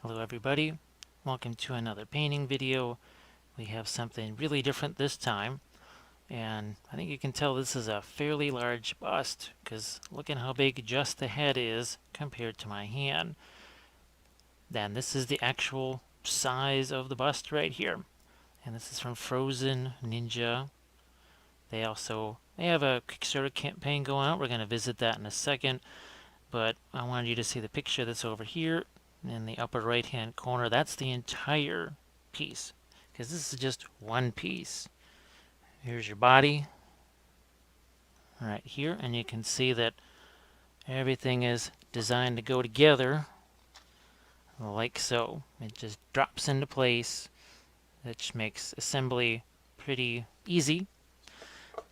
Hello everybody, welcome to another painting video. We have something really different this time, and I think you can tell this is a fairly large bust because look at how big just the head is compared to my hand. Then this is the actual size of the bust right here, and this is from Frozen Ninja. They have a Kickstarter campaign going on. We're going to visit that in a second, but I wanted you to see the picture that's over here in the upper right hand corner. That's the entire piece, because this is just one piece. Here's your body right here, and you can see that everything is designed to go together like so. It just drops into place, which makes assembly pretty easy.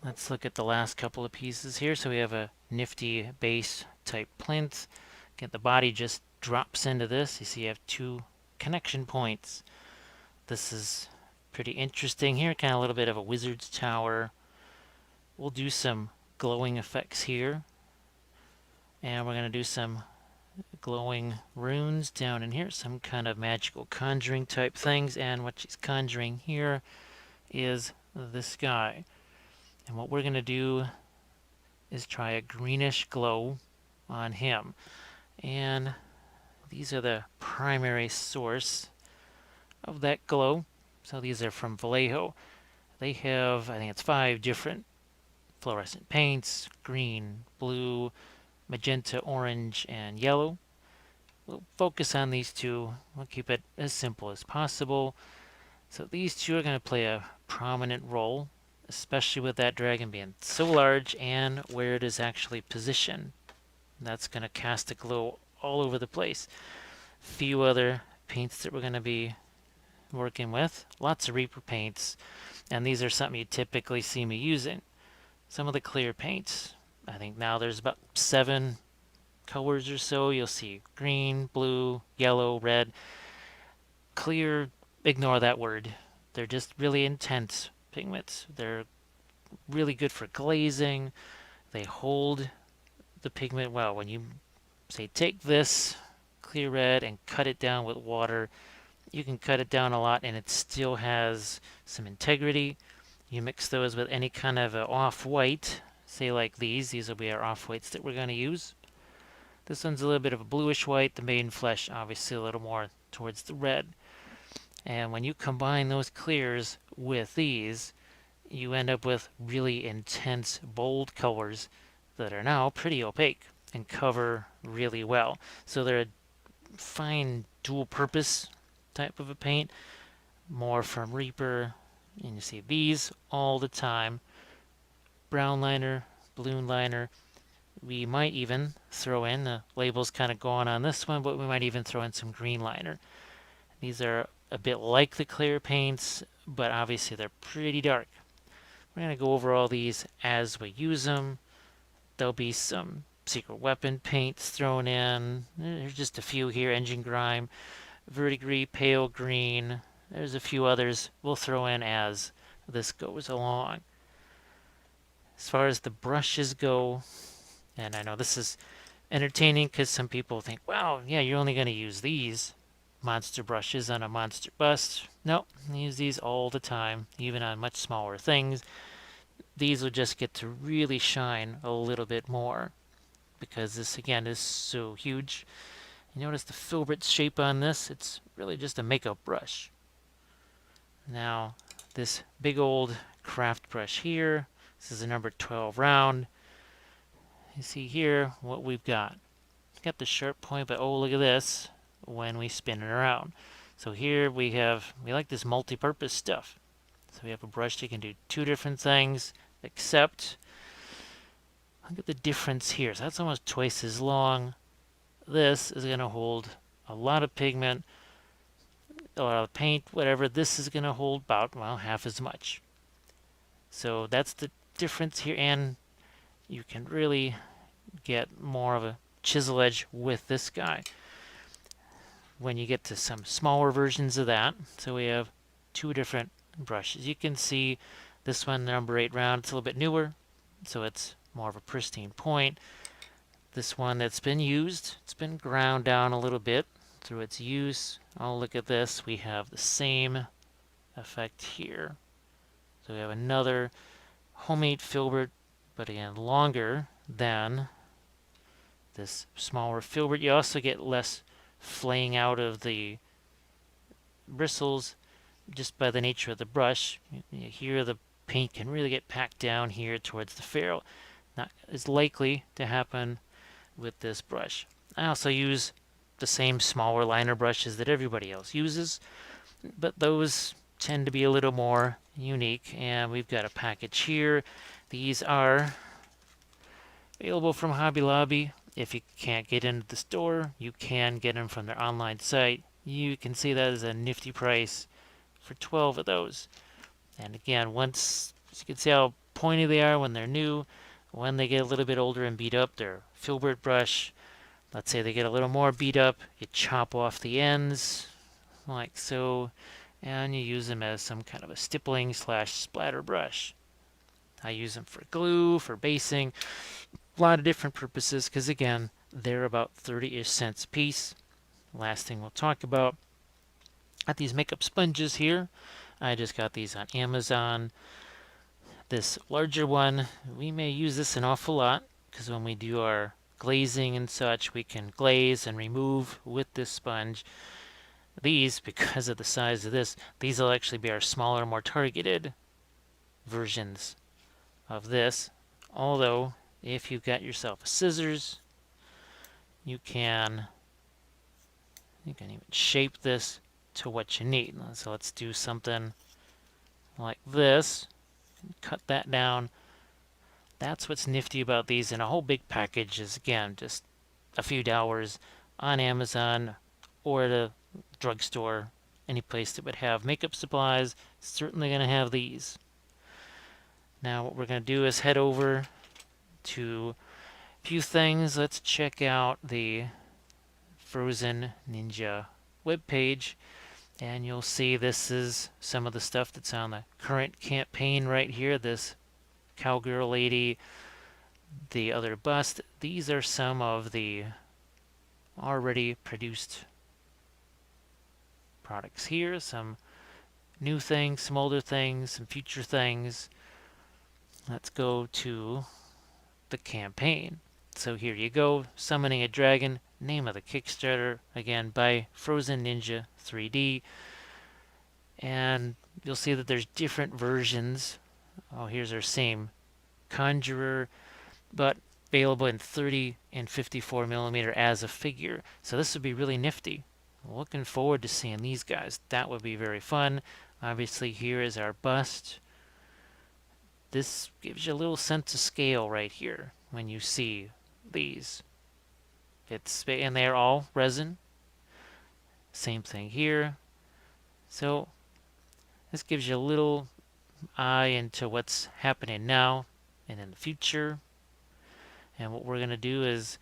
Let's look at the last couple of pieces here. So we have a nifty base type plinth. Again, the body just drops into this. You see you have two connection points. This is pretty interesting here, kind of a little bit of a wizard's tower. We'll do some glowing effects here, and we're going to do some glowing runes down in here, some kind of magical conjuring type things. And what she's conjuring here is this guy, and what we're going to do is try a greenish glow on him. And these are the primary source of that glow. So these are from Vallejo. They have, I think it's 5 different fluorescent paints: green, blue, magenta, orange, and yellow. We'll focus on these two. We'll keep it as simple as possible. So these two are going to play a prominent role, especially with that dragon being so large and where it is actually positioned. That's going to cast a glow all over the place. Few other paints that we're going to be working with. Lots of Reaper paints, and these are something you typically see me using. Some of the clear paints, I think now there's about 7 colors or so. You'll see green, blue, yellow, red. Clear, ignore that word. They're just really intense pigments. They're really good for glazing. They hold the pigment well. When you say take this clear red and cut it down with water, you can cut it down a lot and it still has some integrity. You mix those with any kind of off-white, say like these will be our off-whites that we're going to use. This one's a little bit of a bluish white, the maiden flesh obviously a little more towards the red. And when you combine those clears with these, you end up with really intense, bold colors that are now pretty opaque and cover really well. So they're a fine dual purpose type of a paint, more from Reaper. And you see these all the time: brown liner, balloon liner. We might even throw in, the label's kind of going on this one, but we might even throw in some green liner. These are a bit like the clear paints, but obviously they're pretty dark. We're going to go over all these as we use them. There'll be some secret weapon paints thrown in. There's just a few here: engine grime, verdigris, pale green. There's a few others we'll throw in as this goes along. As far as the brushes go, and I know this is entertaining because some people think, wow, yeah, you're only going to use these monster brushes on a monster bust. No, I use these all the time, even on much smaller things. These will just get to really shine a little bit more because this, again, is so huge. You notice the filbert shape on this? It's really just a makeup brush. Now, this big old craft brush here, this is a number 12 round. You see here what we've got. It's got the sharp point, but oh, look at this when we spin it around. So here we like this multi-purpose stuff. So we have a brush that can do 2 different things, except look at the difference here. So that's almost twice as long. This is going to hold a lot of pigment, a lot of paint, whatever. This is going to hold about, well, half as much. So that's the difference here, and you can really get more of a chisel edge with this guy when you get to some smaller versions of that. So we have 2 different brushes. You can see this one, number 8 round, it's a little bit newer, so it's more of a pristine point. This one that's been used, it's been ground down a little bit, through its use. Oh, look at this. We have the same effect here. So we have another homemade filbert, but again, longer than this smaller filbert. You also get less flaying out of the bristles just by the nature of the brush. Here the paint can really get packed down here towards the ferrule. Not as likely to happen with this brush. I also use the same smaller liner brushes that everybody else uses, but those tend to be a little more unique. And we've got a package here. These are available from Hobby Lobby. If you can't get into the store, you can get them from their online site. You can see that as a nifty price for 12 of those. And again, once you can see how pointy they are when they're new. When they get a little bit older and beat up, they're filbert brush. Let's say they get a little more beat up, you chop off the ends like so, and you use them as some kind of a stippling / splatter brush. I use them for glue, for basing, a lot of different purposes, because again, they're about 30-ish cents a piece. Last thing we'll talk about, got these makeup sponges here. I just got these on Amazon. This larger one, we may use this an awful lot, because when we do our glazing and such, we can glaze and remove with this sponge. These, because of the size of this, these will actually be our smaller, more targeted versions of this. Although, if you've got yourself scissors, you can even shape this to what you need. So let's do something like this. Cut that down. That's what's nifty about these, and a whole big package is, again, just a few dollars on Amazon or at a drugstore, any place that would have makeup supplies. Certainly going to have these. Now what we're going to do is head over to a few things. Let's check out the Frozen Ninja webpage, and you'll see this is some of the stuff that's on the current campaign right here. This cowgirl lady, the other bust. These are some of the already produced products here. Some new things, some older things, some future things. Let's go to the campaign. So here you go, Summoning a Dragon, name of the Kickstarter, again by Frozen Ninja 3D. And you'll see that there's different versions. Oh, here's our same Conjurer, but available in 30 and 54 millimeter as a figure. So this would be really nifty. Looking forward to seeing these guys. That would be very fun. Obviously, here is our bust. This gives you a little sense of scale right here when you see these. And they're all resin. Same thing here. So this gives you a little eye into what's happening now and in the future. And what we're going to do is,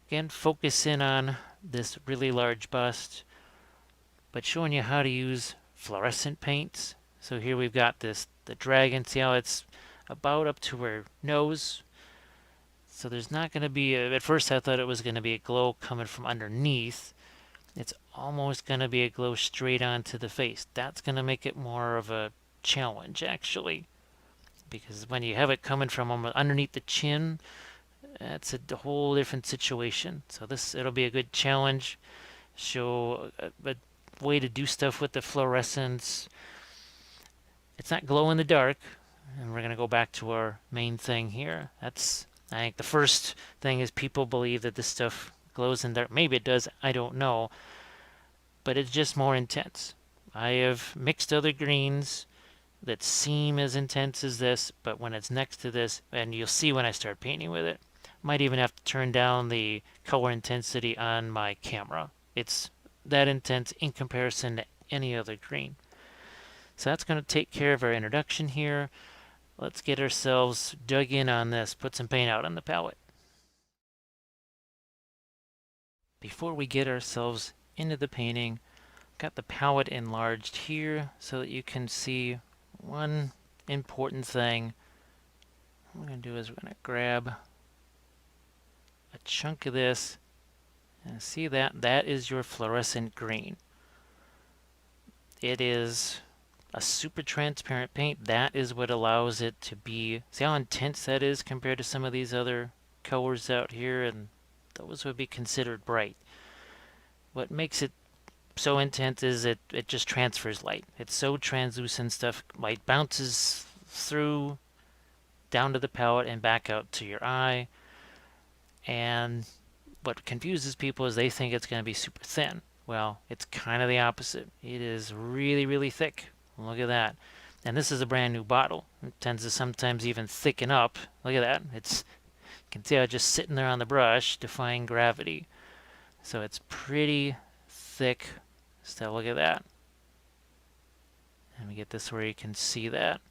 again, focus in on this really large bust, but showing you how to use fluorescent paints. So here we've got the dragon. See how it's about up to her nose? So there's not going to be, at first I thought it was going to be a glow coming from underneath. It's almost going to be a glow straight onto the face. That's going to make it more of a challenge, actually. Because when you have it coming from underneath the chin, that's a whole different situation. So it'll be a good challenge. Show a way to do stuff with the fluorescence. It's not glow in the dark. And we're going to go back to our main thing here. I think the first thing is people believe that this stuff glows in the dark. Maybe it does, I don't know. But it's just more intense. I have mixed other greens that seem as intense as this, but when it's next to this, and you'll see when I start painting with it, might even have to turn down the color intensity on my camera. It's that intense in comparison to any other green. So that's going to take care of our introduction here. Let's get ourselves dug in on this, put some paint out on the palette. Before we get ourselves into the painting, got the palette enlarged here so that you can see one important thing. What we're going to do is we're going to grab a chunk of this And see that? That is your fluorescent green. It is a super transparent paint. That is what allows it to be. See how intense that is compared to some of these other colors out here, and those would be considered bright. What makes it so intense is it just transfers light. It's so translucent stuff. Light bounces through down to the palette and back out to your eye. And what confuses people is they think it's going to be super thin. Well, it's kind of the opposite. It is really, really thick. Look at that. And this is a brand new bottle. It tends to sometimes even thicken up. Look at that. You can see how it's just sitting there on the brush, defying gravity. So it's pretty thick. So look at that. Let me get this where you can see that.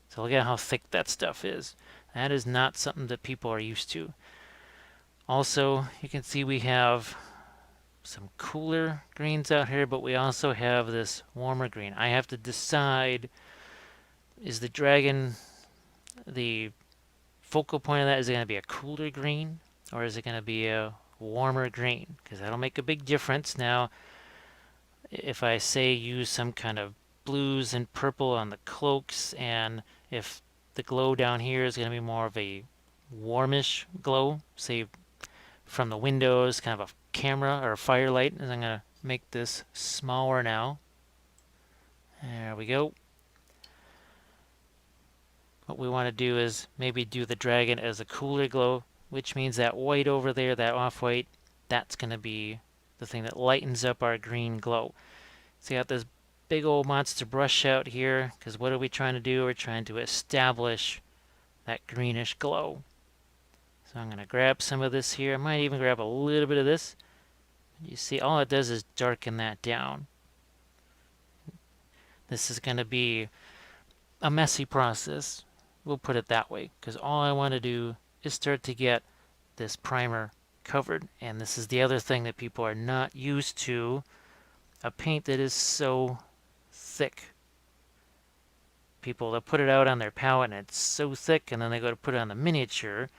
So look at how thick that stuff is. That is not something that people are used to. Also, you can see we have some cooler greens out here, but we also have this warmer green. I have to decide, is the dragon, the focal point of that, is it going to be a cooler green or is it going to be a warmer green? Because that'll make a big difference. Now, if I say use some kind of blues and purple on the cloaks, and if the glow down here is going to be more of a warmish glow, say from the windows, kind of a camera or a firelight, and I'm going to make this smaller now. There we go. What we want to do is maybe do the dragon as a cooler glow, which means that white over there, that off-white, that's going to be the thing that lightens up our green glow. So you got this big old monster brush out here, because what are we trying to do? We're trying to establish that greenish glow. So I'm going to grab some of this here. I might even grab a little bit of this. You see, all it does is darken that down. This is going to be a messy process. We'll put it that way, because all I want to do is start to get this primer covered. And this is the other thing that people are not used to, a paint that is so thick. People, they'll put it out on their palette and it's so thick, and then they go to put it on the miniature,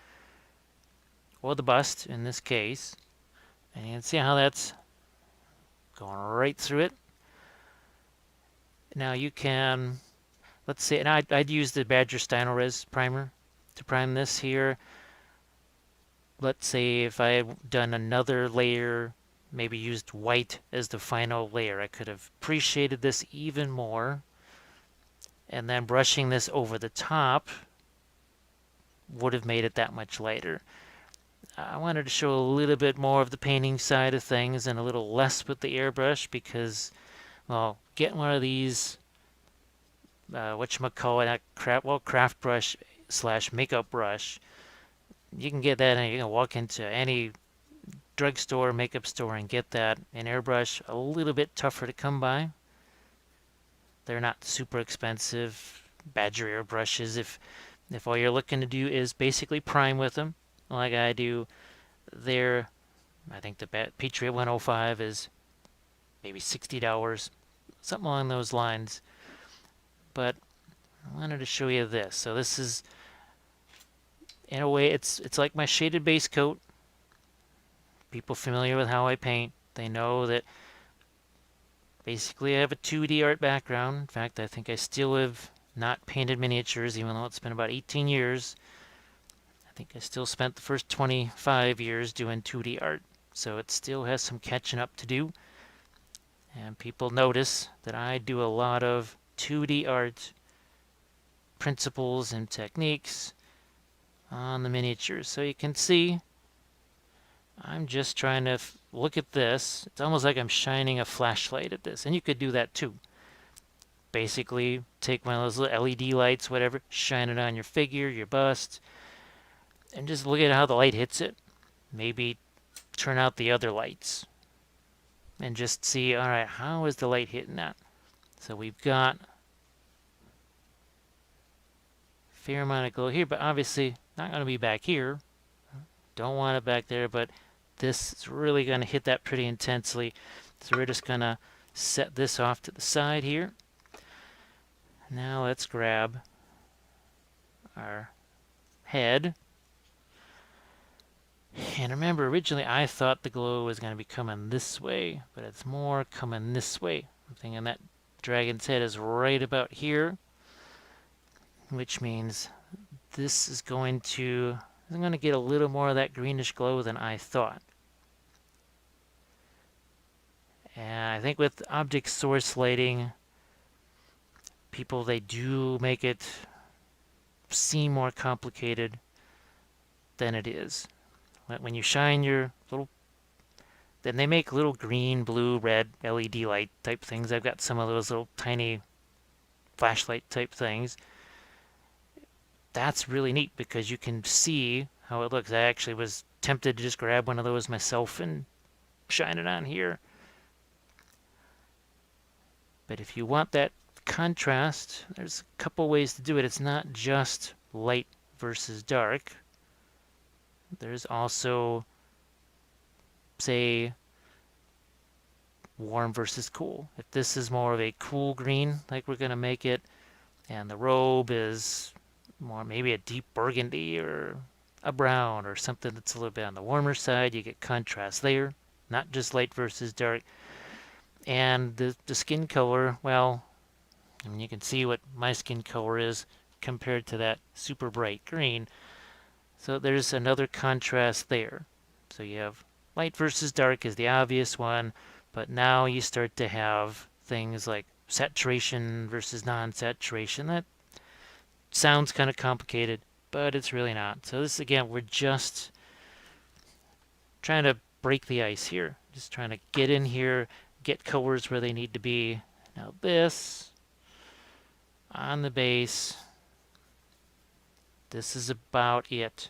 or the bust in this case, and you can see how that's going right through it. Now you can, let's say, and I'd use the Badger Stynylrez primer to prime this here. Let's say if I had done another layer, maybe used white as the final layer, I could have pre-shaded this even more, and then brushing this over the top would have made it that much lighter. I wanted to show a little bit more of the painting side of things and a little less with the airbrush because, well, getting one of these, craft brush / makeup brush, you can get that and you can walk into any drugstore, makeup store and get that. An airbrush, a little bit tougher to come by. They're not super expensive. Badger airbrushes, if all you're looking to do is basically prime with them, like I do there, I think the Patriot 105 is maybe $60, something along those lines. But I wanted to show you this. So this is, in a way, it's like my shaded base coat. People familiar with how I paint, they know that basically I have a 2D art background. In fact, I think I still have not painted miniatures, even though it's been about 18 years. I think I still spent the first 25 years doing 2D art, so it still has some catching up to do. And people notice that I do a lot of 2D art principles and techniques on the miniatures. So you can see I'm just trying to look at this. It's almost like I'm shining a flashlight at this, and you could do that too. Basically, take one of those little LED lights, whatever, shine it on your figure, your bust, and just look at how the light hits it. Maybe turn out the other lights and just see, all right, how is the light hitting that? So we've got a fair amount of glow here, but obviously not going to be back here. Don't want it back there, but this is really going to hit that pretty intensely. So we're just going to set this off to the side here. Now let's grab our head. And remember, originally I thought the glow was going to be coming this way, but it's more coming this way. I'm thinking that dragon's head is right about here, which means this is going to, I'm going to get a little more of that greenish glow than I thought. And I think with object source lighting, people, they do make it seem more complicated than it is. When you shine your little, then they make little green, blue, red LED light type things. I've got some of those little tiny flashlight type things. That's really neat because you can see how it looks. I actually was tempted to just grab one of those myself and shine it on here. But if you want that contrast, there's a couple ways to do it. It's not just light versus dark. There's also, say, warm versus cool. If this is more of a cool green, like we're going to make it, and the robe is more maybe a deep burgundy or a brown or something that's a little bit on the warmer side, you get contrast there, not just light versus dark. And the skin color, well, I mean, you can see what my skin color is compared to that super bright green. So there's another contrast there. So you have light versus dark is the obvious one, but now you start to have things like saturation versus non-saturation. That sounds kind of complicated, but it's really not. So this, again, we're just trying to break the ice here. Just trying to get in here, get colors where they need to be. Now this, on the base, this is about it.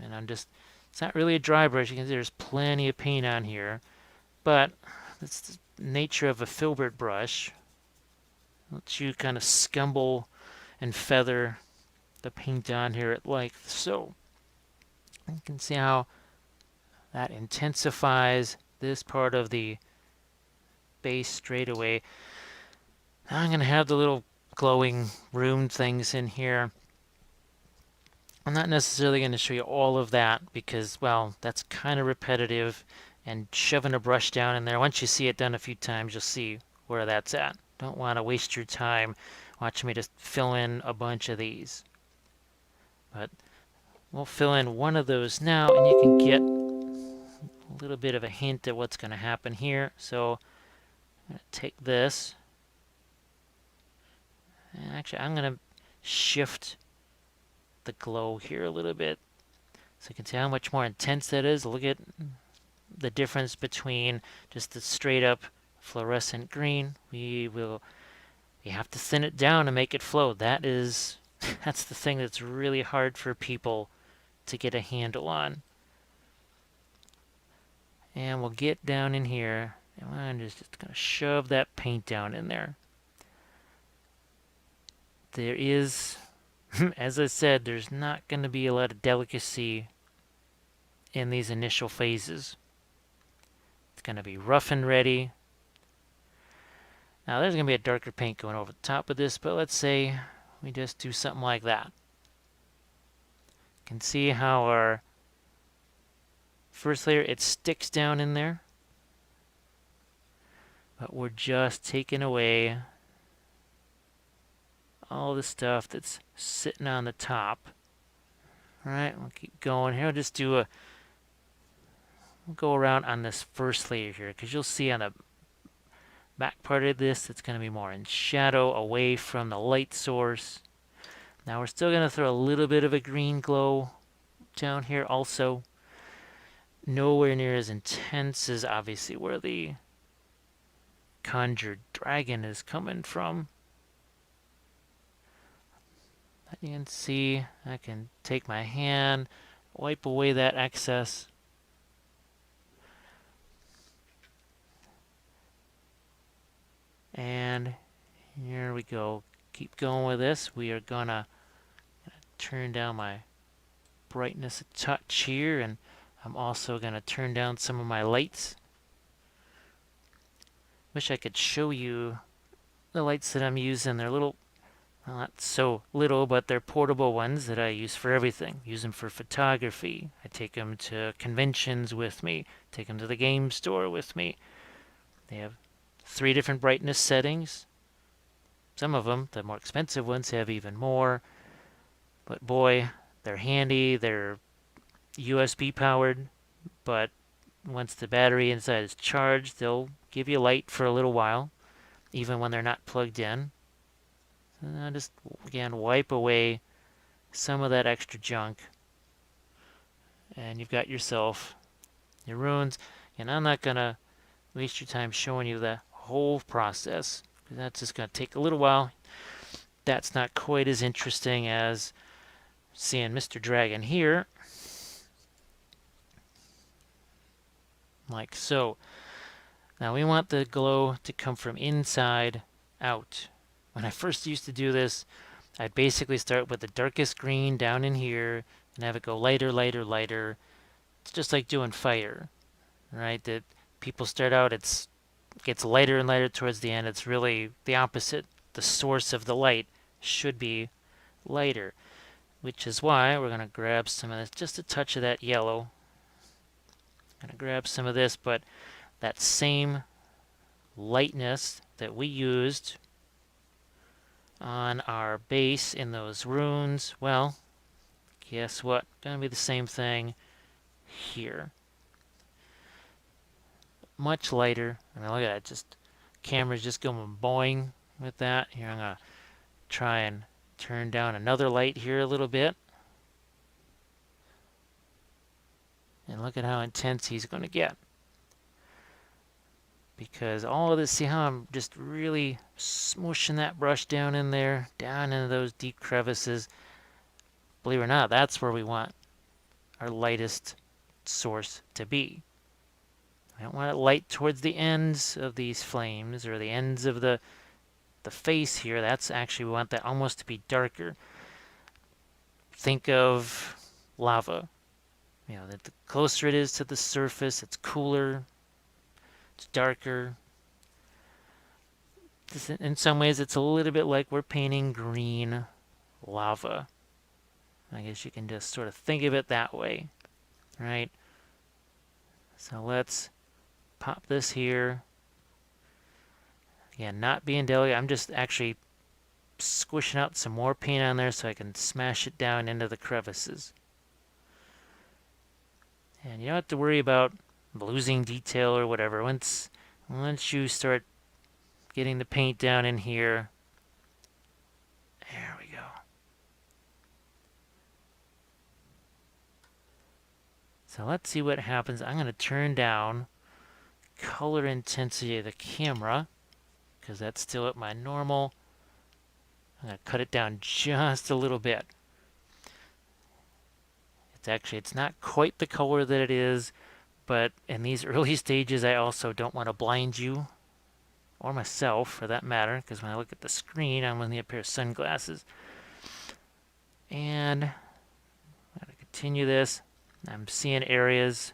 And I'm just, it's not really a dry brush. You can see there's plenty of paint on here. But that's the nature of a filbert brush. Lets you kind of scumble and feather the paint on here at length. So you can see how that intensifies this part of the base straight away. Now I'm going to have the little glowing room things in here. I'm not necessarily going to show you all of that because, well, that's kind of repetitive, and shoving a brush down in there, once you see it done a few times, you'll see where that's at. Don't want to waste your time watching me just fill in a bunch of these. But we'll fill in one of those now, and you can get a little bit of a hint at what's going to happen here. So I'm going to take this, and actually I'm going to shift the glow here a little bit so you can see how much more intense that is. Look at the difference between just the straight up fluorescent green. We have to thin it down to make it flow. That's the thing that's really hard for people to get a handle on. And we'll get down in here, and I'm just going to shove that paint down in there. There is, as I said, there's not going to be a lot of delicacy in these initial phases. It's going to be rough and ready. Now there's going to be a darker paint going over the top of this, but let's say we just do something like that. You can see how our first layer, it sticks down in there, but we're just taking away all the stuff that's sitting on the top. All right, we'll keep going here. We'll go around on this first layer here, because you'll see on the back part of this, it's going to be more in shadow, away from the light source. Now we're still going to throw a little bit of a green glow down here also. Nowhere near as intense as obviously where the conjured dragon is coming from. But you can see I can take my hand, wipe away that excess. And here we go. Keep going with this. We are gonna turn down my brightness a touch here, and I'm also gonna turn down some of my lights. Wish I could show you the lights that I'm using. They're a little well, not so little, but they're portable ones that I use for everything. Use them for photography. I take them to conventions with me. Take them to the game store with me. They have 3 different brightness settings. Some of them, the more expensive ones, have even more. But boy, they're handy. They're USB powered, but once the battery inside is charged, they'll give you light for a little while, even when they're not plugged in. And just, again, wipe away some of that extra junk, and you've got yourself your runes. And I'm not going to waste your time showing you the whole process, because that's just going to take a little while. That's not quite as interesting as seeing Mr. Dragon here, like so. Now we want the glow to come from inside out. When I first used to do this, I'd basically start with the darkest green down in here and have it go lighter, lighter, lighter. It's just like doing fire, right? That people start out, it gets lighter and lighter towards the end. It's really the opposite. The source of the light should be lighter, which is why we're going to grab some of this, just a touch of that yellow. Going to grab some of this, but that same lightness that we used on our base in those runes, well, guess what? Gonna be the same thing here. Much lighter. I mean, look at that. Just camera's just going boing with that. Here, I'm gonna try and turn down another light here a little bit. And look at how intense he's going to get. Because all of this, see how I'm just really smooshing that brush down in there, down into those deep crevices. Believe it or not, that's where we want our lightest source to be. I don't want it light towards the ends of these flames or the ends of the face here. That's actually, we want that almost to be darker. Think of lava. You know, that the closer it is to the surface, it's cooler, it's darker. In some ways, it's a little bit like we're painting green lava. I guess you can just sort of think of it that way, right? So let's pop this here. Again, not being delicate. I'm just actually squishing out some more paint on there so I can smash it down into the crevices. And you don't have to worry about losing detail or whatever. Once you start getting the paint down in here, there we go. So let's see what happens. I'm going to turn down color intensity of the camera, because that's still at my normal. I'm going to cut it down just a little bit. It's not quite the color that it is, but in these early stages, I also don't want to blind you, or myself for that matter, because when I look at the screen, I'm going to need a pair of sunglasses. And I'm going to continue this. I'm seeing areas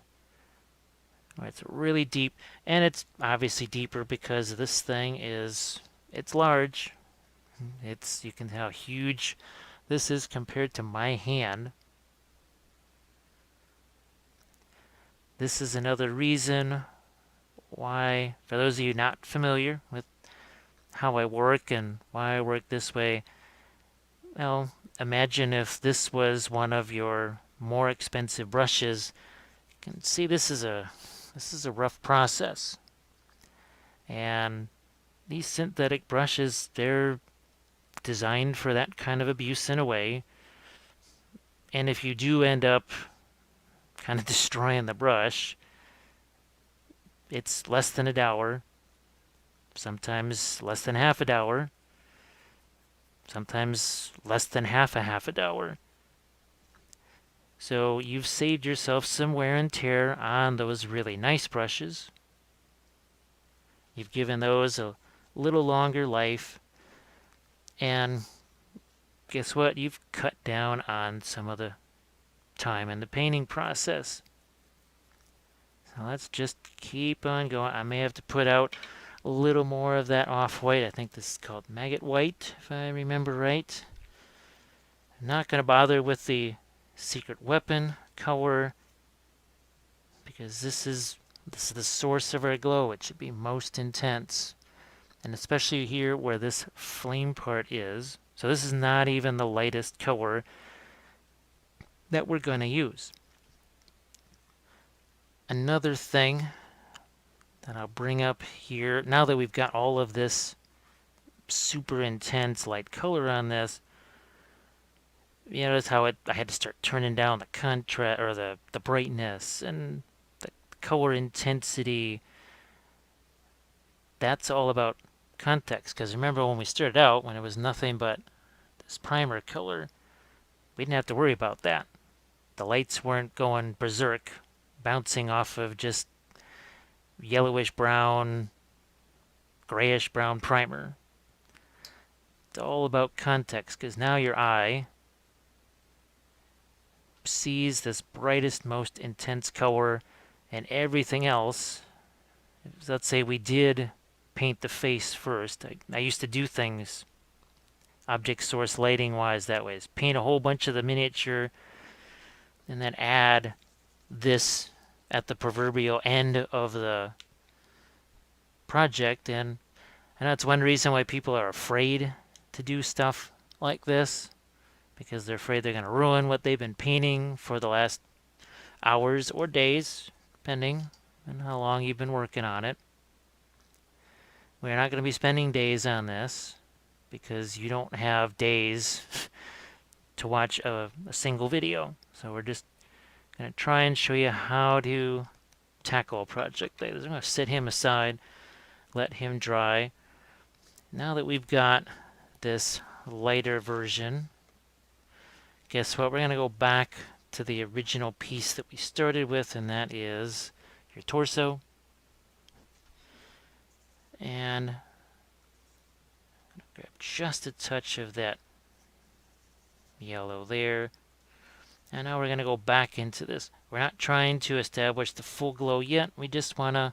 where it's really deep, and it's obviously deeper because this thing it's large. You can see how huge this is compared to my hand. This is another reason why, for those of you not familiar with how I work and why I work this way, well, imagine if this was one of your more expensive brushes. You can see this is a rough process. And these synthetic brushes, they're designed for that kind of abuse in a way. And if you do end up kind of destroying the brush, it's less than $1, sometimes less than half $1, sometimes less than half a dollar. So you've saved yourself some wear and tear on those really nice brushes. You've given those a little longer life, and guess what? You've cut down on some of the time in the painting process. So let's just keep on going. I may have to put out a little more of that off-white. I think this is called maggot white, if I remember right. I'm not going to bother with the secret weapon color because this is the source of our glow. It should be most intense. And especially here where this flame part is. So this is not even the lightest color that we're going to use. Another thing that I'll bring up here, now that we've got all of this super intense light color on this, you notice how I had to start turning down the contrast or the brightness and the color intensity. That's all about context, because remember when we started out, when it was nothing but this primer color, we didn't have to worry about that. The lights weren't going berserk, bouncing off of just yellowish brown, grayish brown primer. It's all about context, because now your eye sees this brightest, most intense color, and everything else. Let's say we did paint the face first. I used to do things object source lighting wise that way. Is paint a whole bunch of the miniature and then add this at the proverbial end of the project. And that's one reason why people are afraid to do stuff like this, because they're afraid they're going to ruin what they've been painting for the last hours or days, depending on how long you've been working on it. We're not going to be spending days on this because you don't have days to watch a single video. So we're just going to try and show you how to tackle a project like this. I'm going to set him aside, let him dry. Now that we've got this lighter version, guess what? We're going to go back to the original piece that we started with, and that is your torso. And grab just a touch of that yellow there. And now we're going to go back into this. We're not trying to establish the full glow yet. We just want to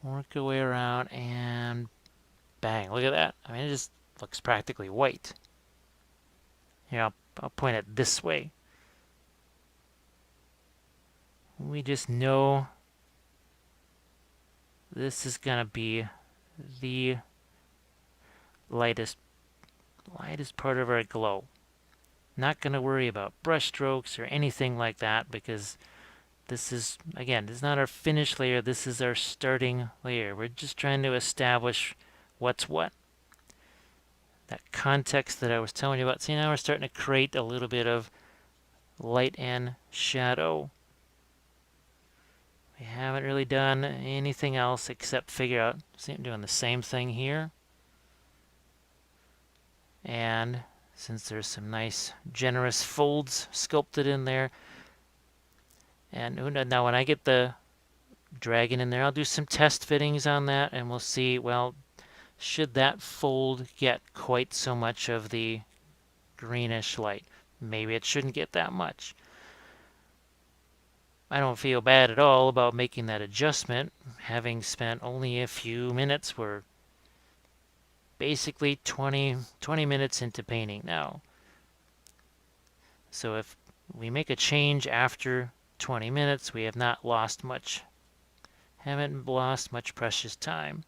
work our way around and bang. Look at that. I mean, it just looks practically white. Here, I'll point it this way. We just know this is going to be the lightest part of our glow. Not going to worry about brush strokes or anything like that, because this is, again, this is not our finished layer. This is our starting layer. We're just trying to establish what's what. That context that I was telling you about. See, now we're starting to create a little bit of light and shadow. We haven't really done anything else except figure out, see, I'm doing the same thing here. And since there's some nice generous folds sculpted in there, and now when I get the dragon in there, I'll do some test fittings on that, and we'll see, well, should that fold get quite so much of the greenish light? Maybe it shouldn't get that much. I don't feel bad at all about making that adjustment, having spent only a few minutes. We're basically 20 minutes into painting now. So if we make a change after 20 minutes, we have not lost much, haven't lost much precious time.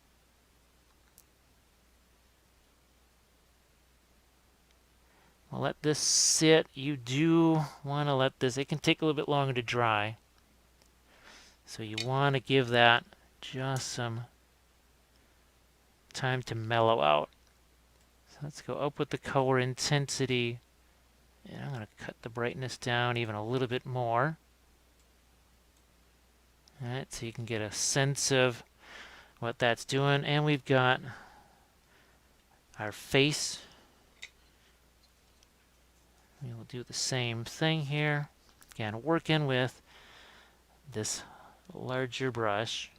We'll let this sit. You do want to let this, it can take a little bit longer to dry. So you want to give that just some time to mellow out. So let's go up with the color intensity. And I'm going to cut the brightness down even a little bit more. Alright, so you can get a sense of what that's doing. And we've got our face. We will do the same thing here. Again, working with this larger brush.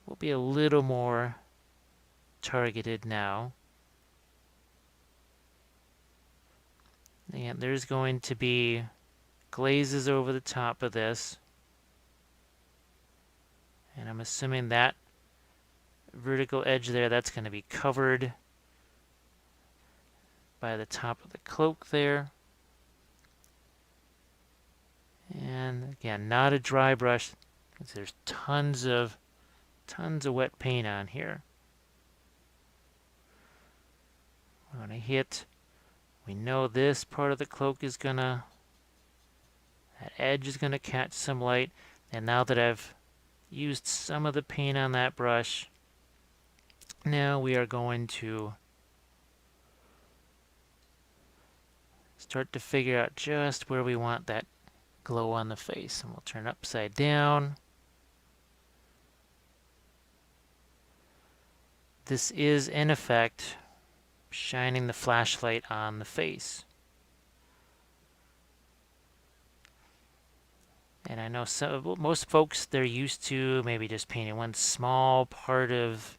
We'll be a little more targeted now. And there's going to be glazes over the top of this. And I'm assuming that vertical edge there, that's going to be covered by the top of the cloak there. And again, not a dry brush, because there's tons of wet paint on here. We're going to hit, we know this part of the cloak is gonna, that edge is gonna catch some light. And now that I've used some of the paint on that brush, now we are going to start to figure out just where we want that glow on the face. And we'll turn it upside down. This is, in effect, shining the flashlight on the face. And I know most folks, they're used to maybe just painting one small part of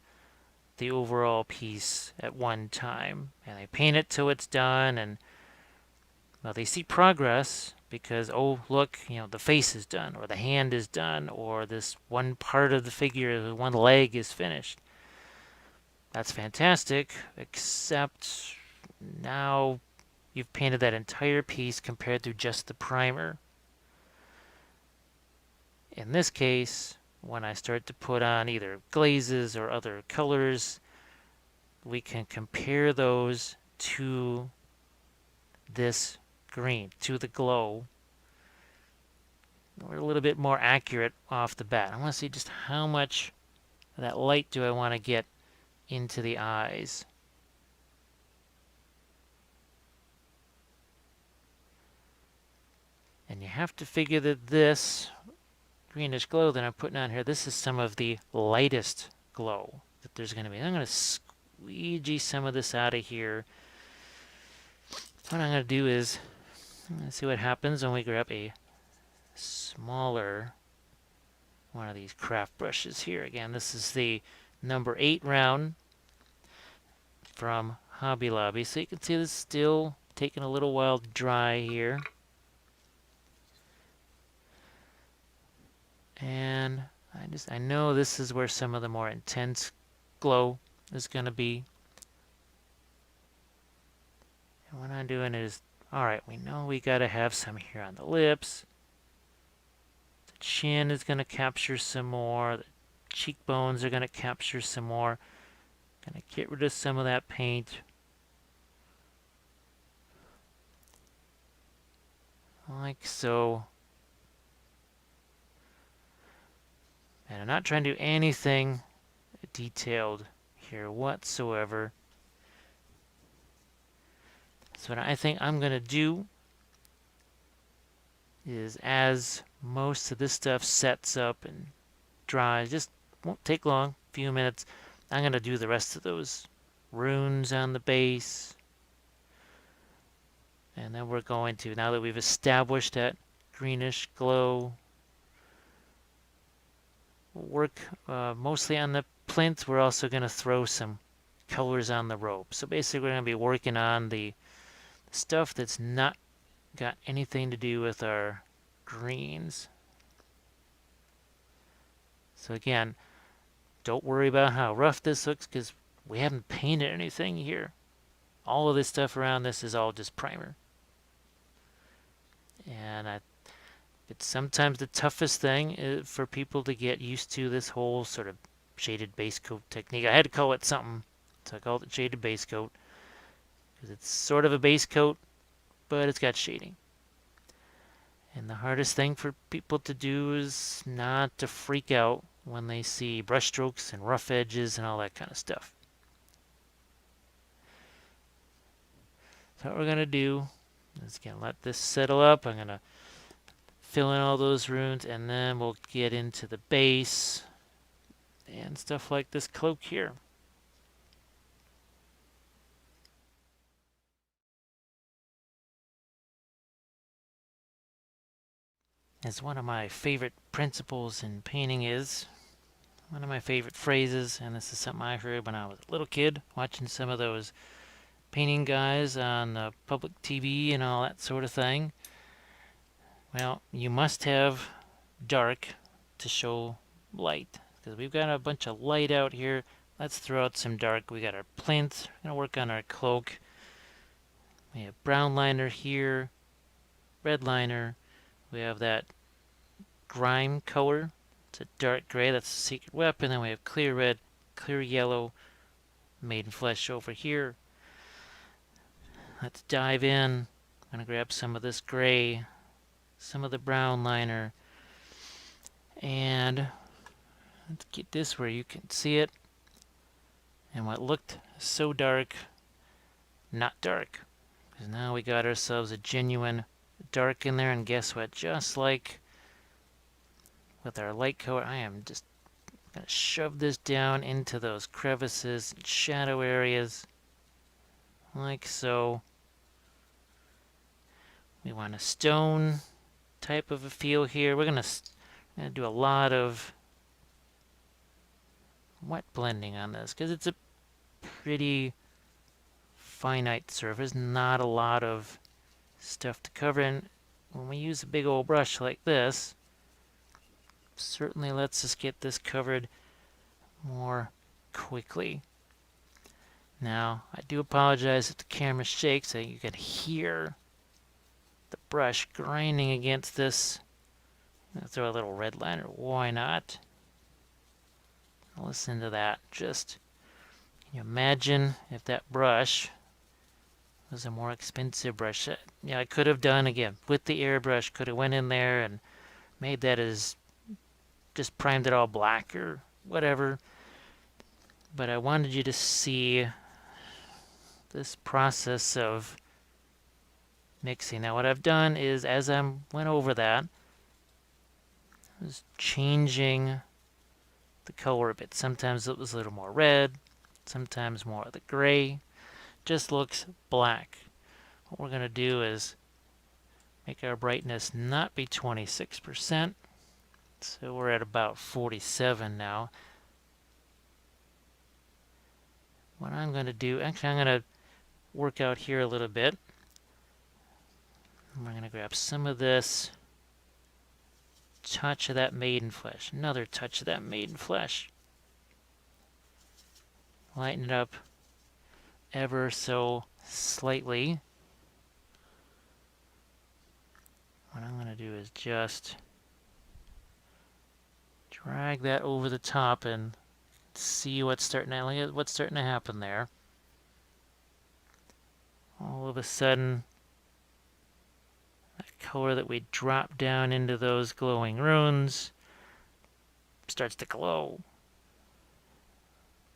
the overall piece at one time. And they paint it till it's done, and well, they see progress because, oh, look, you know, the face is done, or the hand is done, or this one part of the figure, one leg is finished. That's fantastic, except now you've painted that entire piece compared to just the primer. In this case, when I start to put on either glazes or other colors, we can compare those to this green, to the glow. We're a little bit more accurate off the bat. I want to see just how much of that light do I want to get into the eyes. And you have to figure that this greenish glow that I'm putting on here, this is some of the lightest glow that there's going to be. I'm going to squeegee some of this out of here. What I'm going to do is, let's see what happens when we grab a smaller one of these craft brushes here. Again, this is the number 8 round from Hobby Lobby. So you can see this is still taking a little while to dry here. And I know this is where some of the more intense glow is going to be. And what I'm doing is, all right, we know we got to have some here on the lips. The chin is going to capture some more. The cheekbones are going to capture some more. Going to get rid of some of that paint. Like so. And I'm not trying to do anything detailed here whatsoever. So what I think I'm going to do is, as most of this stuff sets up and dries, just won't take long, a few minutes, I'm going to do the rest of those runes on the base. And then we're going to, now that we've established that greenish glow, work mostly on the plinth. We're also going to throw some colors on the rope. So basically we're going to be working on the stuff that's not got anything to do with our greens. So again, don't worry about how rough this looks because we haven't painted anything here. All of this stuff around this is all just primer. And it's sometimes the toughest thing for people to get used to this whole sort of shaded base coat technique. I had to call it something, so I called it shaded base coat because it's sort of a base coat, but it's got shading. And the hardest thing for people to do is not to freak out when they see brush strokes and rough edges and all that kind of stuff. So what we're going to do is, again, let this settle up. I'm going to fill in all those runes, and then we'll get into the base and stuff like this cloak here. As one of my favorite principles in painting is, one of my favorite phrases, and this is something I heard when I was a little kid, watching some of those painting guys on public TV and all that sort of thing. Well, you must have dark to show light. because we've got a bunch of light out here. Let's throw out some dark. We got our plinth. We're going to work on our cloak. We have brown liner here, red liner. We have that grime color. It's a dark gray. That's a secret weapon. Then we have clear red, clear yellow, maiden flesh over here. Let's dive in. I'm going to grab some of this gray, some of the brown liner, and let's get this where you can see it. And what looked so dark, not dark. Because now we got ourselves a genuine dark in there, and guess what? Just like with our light color, I am just going to shove this down into those crevices and shadow areas, like so. We want a stone type of a feel here. We're going to do a lot of wet blending on this, because it's a pretty finite surface, not a lot of stuff to cover. And when we use a big old brush like this, certainly lets us get this covered more quickly. Now, I do apologize if the camera shakes, so you can hear the brush grinding against this. I'll throw a little red liner, why not? Listen to that. Just, can you imagine if that brush was a more expensive brush? Yeah, I could have done, again, with the airbrush, could have went in there and made that as, just primed it all black or whatever. But I wanted you to see this process of mixing. Now what I've done is, as I went over that, I was changing the color a bit. Sometimes it was a little more red, sometimes more of the gray. Just looks black. What we're going to do is make our brightness not be 26%. So we're at about 47 now. What I'm going to do, actually I'm going to work out here a little bit. We're going to grab some of this, touch of that maiden flesh, another touch of that maiden flesh. Lighten it up ever so slightly. What I'm going to do is just drag that over the top and see what's starting to happen there. All of a sudden, that color that we drop down into those glowing runes starts to glow.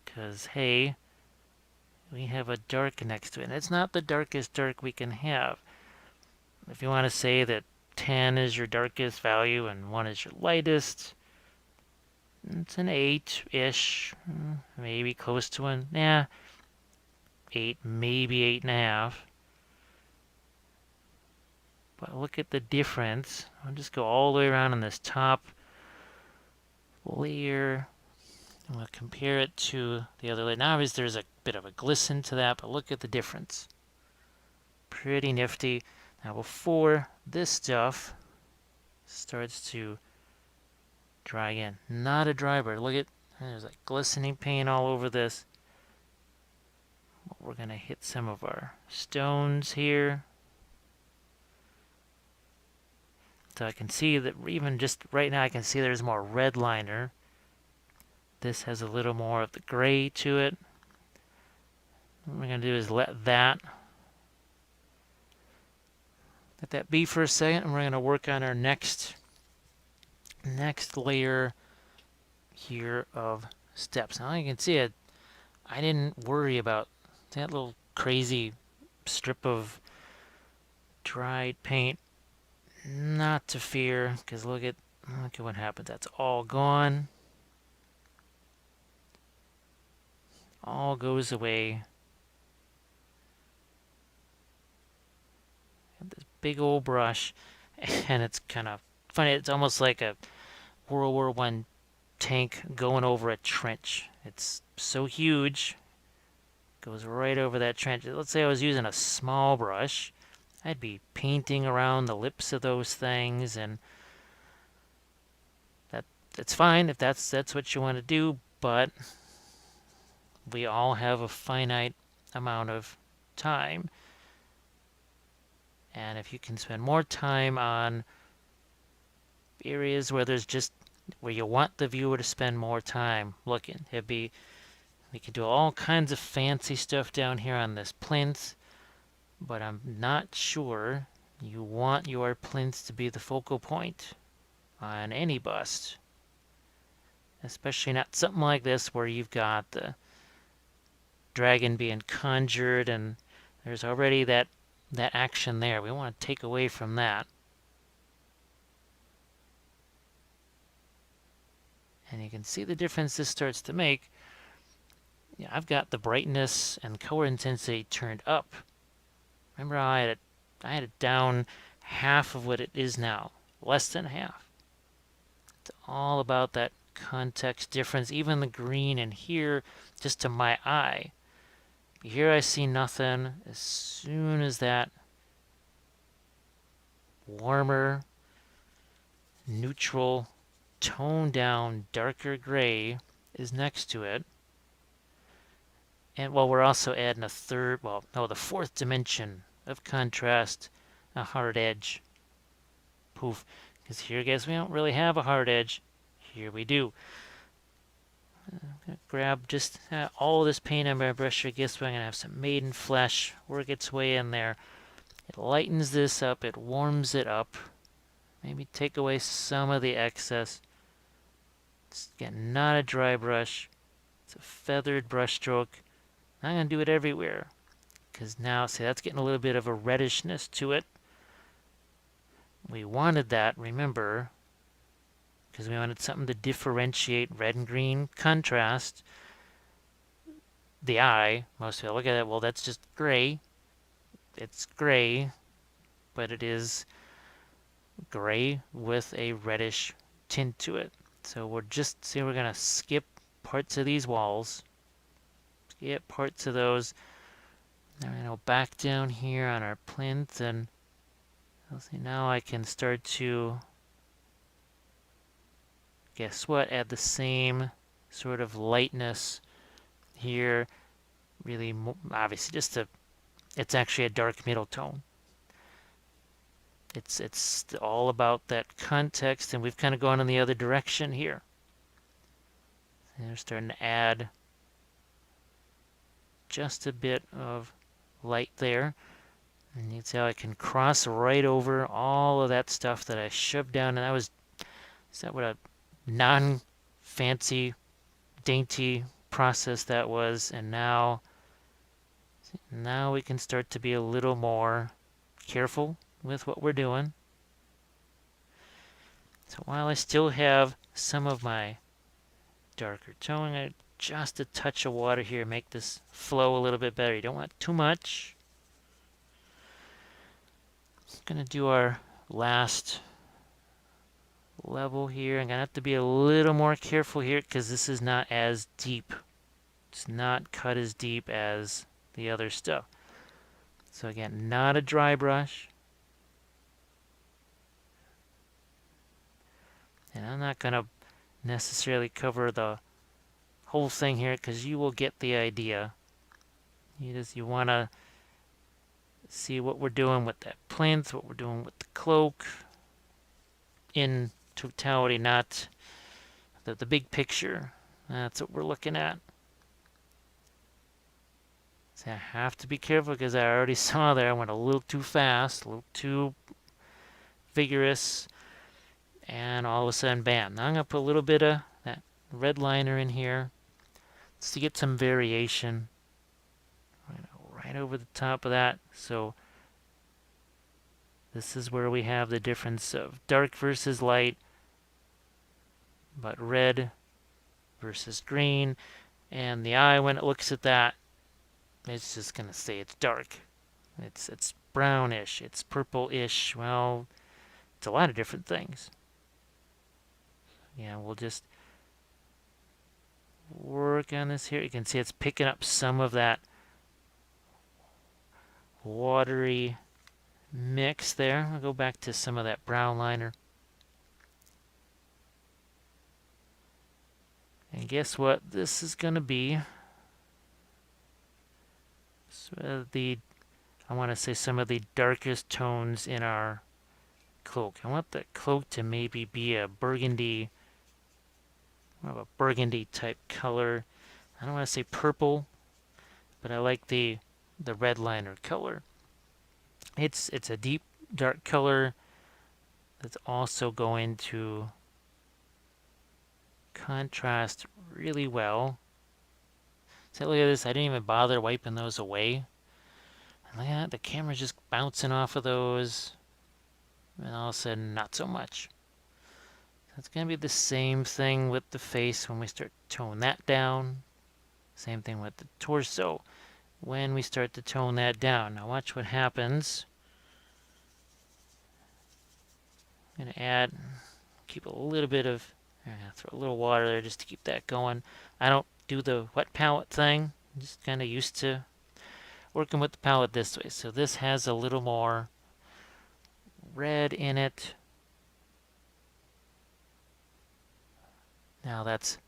Because, hey, we have a dark next to it. And it's not the darkest dark we can have. If you want to say that 10 is your darkest value and 1 is your lightest, it's an 8-ish, maybe close to 1. Yeah, 8, maybe 8.5. But look at the difference. I'll just go all the way around on this top layer. I'm going to compare it to the other layer. Now, obviously, there's a bit of a glisten to that, but look at the difference. Pretty nifty. Now, before this stuff starts to dry in, not a dry burn. Look at, there's like glistening paint all over this. We're going to hit some of our stones here. So I can see that even just right now I can see there's more red liner. This has a little more of the gray to it. What we're going to do is let that be for a second, and we're going to work on our next layer here of steps. Now you can see it. I didn't worry about that little crazy strip of dried paint. Not to fear, because look at what happens. That's all gone. All goes away. This big old brush, and it's kind of funny. It's almost like a World War I tank going over a trench. It's so huge. Goes right over that trench. Let's say I was using a small brush. I'd be painting around the lips of those things, and that it's fine if that's what you want to do, but we all have a finite amount of time. And if you can spend more time on areas where there's just where you want the viewer to spend more time looking, we can do all kinds of fancy stuff down here on this plinth, but I'm not sure you want your plinth to be the focal point on any bust, especially not something like this where you've got the dragon being conjured and there's already that action there. We want to take away from that. And you can see the difference this starts to make. Yeah, I've got the brightness and color intensity turned up. Remember how I had it down half of what it is now, less than half. It's all about that context difference. Even the green in here, just to my eye. Here I see nothing. As soon as that warmer, neutral, toned down, darker gray is next to it. And well, we're also adding a third, well, no, the fourth dimension of contrast, a hard edge. Poof. Because here, guys, we don't really have a hard edge. Here we do. I'm going to grab just all this paint on my brush. I guess we're going to have some maiden flesh work its way in there. It lightens this up. It warms it up. Maybe take away some of the excess. It's, again, not a dry brush. It's a feathered brush stroke. I'm going to do it everywhere. Because now, see, that's getting a little bit of a reddishness to it. We wanted that, remember, because we wanted something to differentiate red and green contrast. The eye, most people look at it, well, that's just gray. It's gray, but it is gray with a reddish tint to it. So we're just, see, we're going to skip parts of these walls. Skip parts of those. Now we're going to go back down here on our plinth, and I'll see, now I can start to, guess what, add the same sort of lightness here. Really, obviously, just it's actually a dark middle tone. It's all about that context, and we've kind of gone in the other direction here. And we're starting to add just a bit of light there. And you can see how I can cross right over all of that stuff that I shoved down. And is that what a non-fancy, dainty process that was? And now we can start to be a little more careful with what we're doing. So while I still have some of my darker tone, I just a touch of water here, make this flow a little bit better. You don't want too much. Going to do our last level here. I'm going to have to be a little more careful here because this is not as deep. It's not cut as deep as the other stuff. So again, not a dry brush. And I'm not going to necessarily cover the whole thing here because you will get the idea. You want to see what we're doing with that plinth, what we're doing with the cloak in totality, not the big picture. That's what we're looking at. So I have to be careful because I already saw there I went a little too fast, a little too vigorous, and all of a sudden, bam. Now I'm going to put a little bit of that red liner in here just to get some variation right over the top of that. So this is where we have the difference of dark versus light, but red versus green. And the eye, when it looks at that, it's just going to say it's dark. It's brownish, it's purple-ish. Well, it's a lot of different things. Yeah, we'll just work on this here. You can see it's picking up some of that watery mix there. I'll go back to some of that brown liner. And guess what this is going to be? So I want to say some of the darkest tones in our cloak. I want the cloak to maybe be a burgundy, more of a burgundy type color. I don't want to say purple, but I like the red liner color. It's a deep dark color that's also going to contrast really well. So look at this, I didn't even bother wiping those away. And look at that, the camera's just bouncing off of those. And all of a sudden, not so much. So it's going to be the same thing with the face when we start to tone that down. Same thing with the torso when we start to tone that down. Now watch what happens. I'm going to add, keep a little bit of, throw a little water there just to keep that going. I don't do the wet palette thing. I'm just kind of used to working with the palette this way. So this has a little more red in it. Now that's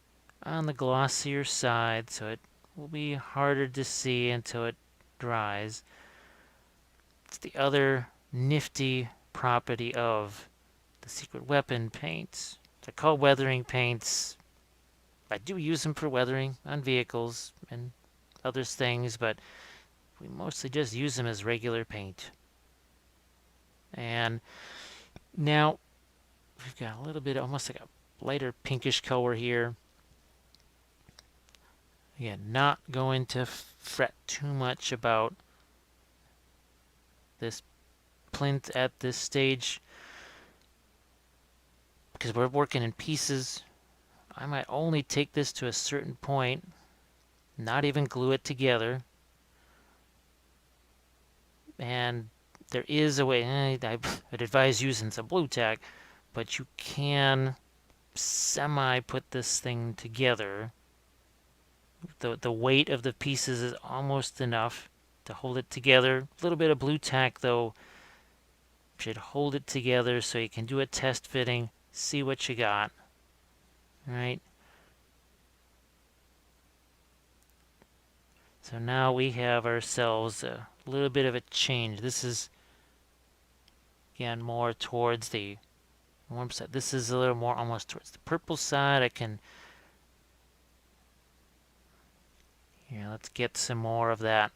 on the glossier side, so it will be harder to see until it dries. It's the other nifty property of the Secret Weapon paints. They're called weathering paints. I do use them for weathering on vehicles and other things, but we mostly just use them as regular paint. And now we've got a little bit, almost like a lighter pinkish color here. Again, not going to fret too much about this plinth at this stage because we're working in pieces. I might only take this to a certain point, not even glue it together. And there is a way, I'd advise using some blue tack, but you can semi put this thing together. The weight of the pieces is almost enough to hold it together. A little bit of blue tack though should hold it together so you can do a test fitting, see what you got. All right. So now we have ourselves a little bit of a change. This is again more towards the warm side. This is a little more almost towards the purple side. I can, here, let's get some more of that.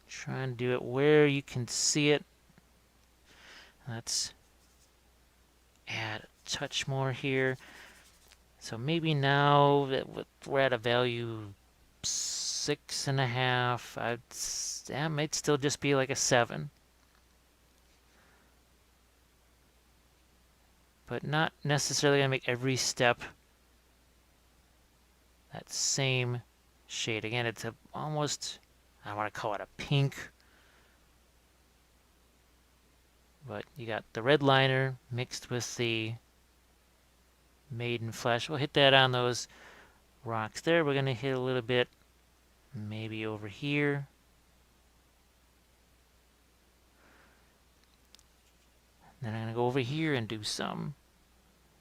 Try and do it where you can see it. Let's add a touch more here. So maybe now that we're at a value 6.5, that might still just be like a 7. But not necessarily going to make every step that same shade. Again, it's a almost, I want to call it a pink. But you got the red liner mixed with the maiden flesh. We'll hit that on those rocks there. We're going to hit a little bit maybe over here. Then I'm going to go over here and do some.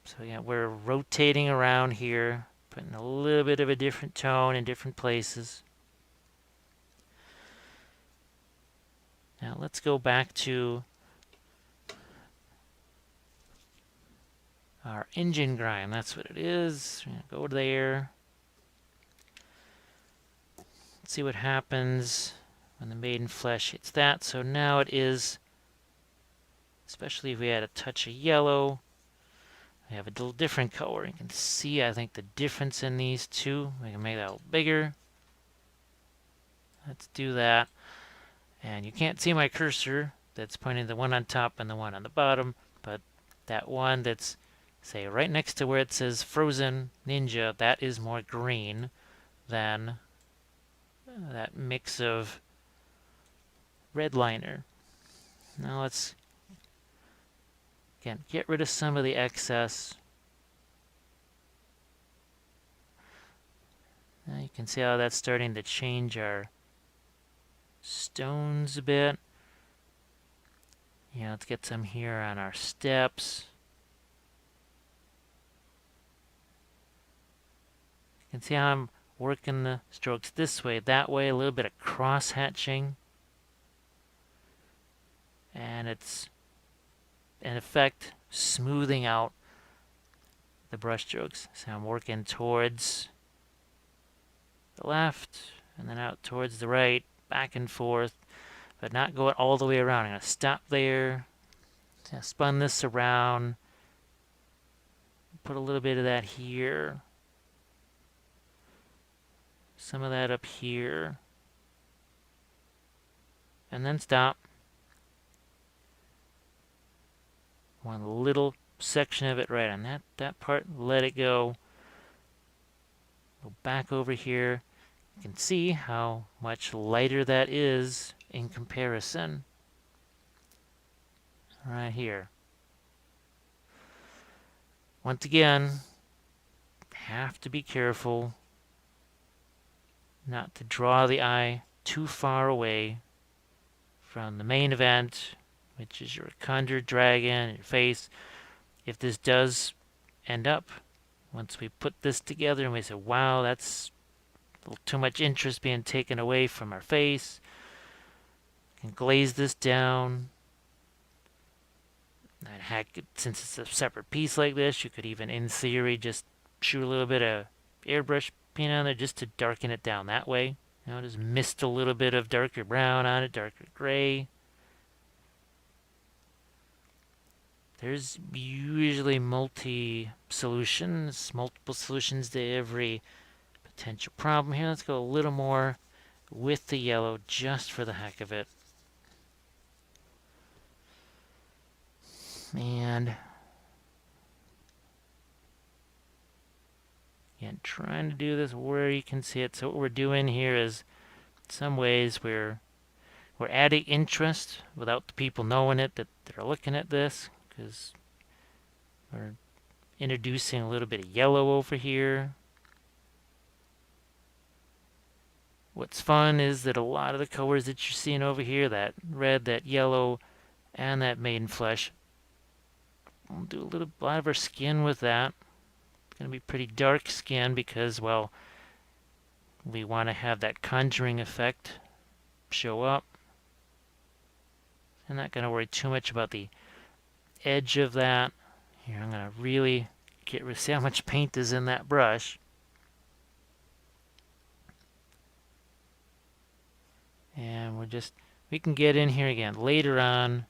So again, we're rotating around here, putting a little bit of a different tone in different places. Now let's go back to our engine grime. That's what it is. Go there. Let's see what happens when the maiden flesh hits that. So now it is, especially if we add a touch of yellow, we have a little different color. You can see, I think, the difference in these two. We can make that a little bigger. Let's do that. And you can't see my cursor that's pointing to the one on top and the one on the bottom, but that one that's, say, right next to where it says Frozen Ninja, that is more green than that mix of red liner. Now let's, again, get rid of some of the excess. Now you can see how that's starting to change our stones a bit. Yeah, let's get some here on our steps. You can see how I'm working the strokes this way, that way, a little bit of cross hatching. And it's, in effect, smoothing out the brush strokes. So I'm working towards the left and then out towards the right, back and forth, but not going all the way around. I'm going to stop there, spun this around, put a little bit of that here, some of that up here, and then stop. One little section of it right on that part, let it go. Go back over here. You can see how much lighter that is in comparison. Right here. Once again, have to be careful not to draw the eye too far away from the main event, which is your conjured dragon, your face. If this does end up, once we put this together and we say, wow, that's a little too much interest being taken away from our face, we can glaze this down. And heck, since it's a separate piece like this, you could even, in theory, just shoot a little bit of airbrush paint on there just to darken it down that way. You know, just mist a little bit of darker brown on it, darker gray. There's usually multiple solutions to every potential problem here. Let's go a little more with the yellow just for the heck of it. And again, trying to do this where you can see it. So what we're doing here is, in some ways, we're adding interest without the people knowing it, that they're looking at this, because we're introducing a little bit of yellow over here. What's fun is that a lot of the colors that you're seeing over here, that red, that yellow, and that maiden flesh, we'll do a lot of our skin with that. It's going to be pretty dark skin because, well, we want to have that conjuring effect show up. I'm not going to worry too much about the edge of that. Here, I'm going to really see how much paint is in that brush. And we can get in here again later on,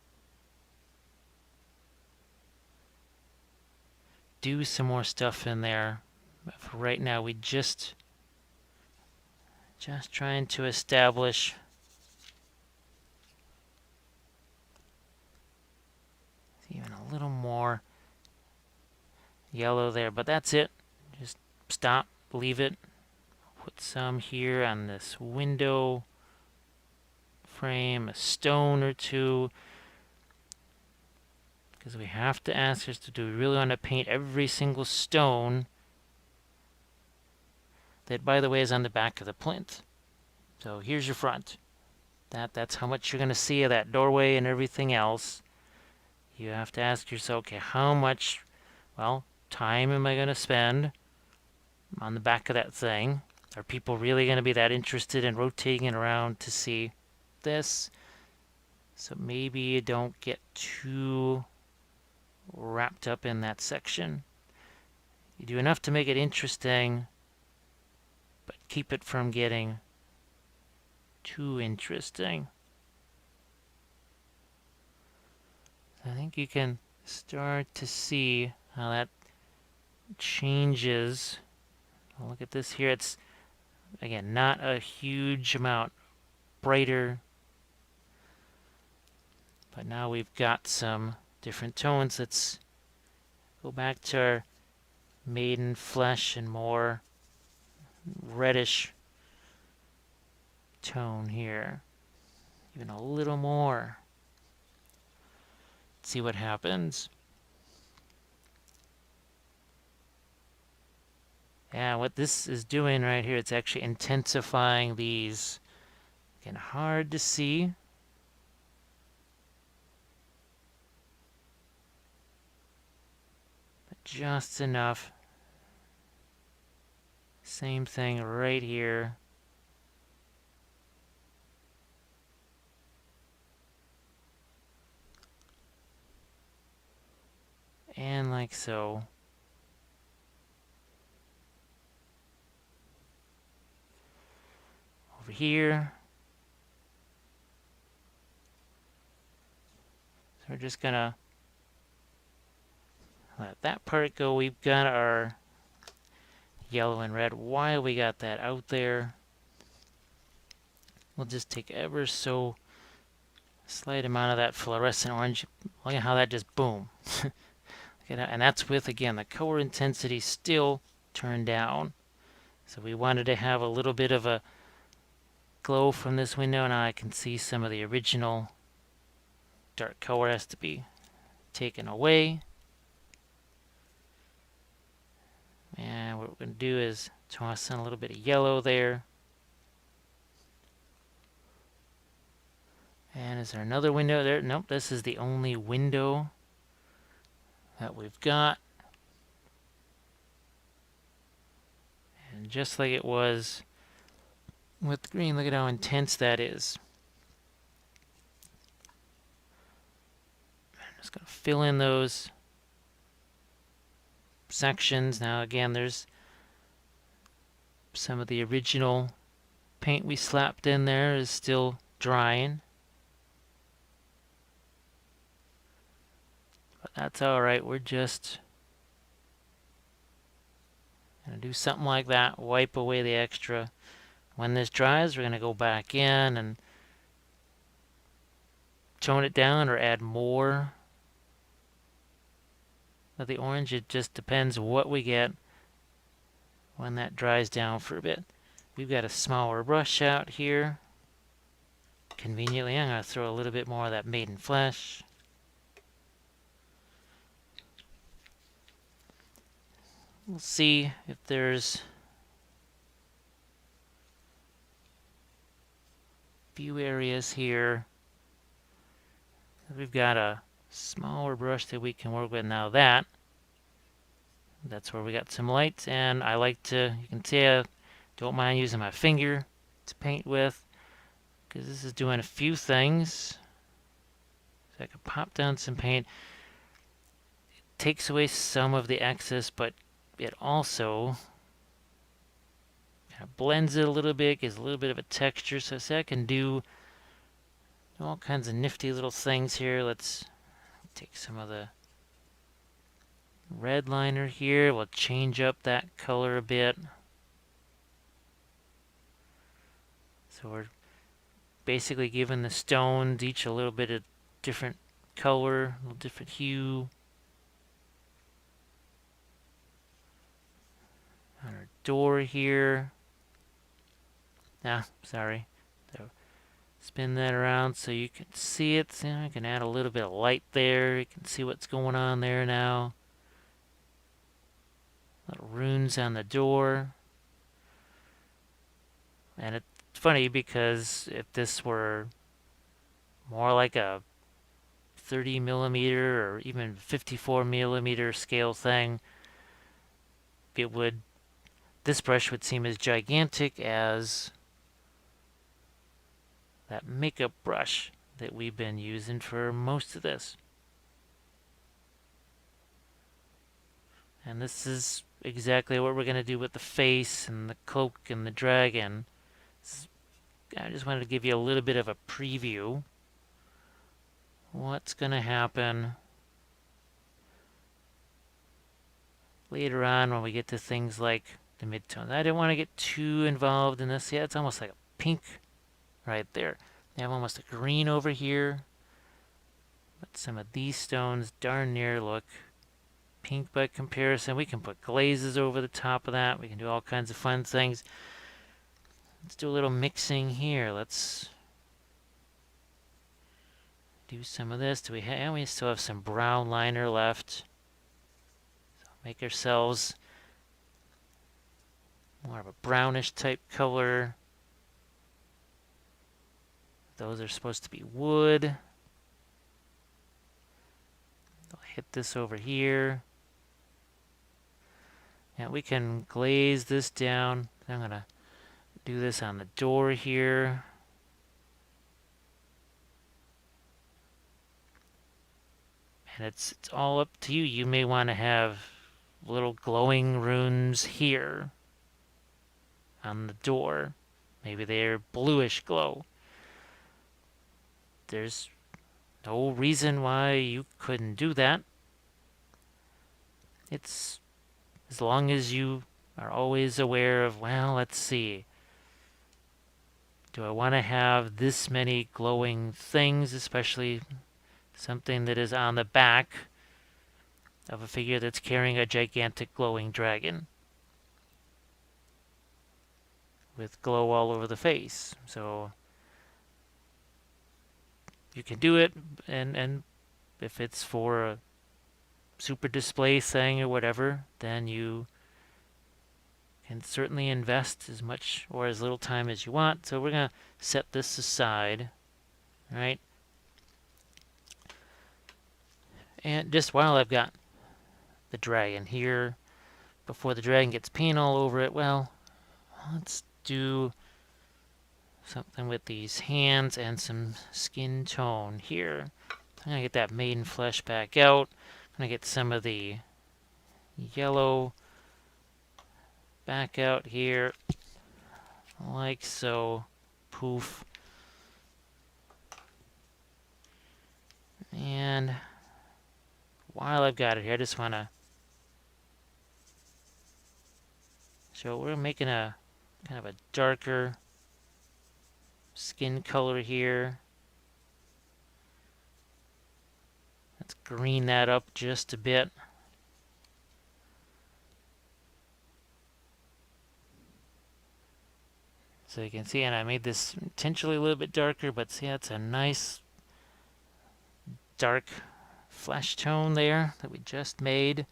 do some more stuff in there. But for right now, we just trying to establish even a little more yellow there, but that's it. Just stop, leave it. Put some here on this window frame, a stone or two, because we have to ask us do we really want to paint every single stone that, by the way, is on the back of the plinth. So here's your front. That's how much you're going to see of that doorway and everything else. You have to ask yourself, okay, how much, well, time am I going to spend on the back of that thing? Are people really going to be that interested in rotating it around to see this? So maybe you don't get too wrapped up in that section. You do enough to make it interesting, but keep it from getting too interesting. I think you can start to see how that changes. Look at this here. It's, again, not a huge amount brighter, but now we've got some different tones. Let's go back to our maiden flesh and more reddish tone here. Even a little more. Let's see what happens. Yeah, what this is doing right here, it's actually intensifying these. Again, hard to see. But just enough. Same thing right here. And like so. Over here. So we're just gonna let that part go. We've got our yellow and red. While we got that out there, we'll just take ever so slight amount of that fluorescent orange. Look at how that just boom. And that's with, again, the color intensity still turned down. So we wanted to have a little bit of a glow from this window. Now I can see some of the original dark color has to be taken away. And what we're going to do is toss in a little bit of yellow there. And is there another window there? Nope, this is the only window that we've got. And just like it was with the green, look at how intense that is. I'm just going to fill in those sections. Now again, there's some of the original paint we slapped in there is still drying. But that's alright, we're just going to do something like that, wipe away the extra. When this dries, we're going to go back in and tone it down or add more of the orange. It just depends what we get when that dries down for a bit. We've got a smaller brush out here. Conveniently, I'm going to throw a little bit more of that maiden flesh. We'll see if there's a few areas here. We've got a smaller brush that we can work with. Now that's where we got some lights, and I like to, you can see I don't mind using my finger to paint with, because this is doing a few things. So I can pop down some paint. It takes away some of the excess, but it also kind of blends it a little bit, gives a little bit of a texture. So see, I can do all kinds of nifty little things here. Let's take some of the red liner here. We'll change up that color a bit. So we're basically giving the stones each a little bit of different color, a little different hue. On our door here. Sorry. So spin that around so you can see it. So I can add a little bit of light there. You can see what's going on there now. Little runes on the door. And it's funny because if this were more like a 30 millimeter or even 54 millimeter scale thing, this brush would seem as gigantic as that makeup brush that we've been using for most of this. And this is exactly what we're going to do with the face and the cloak and the dragon. I just wanted to give you a little bit of a preview. What's going to happen later on when we get to things like the midtones. I didn't want to get too involved in this yet. It's almost like a pink right there. They have almost a green over here. But some of these stones darn near look pink by comparison. We can put glazes over the top of that. We can do all kinds of fun things. Let's do a little mixing here. Let's do some of this. We still have some brown liner left. So make ourselves more of a brownish type color. Those are supposed to be wood. I'll hit this over here. Now we can glaze this down. I'm going to do this on the door here. And it's all up to you. You may want to have little glowing runes here on the door. Maybe they're bluish glow. There's no reason why you couldn't do that. It's as long as you are always aware of, well, let's see. Do I want to have this many glowing things, especially something that is on the back of a figure that's carrying a gigantic glowing dragon with glow all over the face? So you can do it, and if it's for a super display thing or whatever, then you can certainly invest as much or as little time as you want. So we're going to set this aside, right? And just while I've got the dragon here, before the dragon gets paint all over it, well, let's do something with these hands and some skin tone here. I'm going to get that maiden flesh back out. I'm going to get some of the yellow back out here, like so. Poof. And while I've got it here, I just want to show we're making a kind of a darker skin color here. Let's green that up just a bit. So you can see, and I made this intentionally a little bit darker, but see, that's a nice dark flesh tone there that we just made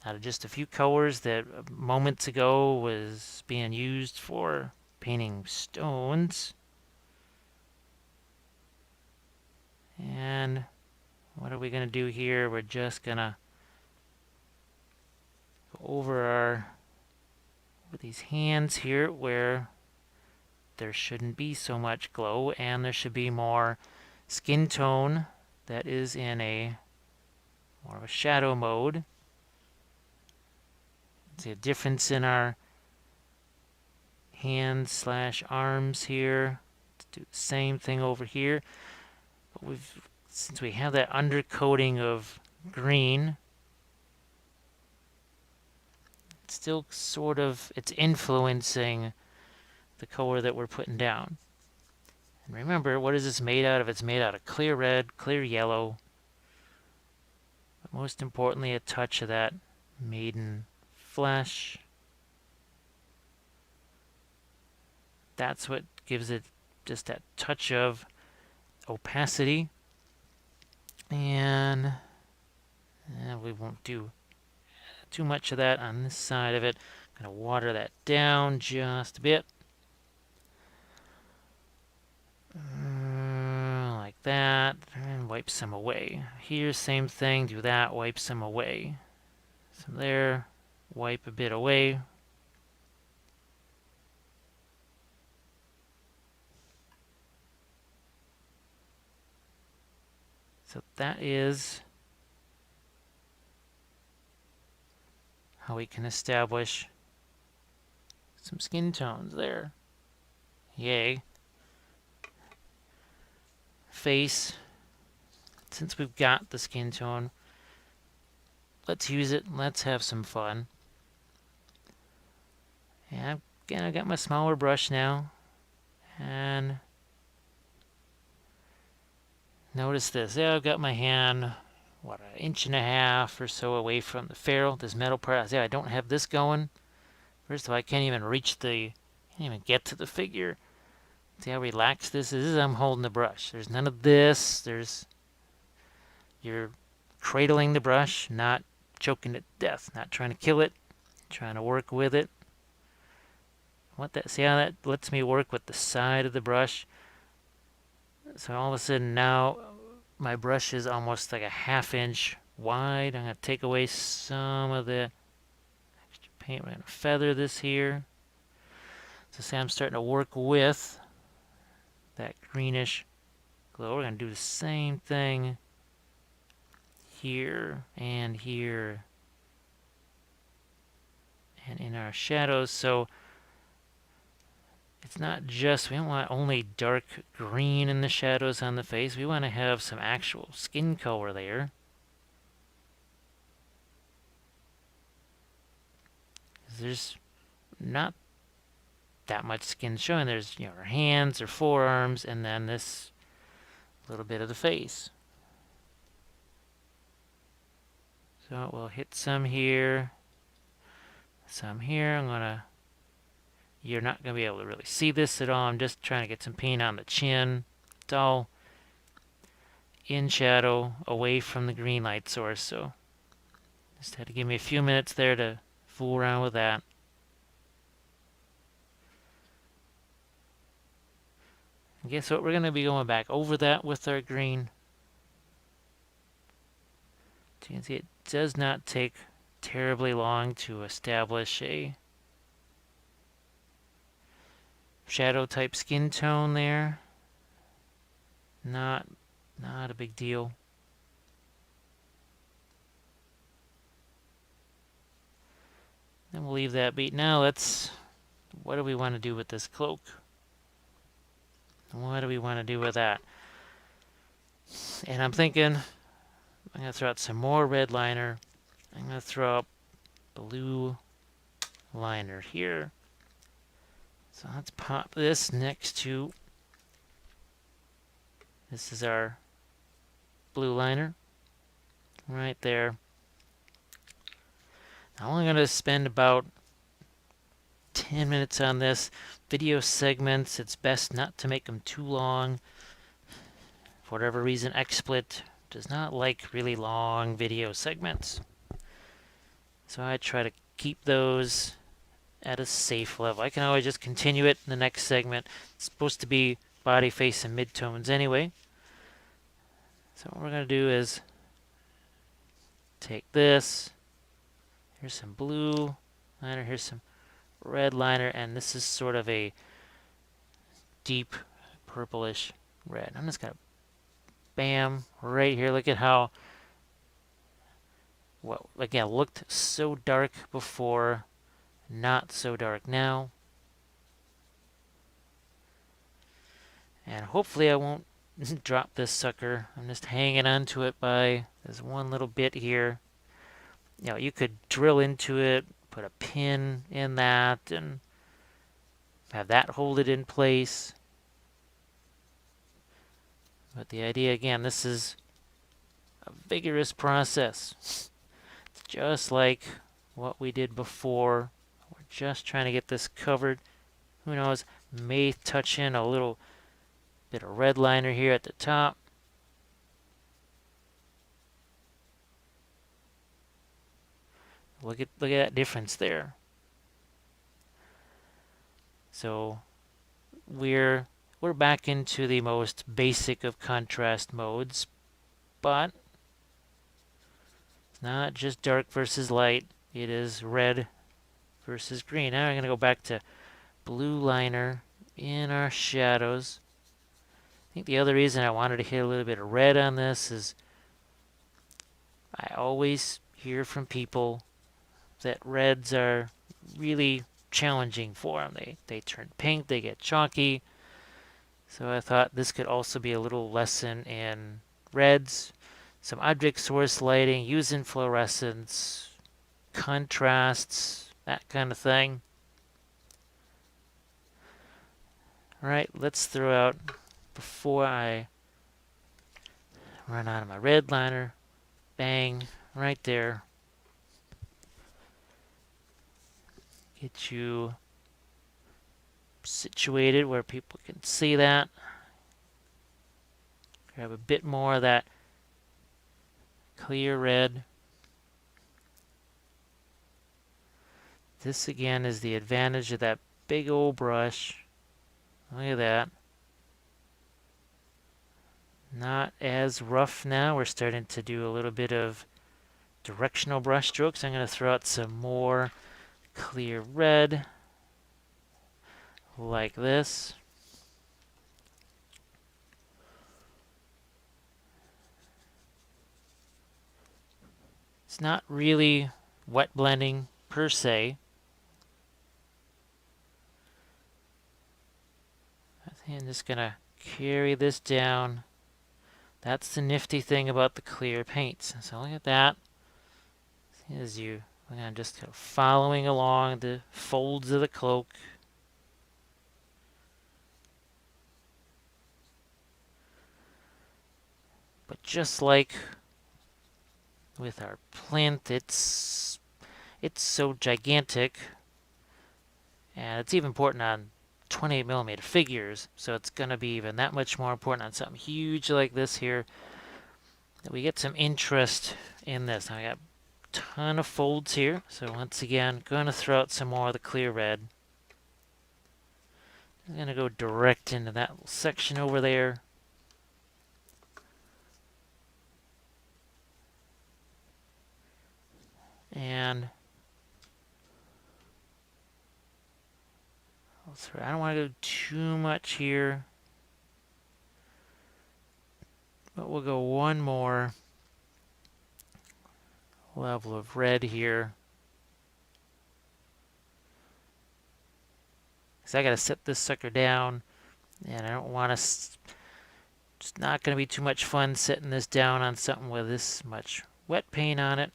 out of just a few colors that moments ago was being used for painting stones. And what are we going to do here? We're just going to go over these hands here where there shouldn't be so much glow, and there should be more skin tone that is in a more of a shadow mode. See a difference in our hands slash arms here. Let's do the same thing over here. But since we have that undercoating of green, it's still sort of, it's influencing the color that we're putting down. And remember, what is this made out of? It's made out of clear red, clear yellow, but most importantly, a touch of that maiden flesh. That's what gives it just that touch of opacity. And we won't do too much of that on this side of it. I'm going to water that down just a bit. Like that, and wipe some away. Here, same thing, do that, wipe some away. Some there, wipe a bit away. So that is how we can establish some skin tones there. Yay. Face. Since we've got the skin tone, let's use it. Let's have some fun. And again, I've got my smaller brush now. And notice this. Yeah, I've got my hand, what, 1.5 inches or so away from the ferrule, this metal part. Yeah, I don't have this going. First of all, I can't even get to the figure. See how relaxed this is as I'm holding the brush. There's none of this. You're cradling the brush, not choking it to death, not trying to kill it, trying to work with it. See how that lets me work with the side of the brush? So all of a sudden now my brush is almost like a 1/2 inch wide. I'm going to take away some of the extra paint. We're going to feather this here. So see, I'm starting to work with that greenish glow. We're going to do the same thing here and here and in our shadows. So it's not just, we don't want only dark green in the shadows on the face. We want to have some actual skin color there. There's not that much skin showing. There's, you know, her hands, her forearms, and then this little bit of the face. So we'll hit some here, some here. You're not going to be able to really see this at all. I'm just trying to get some paint on the chin. It's all in shadow, away from the green light source. So just had to give me a few minutes there to fool around with that. And guess what? We're going to be going back over that with our green. So you can see it does not take terribly long to establish a shadow type skin tone there. Not a big deal. Then we'll leave that be. Now what do we want to do with this cloak? What do we want to do with that? And I'm thinking I'm going to throw out some more red liner. I'm going to throw out blue liner here. So let's pop this next to, this is our blue liner right there. I'm only going to spend about 10 minutes on this. Video segments, it's best not to make them too long. For whatever reason, XSplit does not like really long video segments. So I try to keep those at a safe level. I can always just continue it in the next segment. It's supposed to be body, face, and midtones anyway. So what we're going to do is take this. Here's some blue liner. Here's some red liner. And this is sort of a deep purplish red. I'm just going to bam right here. Look at how, well, again, looked so dark before, not so dark now. And hopefully I won't drop this sucker. I'm just hanging on to it by this one little bit here. You know, you could drill into it, put a pin in that, and have that hold it in place. But the idea, again, this is a vigorous process. It's just like what we did before. We're just trying to get this covered. Who knows, may touch in a little bit of red liner here at the top. Look at that difference there. So we're back into the most basic of contrast modes, but it's not just dark versus light. It is red versus green. Now we're going to go back to blue liner in our shadows. I think the other reason I wanted to hit a little bit of red on this is I always hear from people that reds are really challenging for them. They turn pink, they get chalky. So I thought this could also be a little lesson in reds, some object source lighting, using fluorescence, contrasts, that kind of thing. All right, let's throw out, before I run out of my red liner, bang, right there. Get you situated where people can see that. Grab a bit more of that clear red. This again is the advantage of that big old brush. Look at that. Not as rough now. We're starting to do a little bit of directional brush strokes. I'm going to throw out some more clear red like this. It's not really wet blending per se. I think I'm just gonna carry this down. That's the nifty thing about the clear paints. So look at that. As you, I'm just following along the folds of the cloak. But just like with our plinth, it's so gigantic, and it's even important on 28mm figures, so it's going to be even that much more important on something huge like this here, that we get some interest in this. Now I got a ton of folds here, so once again, going to throw out some more of the clear red. I'm going to go direct into that little section over there. And I don't want to go too much here, but we'll go one more level of red here. Because I got to set this sucker down, and I don't want to. It's not going to be too much fun setting this down on something with this much wet paint on it.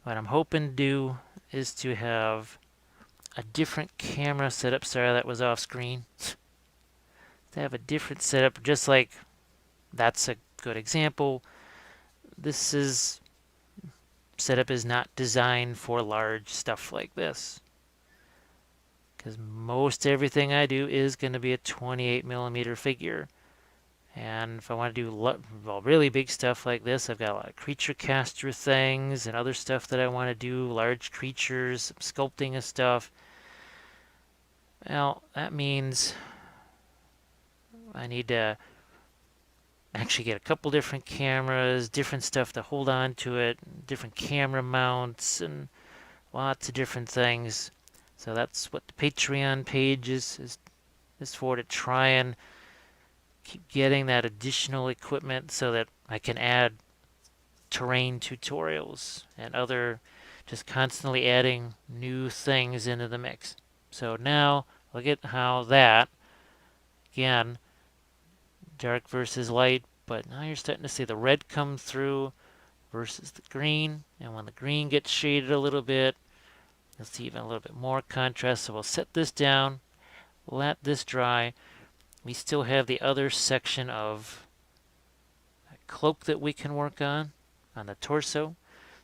What I'm hoping to do is to have a different camera setup. Sorry, that was off screen. To have a different setup, just like that's a good example. This setup is not designed for large stuff like this, because most everything I do is going to be a 28mm figure. And if I want to do really big stuff like this, I've got a lot of creature caster things and other stuff that I want to do, large creatures, sculpting of stuff. Well, that means I need to actually get a couple different cameras, different stuff to hold on to it, different camera mounts, and lots of different things. So that's what the Patreon page is for, to try and keep getting that additional equipment so that I can add terrain tutorials and other, just constantly adding new things into the mix. So now look at how that, again, dark versus light, but now you're starting to see the red come through versus the green, and when the green gets shaded a little bit, you'll see even a little bit more contrast. So we'll set this down, let this dry. We still have the other section of a cloak that we can work on the torso.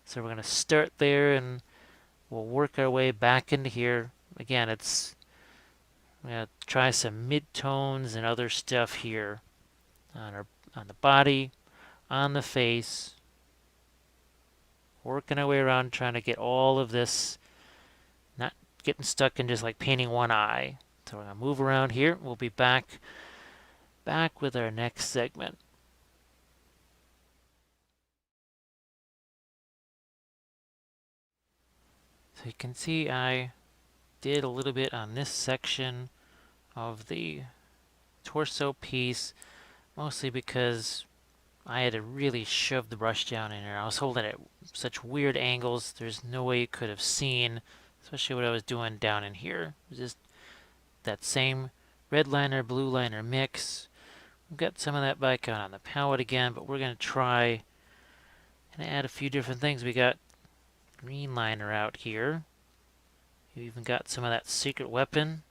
So we're going to start there, and we'll work our way back into here. Again, we're going to try some mid-tones and other stuff here on the body, on the face. Working our way around, trying to get all of this, not getting stuck in just like painting one eye. So we're going to move around here. We'll be back with our next segment. So you can see I did a little bit on this section of the torso piece, mostly because I had to really shove the brush down in there. I was holding it at such weird angles, there's no way you could have seen, especially what I was doing down in here. It was just that same red liner, blue liner mix. We've got some of that back on the palette again, but we're going to try and add a few different things. We got green liner out here. You even got some of that secret weapon,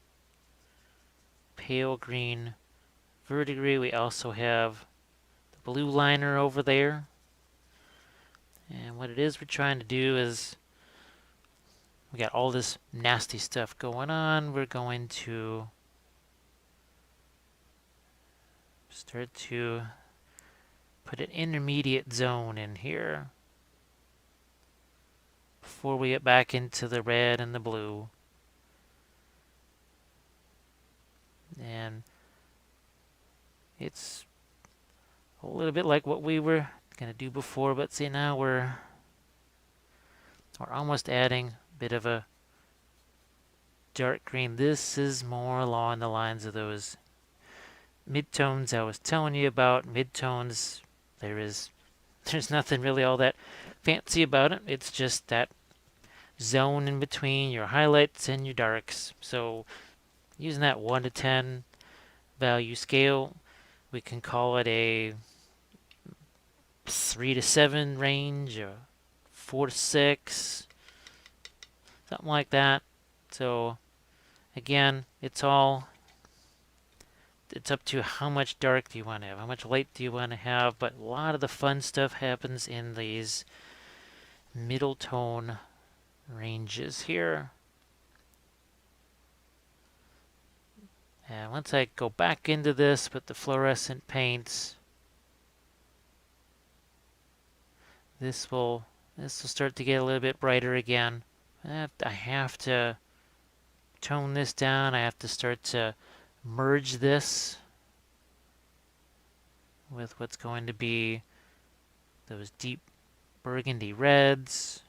pale green verdigris. We also have the blue liner over there. And what it is we're trying to do is, we got all this nasty stuff going on. We're going to start to put an intermediate zone in here before we get back into the red and the blue. And it's a little bit like what we were going to do before, but see, now we're We're almost adding a bit of a dark green. This is more along the lines of those midtones I was telling you about. Midtones, there's nothing really all that fancy about it. It's just that zone in between your highlights and your darks. So using that 1 to 10 value scale, we can call it a 3 to 7 range, or 4 to 6, something like that. So again, it's up to how much dark do you want to have, how much light do you want to have, but a lot of the fun stuff happens in these middle tone ranges here. And once I go back into this with the fluorescent paints, this will start to get a little bit brighter again. I have to tone this down. I have to start to merge this with what's going to be those deep burgundy reds.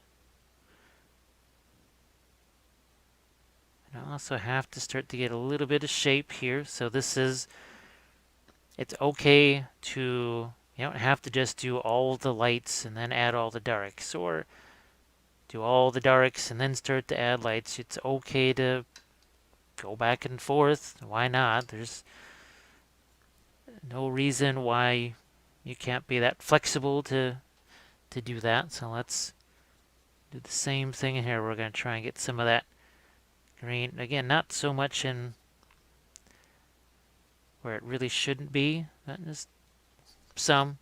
And I also have to start to get a little bit of shape here. So it's okay to, you don't have to just do all the lights and then add all the darks, or do all the darks and then start to add lights. It's okay to go back and forth. Why not? There's no reason why you can't be that flexible to do that. So let's do the same thing in here. We're going to try and get some of that green. Again, not so much in where it really shouldn't be, but just some.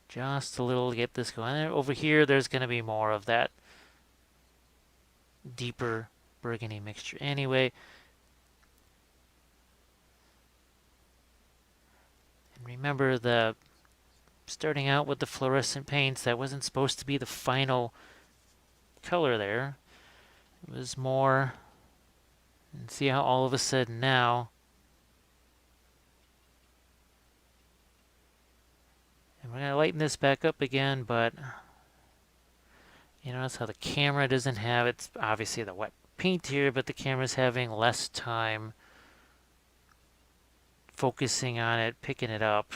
Just a little to get this going. Over here, there's going to be more of that deeper burgundy mixture anyway. And remember, starting out with the fluorescent paints, that wasn't supposed to be the final color there. It was more, and see how all of a sudden now, and we're going to lighten this back up again, but you notice how the camera doesn't have, it's obviously the wet paint here, but the camera's having less time focusing on it, picking it up,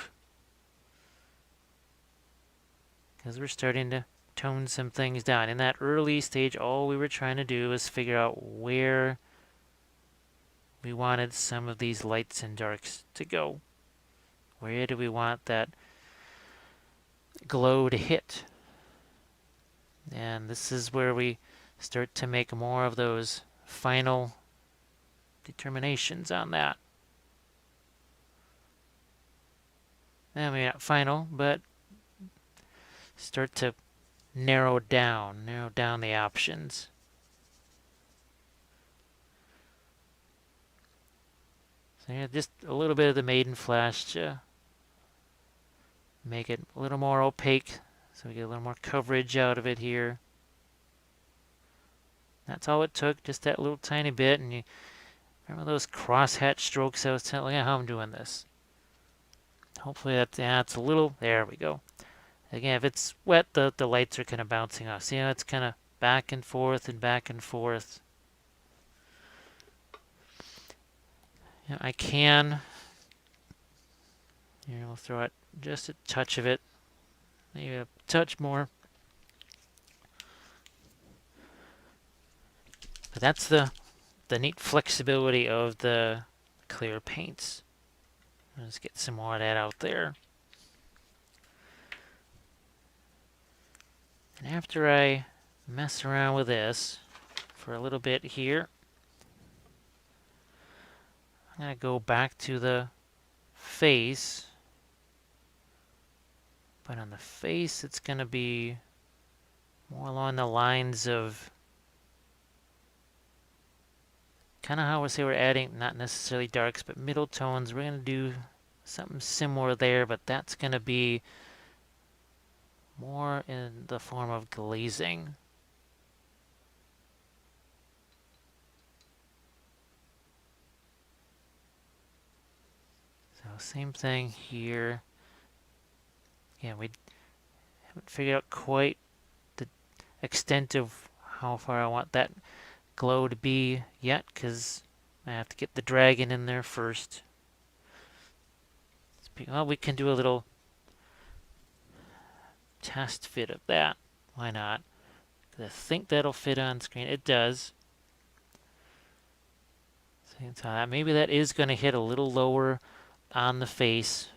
because we're starting to tone some things down. In that early stage, all we were trying to do was figure out where we wanted some of these lights and darks to go. Where do we want that glow to hit? And this is where we start to make more of those final determinations on that. I mean, not final, but start to narrow down the options. So yeah, just a little bit of the maiden flash to make it a little more opaque, so we get a little more coverage out of it here. That's all it took, just that little tiny bit. And you remember those crosshatch strokes I was telling you how I'm doing this? Hopefully that's a little, there we go. Again, if it's wet, the lights are kind of bouncing off. See how it's kind of back and forth and back and forth. You know, I can, here, we'll throw it just a touch of it, maybe a touch more. But that's the neat flexibility of the clear paints. Let's get some more of that out there. And after I mess around with this for a little bit here, I'm going to go back to the face. But on the face, it's going to be more along the lines of kind of how we say we're adding, not necessarily darks, but middle tones. We're going to do something similar there, but that's going to be more in the form of glazing. So same thing here. Yeah, we Haven't figured out quite the extent of how far I want that glow to be yet, because I have to get the dragon in there first. Well, we can do a little test fit of that. Why not? Because I think that'll fit on screen. It does. So maybe that is going to hit a little lower on the face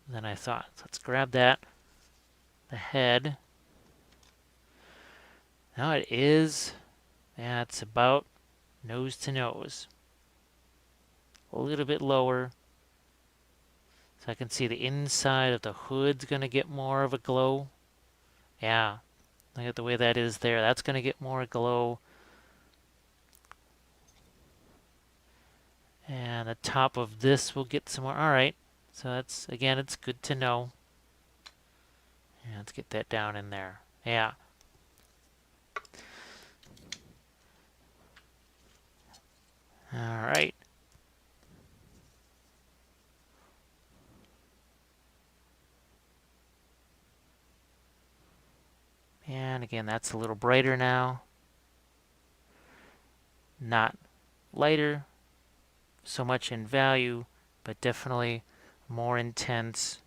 than I thought. So let's grab that. The head. Now it is. Yeah, it's about nose to nose. A little bit lower. So I can see the inside of the hood's going to get more of a glow. Yeah, look at the way that is there. That's going to get more glow. And the top of this will get some more. All right. So that's, again, it's good to know. Yeah, let's get that down in there. Yeah. All right. And again, that's a little brighter now. Not lighter so much in value, but definitely more intense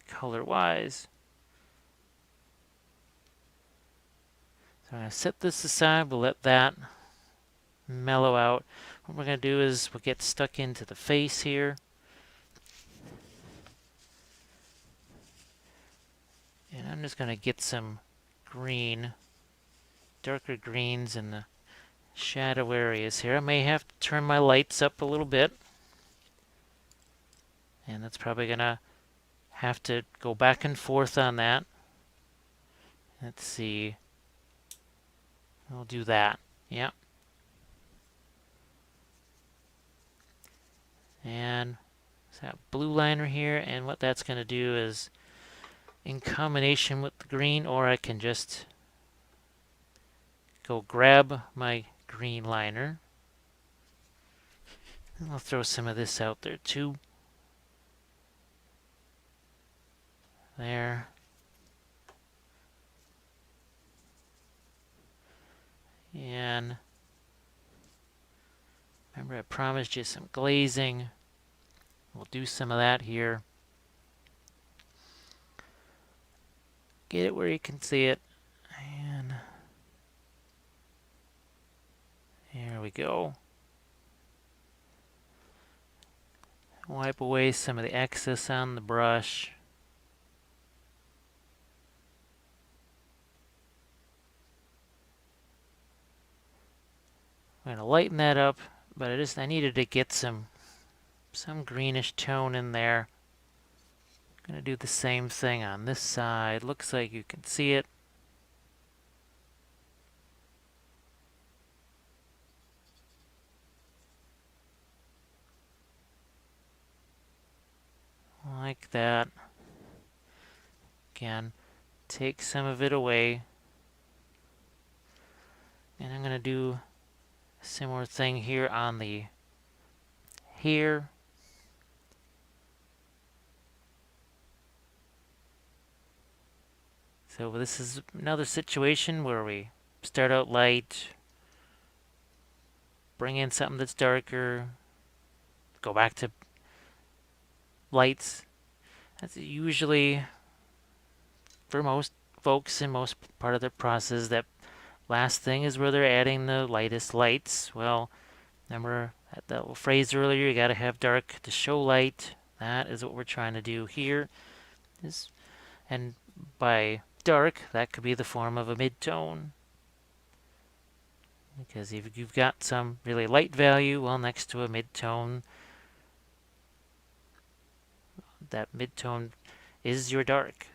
color-wise. So I'm going to set this aside. We'll let that mellow out. What we're going to do is we'll get stuck into the face here. And I'm just going to get some green, darker greens in the shadow areas here. I may have to turn my lights up a little bit. And that's probably going to have to go back and forth on that. Let's see. We'll do that. Yep. And that blue liner here, and what that's going to do is in combination with the green, or I can just go grab my green liner. And I'll throw some of this out there too. There. And remember I promised you some glazing. We'll do some of that here. Get it where you can see it. And here we go. Wipe away some of the excess on the brush. I'm going to lighten that up, but I needed to get some greenish tone in there. I'm going to do the same thing on this side. Looks like you can see it. Like that. Again, take some of it away. And I'm going to do a similar thing here on the hair. So this is another situation where we start out light, bring in something that's darker, go back to lights. That's usually, for most folks in most part of the process, that last thing is where they're adding the lightest lights. Well, remember that little phrase earlier, you got to have dark to show light. That is what we're trying to do here. And by dark, that could be the form of a mid-tone. Because if you've got some really light value, well, next to a mid-tone, that mid-tone is your dark.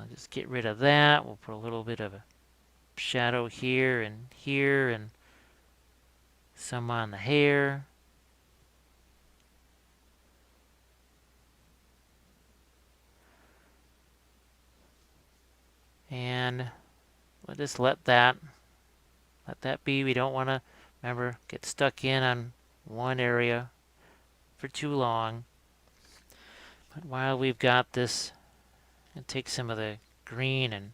Just get rid of that. We'll put a little bit of a shadow here, and some on the hair. And we'll just let that be. We don't want to, remember, get stuck in on one area for too long. But while we've got this And take some of the green and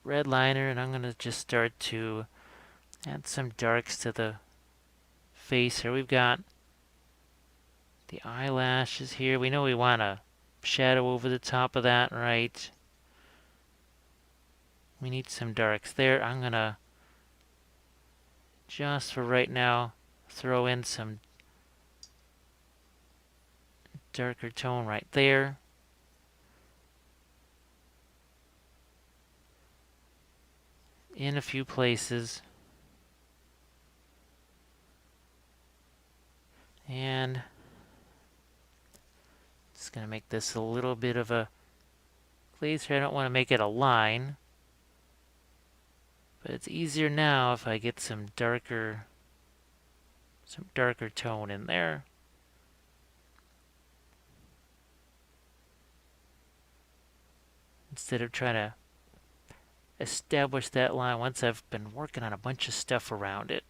red liner, and I'm going to just start to add some darks to the face here. We've got the eyelashes here. We know we want a shadow over the top of that, right? We need some darks there. I'm going to, just for right now, throw in some darker tone right there. In a few places. And just going to make this a little bit of a glaze here. I don't want to make it a line. But it's easier now if I get some darker tone in there. Instead of trying to establish that line once I've been working on a bunch of stuff around it.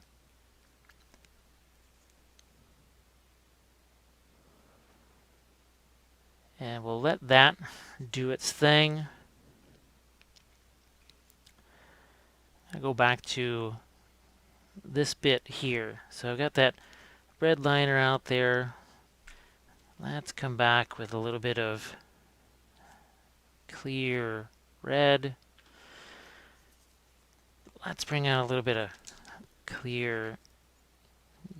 And we'll let that do its thing. I go back to this bit here. So I've got that red liner out there. Let's come back with a little bit of clear red. Let's bring out a little bit of clear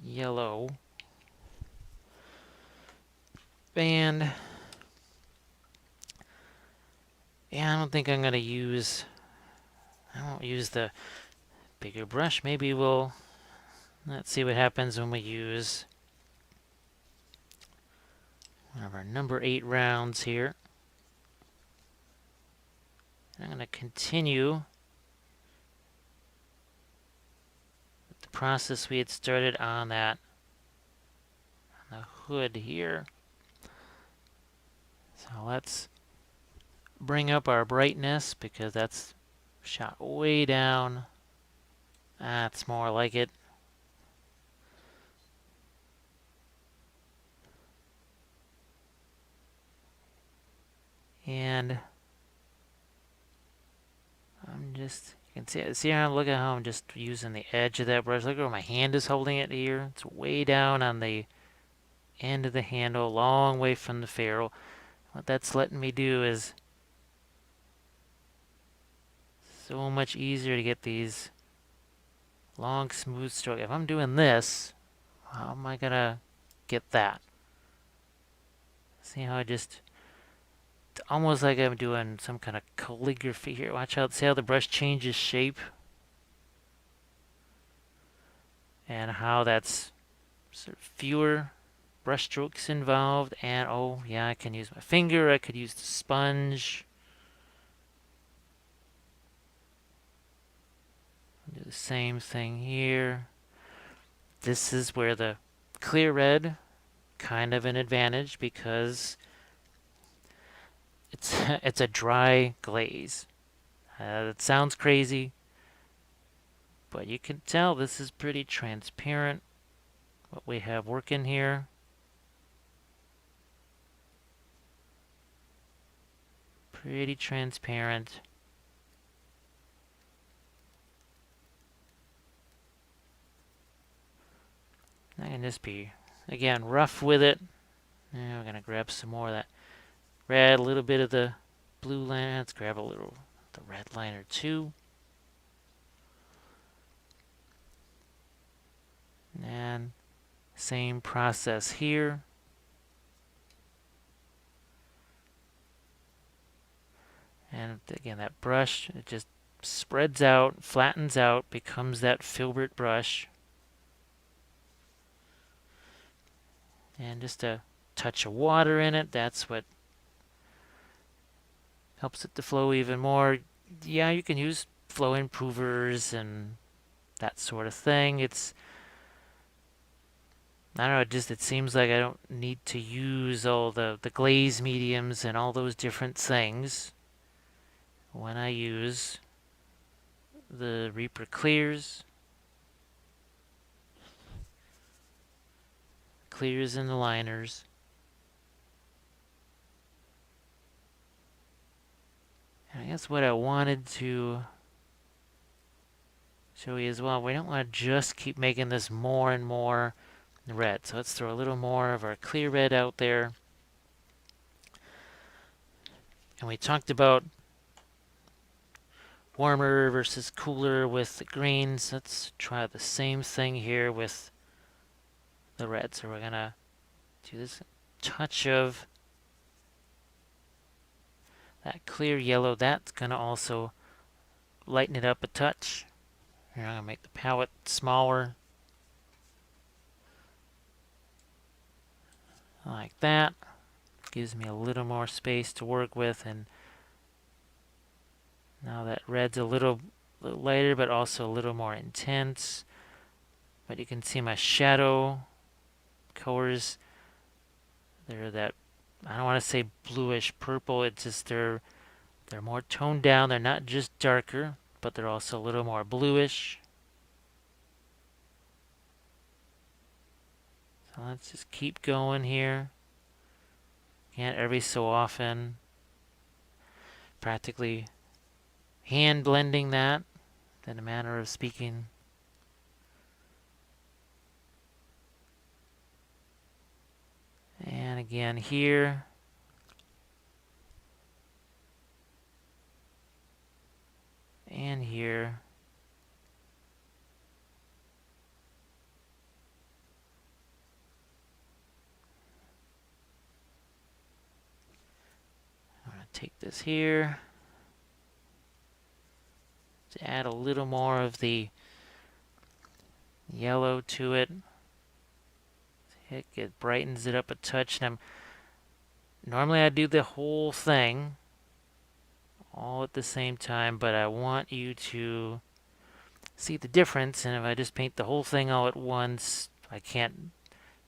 yellow. And yeah, I don't think I'm going to use, I won't use the bigger brush. Maybe we'll, let's see what happens when we use one of our number 8 rounds here. I'm going to continue with the process we had started on that, on the hood here. So let's bring up our brightness because that's shot way down. That's more like it. And I'm just, you can see how, look at how I'm just using the edge of that brush. Look where my hand is holding it here. It's way down on the end of the handle, long way from the ferrule. What that's letting me do is so much easier to get these long, smooth strokes. If I'm doing this, how am I gonna get that? See how I just, it's almost like I'm doing some kind of calligraphy here. Watch out, see how the brush changes shape? And how that's sort of fewer brush strokes involved. And oh yeah, I can use my finger, I could use the sponge. Do the same thing here. This is where the clear red, kind of an advantage because it's a dry glaze. It sounds crazy, but you can tell this is pretty transparent, what we have working here. Pretty transparent. I can just be, again, rough with it. Now we're going to grab some more of that red, a little bit of the blue liner. Let's grab a little the red liner too. And same process here. And again, that brush, it just spreads out, flattens out, becomes that filbert brush. And just a touch of water in it, that's what helps it to flow even more. Yeah, you can use flow improvers and that sort of thing. It's, I don't know, it seems like I don't need to use all the glaze mediums and all those different things when I use the Reaper clears. Clears in the liners. guess what I wanted to show you as well, we don't want to just keep making this more and more red. So let's throw a little more of our clear red out there. And we talked about warmer versus cooler with the greens. Let's try the same thing here with the red. So we're going to do this touch of that clear yellow. That's going to also lighten it up a touch. Here, I'm going to make the palette smaller. Like that. Gives me a little more space to work with. And now that red's a little lighter, but also a little more intense. But you can see my shadow colors. They're that, I don't want to say bluish purple. It's just they're more toned down. They're not just darker, but they're also a little more bluish. So let's just keep going here. Again, every so often, practically hand blending that in a manner of speaking. And again here. And here. I'm going to take this here to add a little more of the yellow to it. It brightens it up a touch. And normally I do the whole thing all at the same time, but I want you to see the difference. And if I just paint the whole thing all at once, I can't.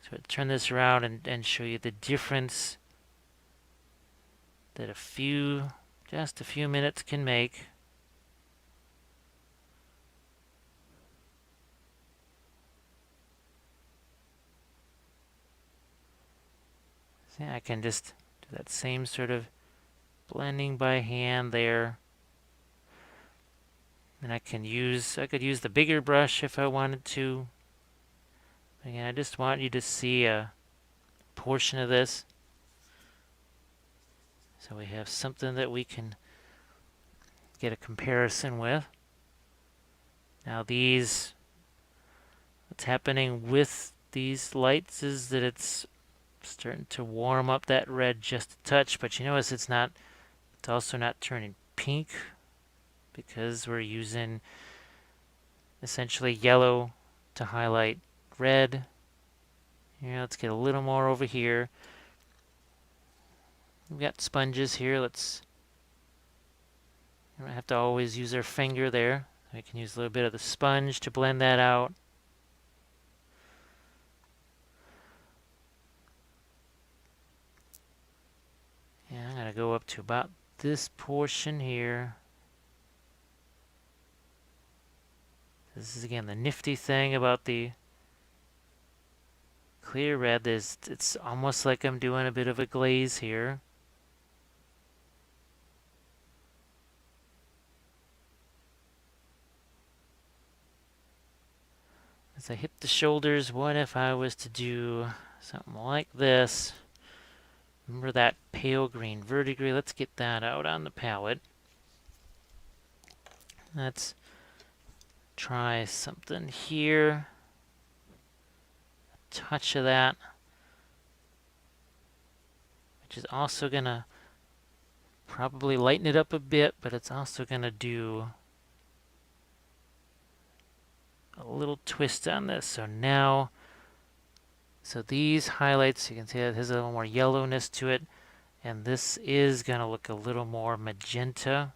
So I turn this around and show you the difference that just a few minutes can make. See, I can just do that same sort of blending by hand there. And I could use the bigger brush if I wanted to. Again, I just want you to see a portion of this. So we have something that we can get a comparison with. Now what's happening with these lights is that it's starting to warm up that red just a touch, but you notice it's also not turning pink because we're using essentially yellow to highlight red. Here, let's get a little more over here. We've got sponges here. You don't have to always use our finger there. We can use a little bit of the sponge to blend that out. And I'm going to go up to about this portion here. This is again the nifty thing about the clear red. It's almost like I'm doing a bit of a glaze here. As I hit the shoulders, what if I was to do something like this? Remember that pale green verdigris? Let's get that out on the palette. Let's try something here. A touch of that. Which is also going to probably lighten it up a bit, but it's also going to do a little twist on this. So these highlights, you can see it has a little more yellowness to it, and this is going to look a little more magenta.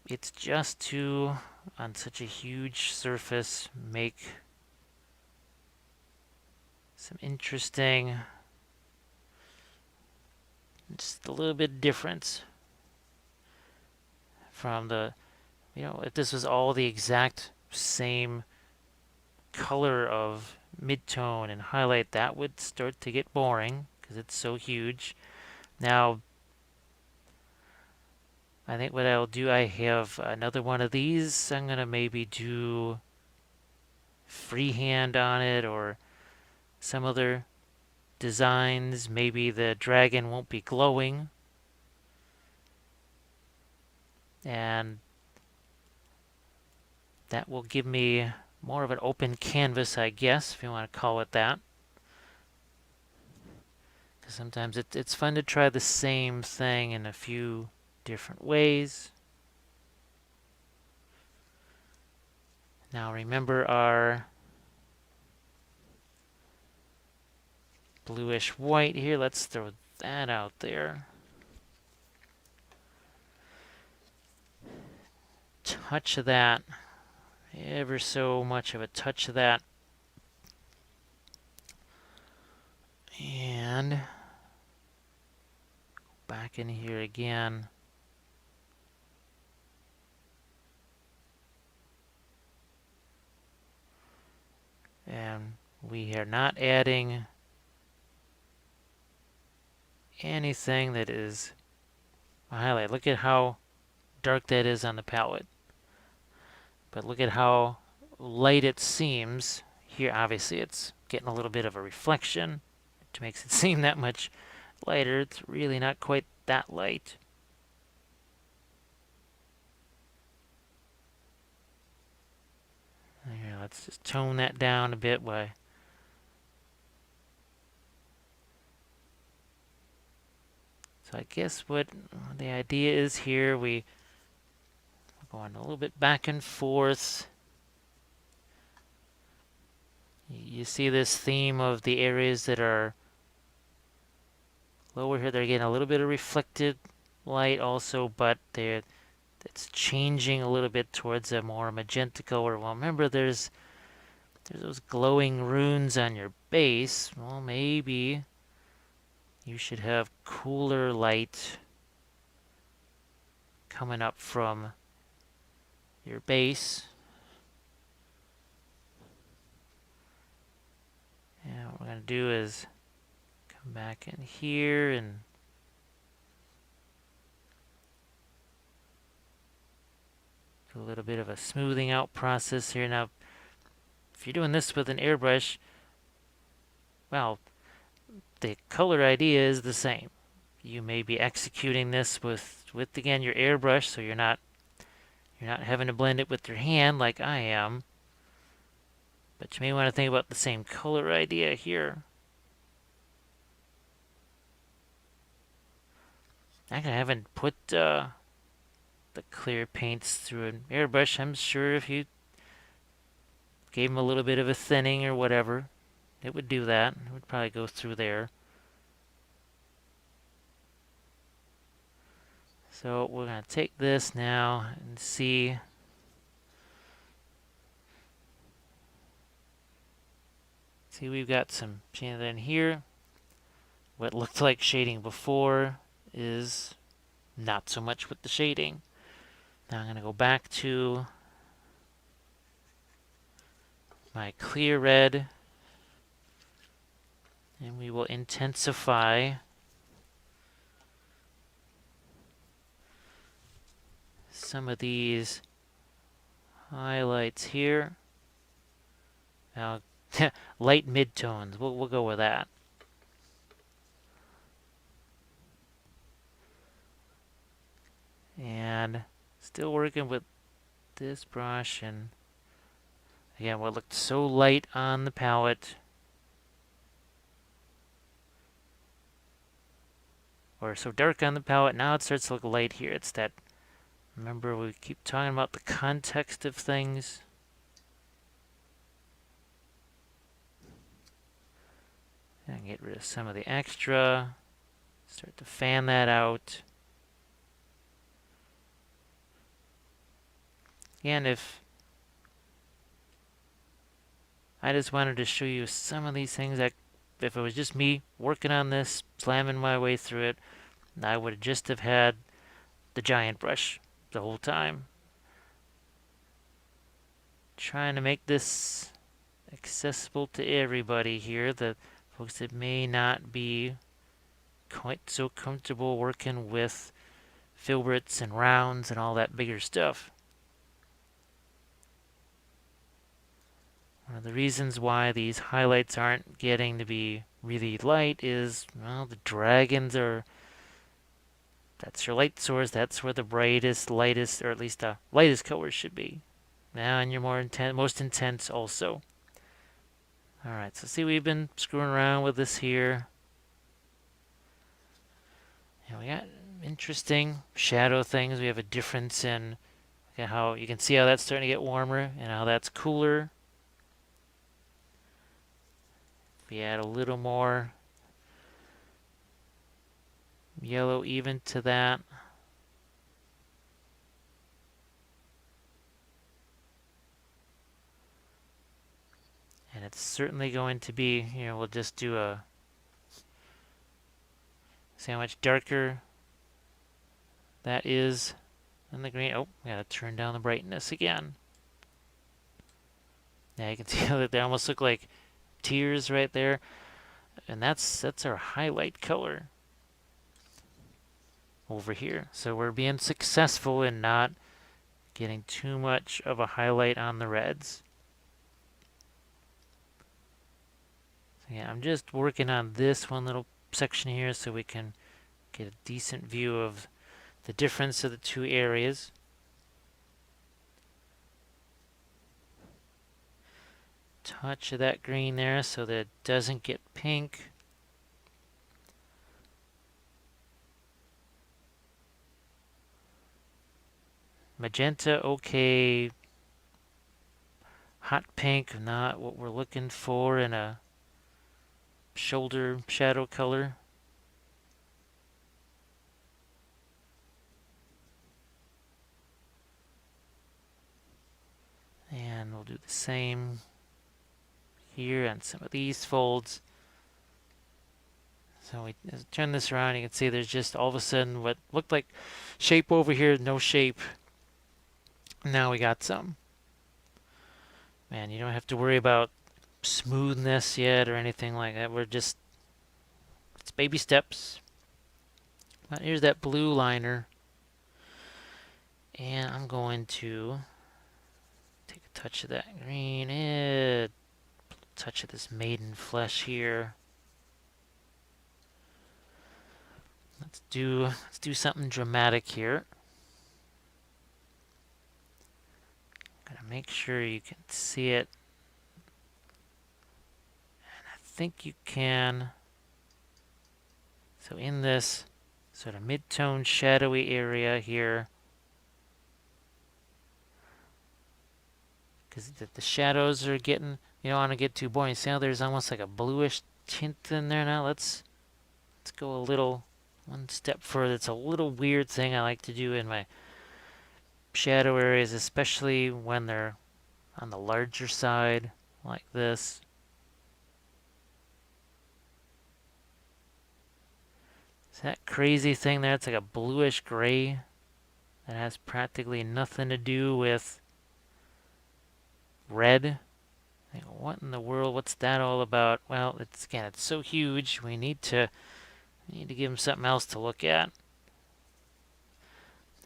It's just to, on such a huge surface, make some interesting, just a little bit difference from if this was all the exact same color of mid-tone and highlight, that would start to get boring because it's so huge. Now, I think what I'll do, I have another one of these. I'm going to maybe do freehand on it or some other designs. Maybe the dragon won't be glowing. And that will give me more of an open canvas, I guess, if you want to call it that. Because sometimes it's fun to try the same thing in a few different ways. Now remember our bluish white here. Let's throw that out there. Touch of that. Ever so much of a touch of that. And back in here again. And we are not adding anything that is a highlight. Look at how dark that is on the palette. But look at how light it seems. Here, obviously, it's getting a little bit of a reflection, which makes it seem that much lighter. It's really not quite that light. Here, let's just tone that down a bit. So I guess what the idea is here, we're going a little bit back and forth. You see this theme of the areas that are lower here. They're getting a little bit of reflected light also, but it's changing a little bit towards a more magenta color. Well, remember there's those glowing runes on your base. Well, maybe you should have cooler light coming up from your base. And what we're going to do is come back in here and do a little bit of a smoothing out process here. Now, if you're doing this with an airbrush, well, the color idea is the same. You may be executing this with again your airbrush, so you're not having to blend it with your hand like I am. But you may want to think about the same color idea here. I haven't put the clear paints through an airbrush. I'm sure if you gave them a little bit of a thinning or whatever, it would do that. It would probably go through there. So we're going to take this now and see. See, we've got some shading in here. What looked like shading before is not so much with the shading. Now I'm going to go back to my clear red, and we will intensify some of these highlights here. Now, light mid-tones, we'll go with that. And still working with this brush, and again, what looked so light on the palette, or so dark on the palette, now it starts to look light here. It's that, remember we keep talking about the context of things. And get rid of some of the extra. Start to fan that out. And if I just wanted to show you some of these things that if it was just me working on this, slamming my way through it, I would just have had the giant brush the whole time. Trying to make this accessible to everybody here, the folks that may not be quite so comfortable working with filberts and rounds and all that bigger stuff. One of the reasons why these highlights aren't getting to be really light is, well, the dragons are, that's your light source, that's where the brightest, lightest, or at least the lightest colors should be. Now, and your most intense also. Alright, so see, we've been screwing around with this here. And we got interesting shadow things. We have a difference in how you can see how that's starting to get warmer and how that's cooler. If we add a little more yellow even to that. And it's certainly going to be, we'll just do a, see how much darker that is than the green. Oh, gotta turn down the brightness again. Yeah, you can see that they almost look like tears right there. And that's our highlight color over here. So we're being successful in not getting too much of a highlight on the reds. So yeah, I'm just working on this one little section here so we can get a decent view of the difference of the two areas. Touch of that green there so that it doesn't get pink. Magenta, okay. Hot pink, not what we're looking for in a shoulder shadow color. And we'll do the same here on some of these folds. So we turn this around, you can see there's just all of a sudden what looked like shape over here, no shape. Now we got some. Man, you don't have to worry about smoothness yet or anything like that. It's baby steps. But here's that blue liner. And I'm going to take a touch of that green and a touch of this maiden flesh here. Let's do something dramatic here. Gotta make sure you can see it. And I think you can. So in this sort of mid-tone shadowy area here, because the shadows are getting, you don't want to get too boring. See how there's almost like a bluish tint in there now? Let's go a little one step further. It's a little weird thing I like to do in my shadow areas, especially when they're on the larger side like this. See that crazy thing there? It's like a bluish gray that has practically nothing to do with red. Like, what in the world? What's that all about? Well, it's so huge. We need to give him something else to look at.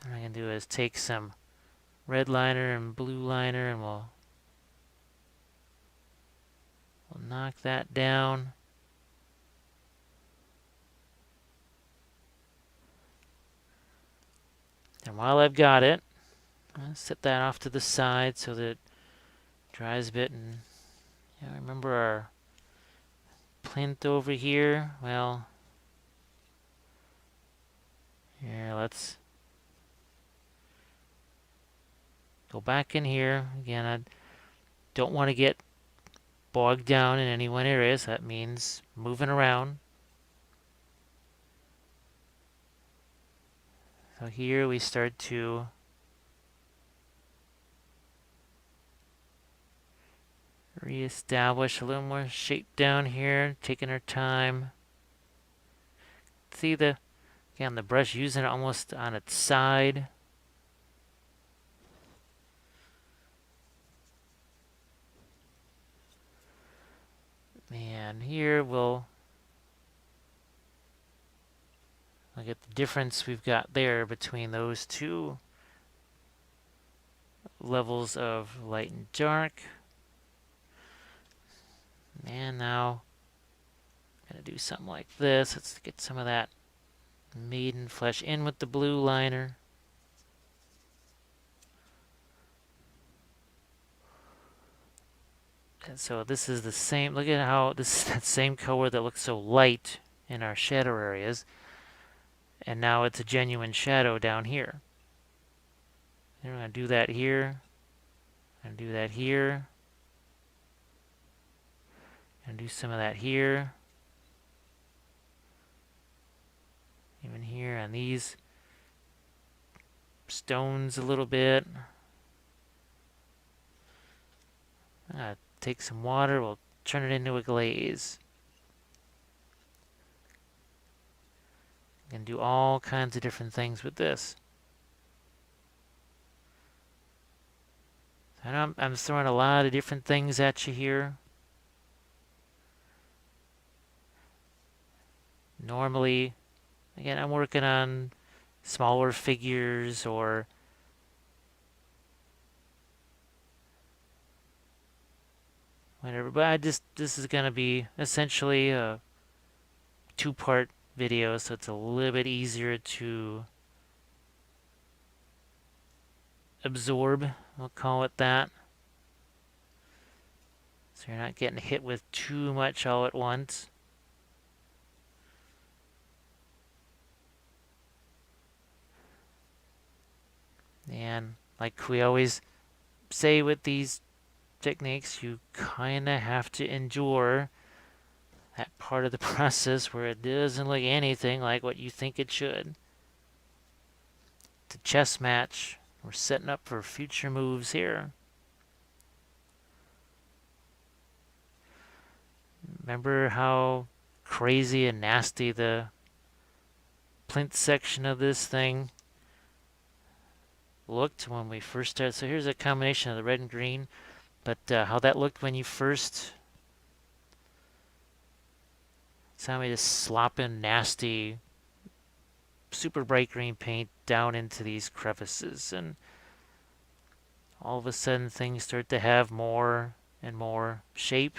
What I'm gonna do is take some red liner and blue liner, and we'll knock that down. And while I've got it, I'll set that off to the side so that it dries a bit. And remember our plinth over here? Well, here, let's go back in here. Again, I don't want to get bogged down in any one area, so that means moving around. So here we start to reestablish a little more shape down here, taking our time. See the brush using it almost on its side. And here we'll look at the difference we've got there between those two levels of light and dark. And now I'm going to do something like this. Let's get some of that maiden flesh in with the blue liner. And so this is the same, look at how this is that same color that looks so light in our shadow areas. And now it's a genuine shadow down here. And we're going to do that here. And do that here. And do some of that here. Even here on these stones a little bit. Take some water, we'll turn it into a glaze. You can do all kinds of different things with this. And I'm throwing a lot of different things at you here. Normally, again, I'm working on smaller figures or whatever, but this is going to be essentially a two-part video, so it's a little bit easier to absorb, we'll call it that. So you're not getting hit with too much all at once. And like we always say with these techniques, you kind of have to endure that part of the process where it doesn't look anything like what you think it should. It's a chess match. We're setting up for future moves here. Remember how crazy and nasty the plinth section of this thing looked when we first started? So here's a combination of the red and green, but how that looked when you first saw me just slopping nasty, super bright green paint down into these crevices, and all of a sudden things start to have more and more shape.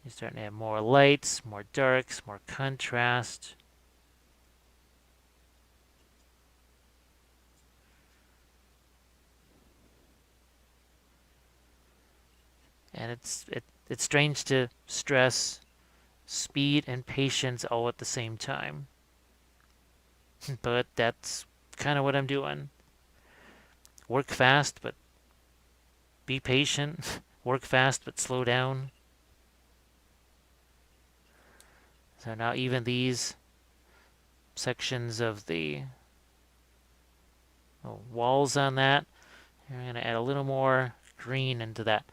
You're starting to have more lights, more darks, more contrast. And it's strange to stress speed and patience all at the same time. But that's kind of what I'm doing. Work fast, but be patient. Work fast, but slow down. So now even these sections of the walls on that, you're going to add a little more green into that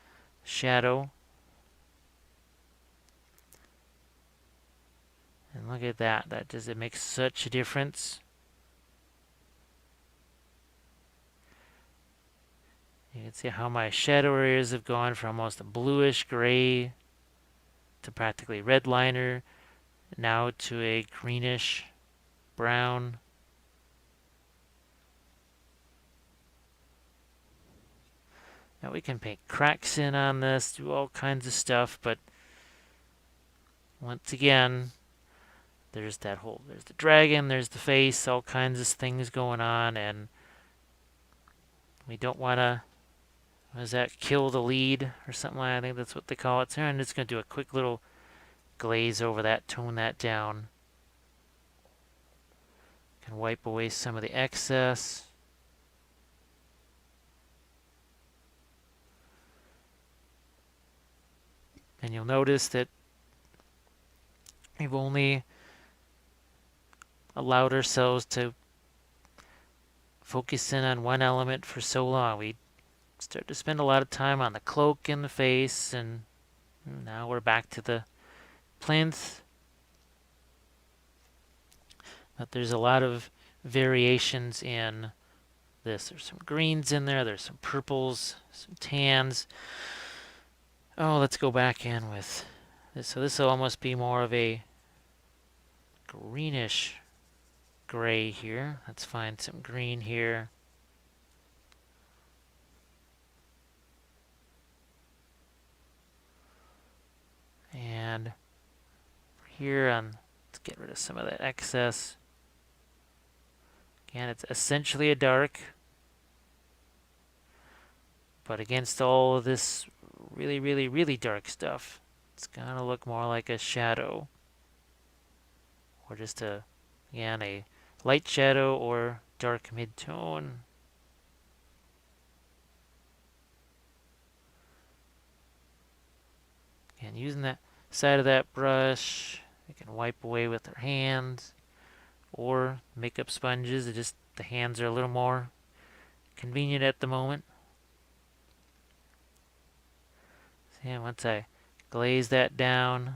shadow. And look at that. It makes such a difference. You can see how my shadow areas have gone from almost a bluish gray to practically red liner, now to a greenish brown. Now we can paint cracks in on this, do all kinds of stuff, but once again, there's the dragon, there's the face, all kinds of things going on, and we don't want to, what is that, kill the lead or something like that. I think that's what they call it. So I'm just going to do a quick little glaze over that, tone that down. Can wipe away some of the excess. And you'll notice that we've only allowed ourselves to focus in on one element for so long. We start to spend a lot of time on the cloak and the face, and now we're back to the plinth. But there's a lot of variations in this. There's some greens in there, there's some purples, some tans. Oh, let's go back in with this. So this will almost be more of a greenish gray here. Let's find some green here. And here on, let's get rid of some of that excess. Again, it's essentially a dark, but against all of this really, really, really dark stuff, it's gonna look more like a shadow. Or just again, a light shadow or dark mid-tone. And using that side of that brush, you can wipe away with our hands, or makeup sponges. Just the hands are a little more convenient at the moment. So yeah, once I glaze that down,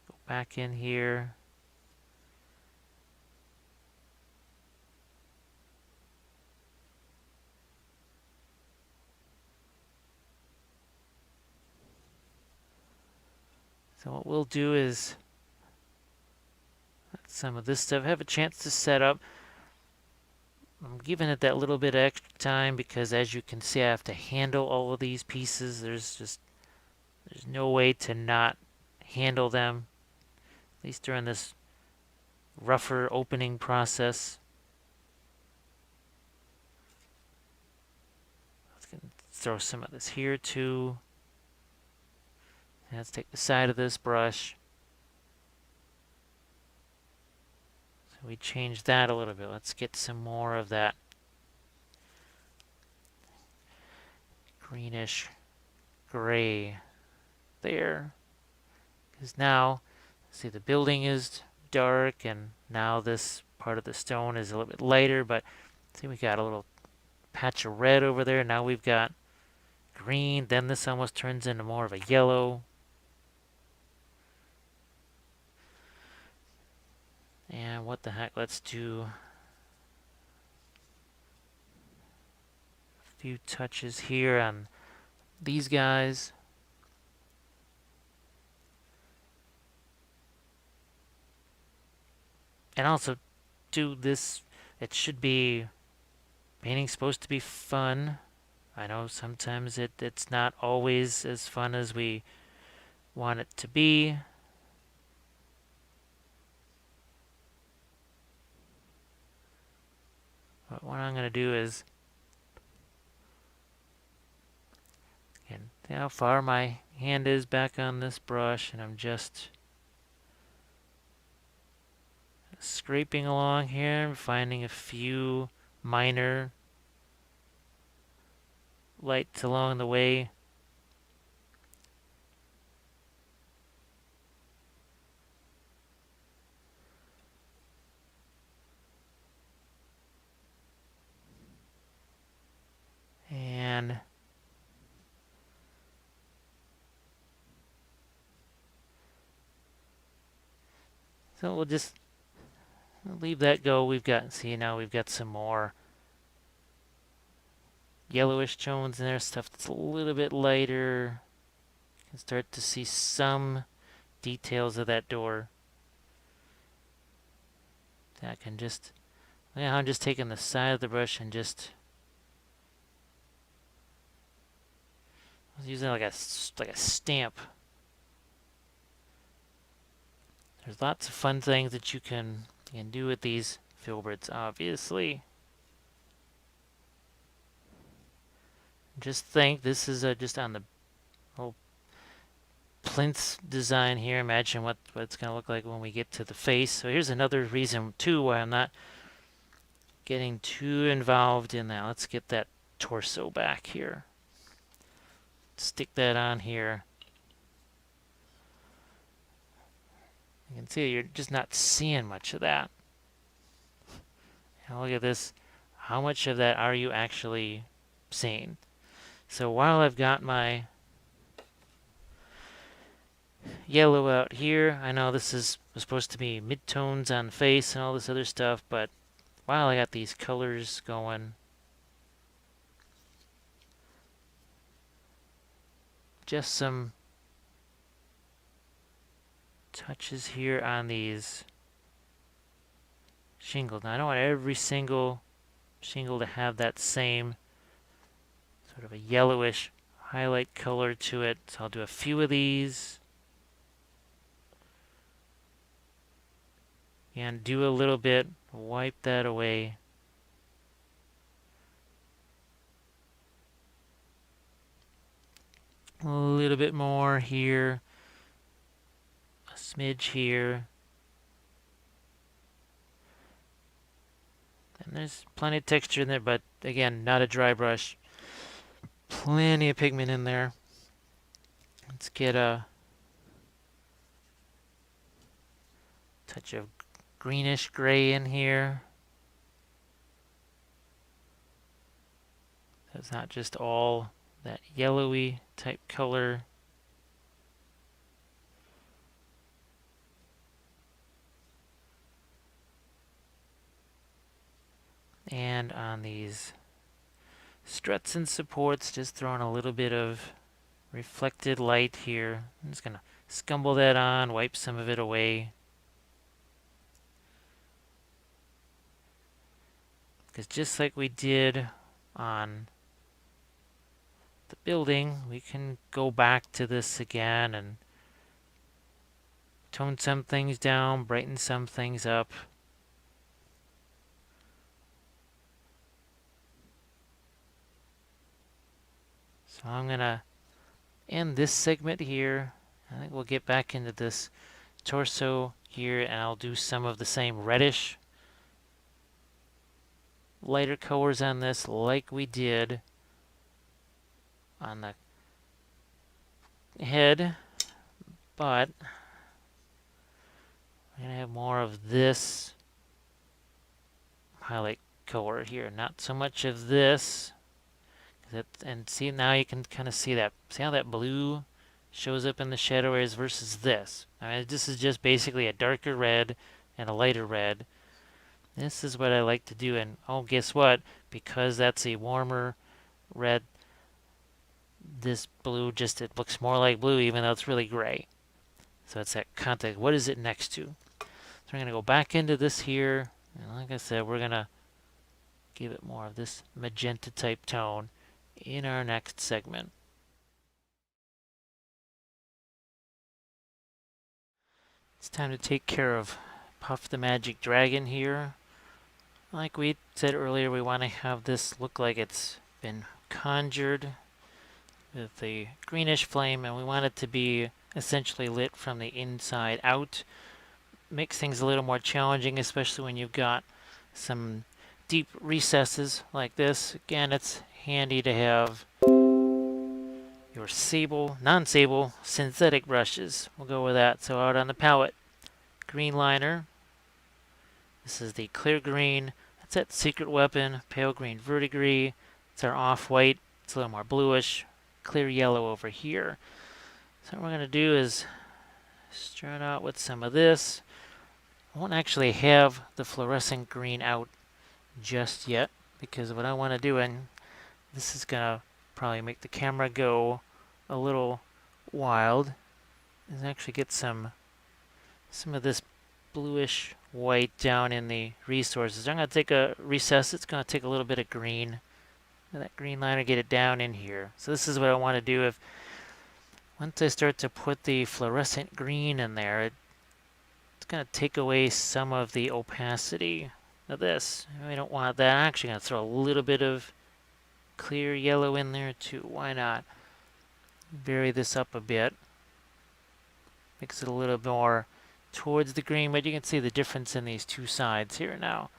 go back in here. So what we'll do is let some of this stuff have a chance to set up. I'm giving it that little bit of extra time because, as you can see, I have to handle all of these pieces. There's no way to not handle them, at least during this rougher opening process. Let's throw some of this here too. Let's take the side of this brush. So we change that a little bit. Let's get some more of that greenish gray there. Because now, see, the building is dark, and now this part of the stone is a little bit lighter, but see, we got a little patch of red over there. Now we've got green. Then this almost turns into more of a yellow. And what the heck, let's do a few touches here on these guys. And also do this, it should be, painting's supposed to be fun. I know sometimes it's not always as fun as we want it to be. But what I'm going to do is, again, see how far my hand is back on this brush, and I'm just scraping along here and finding a few minor lights along the way. And so we'll just leave that go. We've got, see, now we've got some more yellowish tones in there, stuff that's a little bit lighter. You can start to see some details of that door. I can just, yeah, I'm just taking the side of the brush and just, I was using like a stamp. There's lots of fun things that you can do with these filberts, obviously. Just think, this is just on the whole plinth design here. Imagine what it's going to look like when we get to the face. So here's another reason, too, why I'm not getting too involved in that. Let's get that torso back here. Stick that on here. You can see you're just not seeing much of that. Now look at this. How much of that are you actually seeing? So while I've got my yellow out here, I know this is supposed to be mid-tones on the face and all this other stuff, but while I got these colors going, just some touches here on these shingles. Now I don't want every single shingle to have that same sort of a yellowish highlight color to it. So I'll do a few of these. And do a little bit, wipe that away. A little bit more here. A smidge here. And there's plenty of texture in there, but again, not a dry brush. Plenty of pigment in there. Let's get a touch of greenish gray in here. That's not just all that yellowy type color. And on these struts and supports, just throwing a little bit of reflected light here. I'm just going to scumble that on, wipe some of it away. Because just like we did on the building, we can go back to this again and tone some things down, brighten some things up. So I'm going to end this segment here. I think we'll get back into this torso here, and I'll do some of the same reddish, lighter colors on this like we did on the head, but we're going to have more of this highlight color here, not so much of this. And see, now you can kind of see that. See how that blue shows up in the shadow areas versus this. I mean, this is just basically a darker red and a lighter red. This is what I like to do, and oh, guess what? Because that's a warmer red, this blue just, it looks more like blue even though it's really gray. So it's that context. What is it next to? So we're going to go back into this here, and like I said, we're going to give it more of this magenta type tone in our next segment. It's time to take care of Puff the Magic Dragon here. Like we said earlier, we want to have this look like it's been conjured with a greenish flame, and we want it to be essentially lit from the inside out. Makes things a little more challenging, especially when you've got some deep recesses like this. Again, it's handy to have your sable, non-sable synthetic brushes. We'll go with that. So out on the palette, green liner. This is the clear green. That's that Secret Weapon, pale green verdigris. It's our off-white. It's a little more bluish. Clear yellow over here. So what we're going to do is start out with some of this. I won't actually have the fluorescent green out just yet, because what I want to do, and this is going to probably make the camera go a little wild, is actually get some of this bluish white down in the resources. I'm going to take a recess. It's going to take a little bit of green. And that green liner, get it down in here. So this is what I want to do. If once I start to put the fluorescent green in there, it's going to take away some of the opacity of this. We don't want that. I'm actually going to throw a little bit of clear yellow in there too. Why not? Vary this up a bit. Mix it a little more towards the green, but you can see the difference in these two sides here now.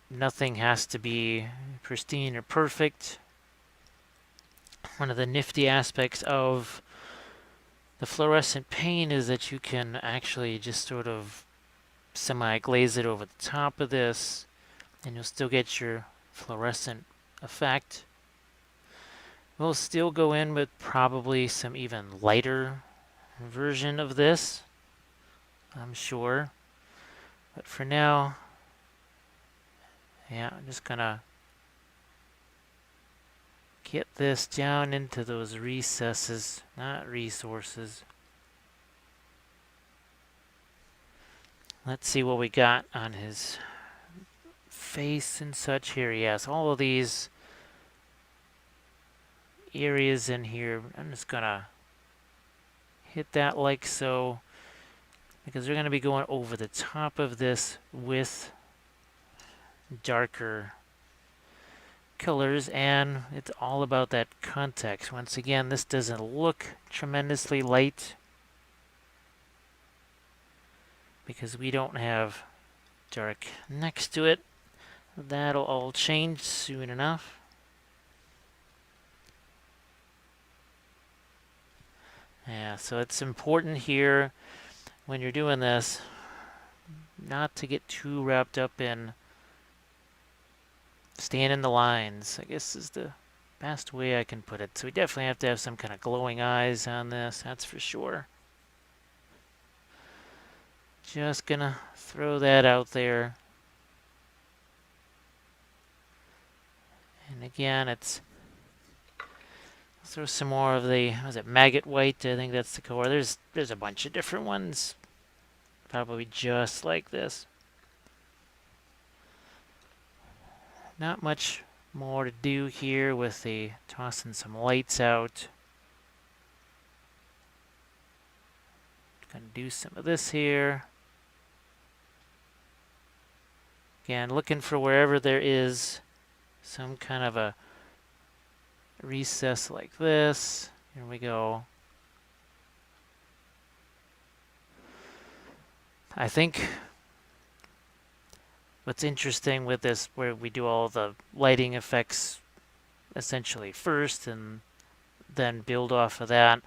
Nothing has to be pristine or perfect. One of the nifty aspects of the fluorescent paint is that you can actually just sort of semi-glaze it over the top of this, and you'll still get your fluorescent effect. We'll still go in with probably some even lighter version of this, I'm sure. But for now, yeah, I'm just gonna get this down into those recesses, not resources. Let's see what we got on his face and such here. Yes, all of these areas in here, I'm just gonna hit that like so, because we're gonna be going over the top of this with darker colors, and it's all about that context. Once again, this doesn't look tremendously light because we don't have dark next to it. That'll all change soon enough. Yeah, so it's important here when you're doing this not to get too wrapped up in staying in the lines, I guess is the best way I can put it. So we definitely have to have some kind of glowing eyes on this, that's for sure. Just gonna throw that out there. And again, it's throw some more of the, was it maggot white? I think that's the color. There's a bunch of different ones, probably just like this. Not much more to do here with the tossing some lights out. Gonna do some of this here. Again, looking for wherever there is some kind of a recess like this. Here we go. I think what's interesting with this, where we do all the lighting effects essentially first and then build off of that,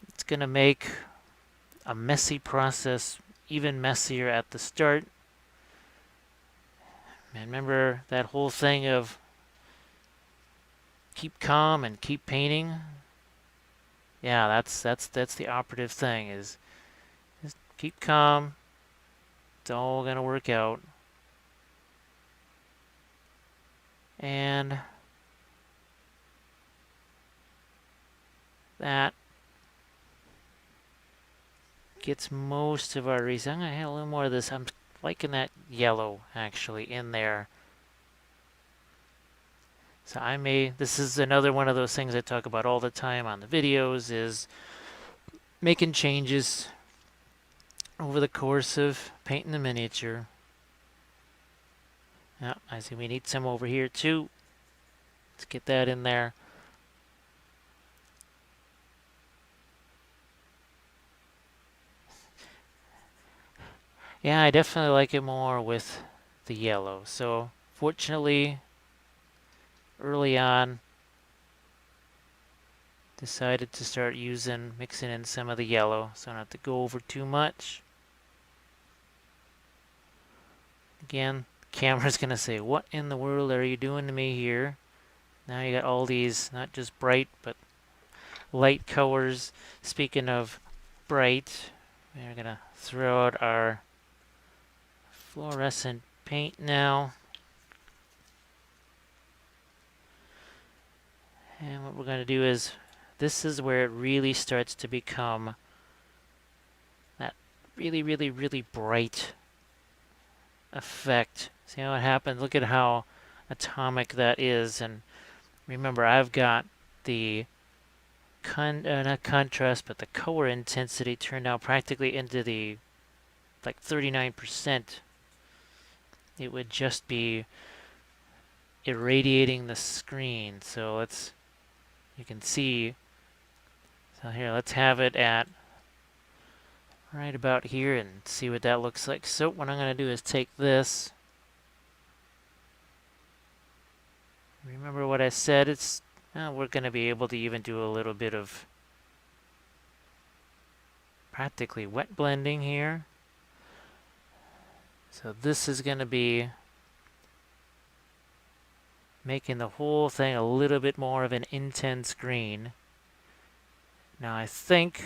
it's going to make a messy process even messier at the start. And remember that whole thing of keep calm and keep painting? Yeah, that's the operative thing, is just keep calm. It's all going to work out. And that gets most of our reason. I'm going to add a little more of this. I'm liking that yellow actually in there. So this is another one of those things I talk about all the time on the videos, is making changes over the course of painting the miniature. Yeah, I see we need some over here too. Let's get that in there. Yeah, I definitely like it more with the yellow. So fortunately, early on, decided to start mixing in some of the yellow, so I don't have to go over too much. Again, camera's gonna say, what in the world are you doing to me here? Now you got all these, not just bright, but light colors. Speaking of bright, we're gonna throw out our fluorescent paint now. And what we're gonna do is, this is where it really starts to become that really, really, really bright effect. See how it happens? Look at how atomic that is. And remember, I've got the not contrast, but the color intensity turned out practically into the like 39%. It would just be irradiating the screen. So you can see. So here, let's have it at right about here and see what that looks like. So what I'm going to do is take this. Remember what I said? We're going to be able to even do a little bit of practically wet blending here. So this is going to be making the whole thing a little bit more of an intense green. Now I think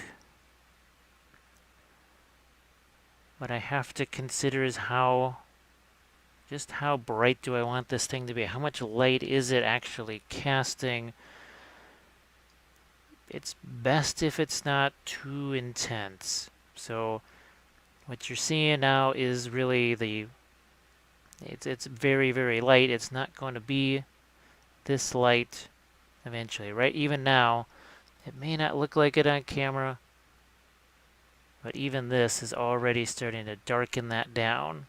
what I have to consider is how just how bright do I want this thing to be? How much light is it actually casting? It's best if it's not too intense. So what you're seeing now is really it's very, very light. It's not going to be this light eventually, right? Even now, it may not look like it on camera, but even this is already starting to darken that down.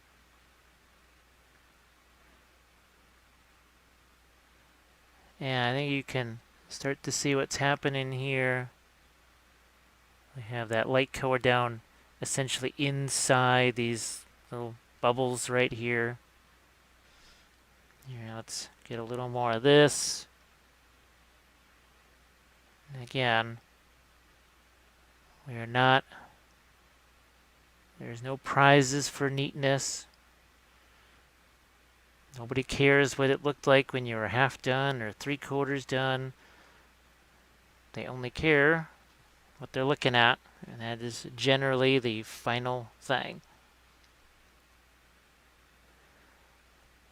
And I think you can start to see what's happening here. We have that light color down essentially inside these little bubbles right here. Here, let's get a little more of this. And again, there's no prizes for neatness. Nobody cares what it looked like when you were half done or 3/4 done. They only care what they're looking at, and that is generally the final thing.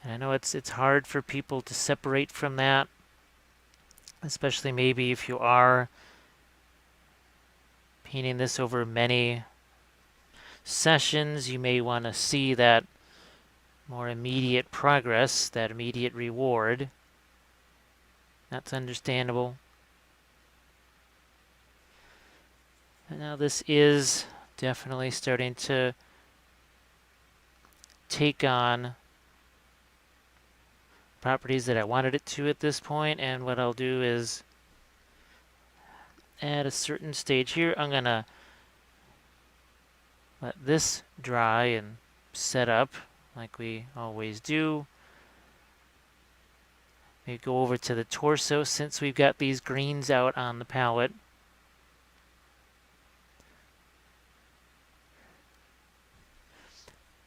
And I know it's hard for people to separate from that, especially maybe if you are painting this over many sessions. You may want to see that more immediate progress, that immediate reward. That's understandable. And now this is definitely starting to take on properties that I wanted it to at this point, and what I'll do is at a certain stage here, I'm gonna let this dry and set up like we always do. Maybe go over to the torso since we've got these greens out on the palette.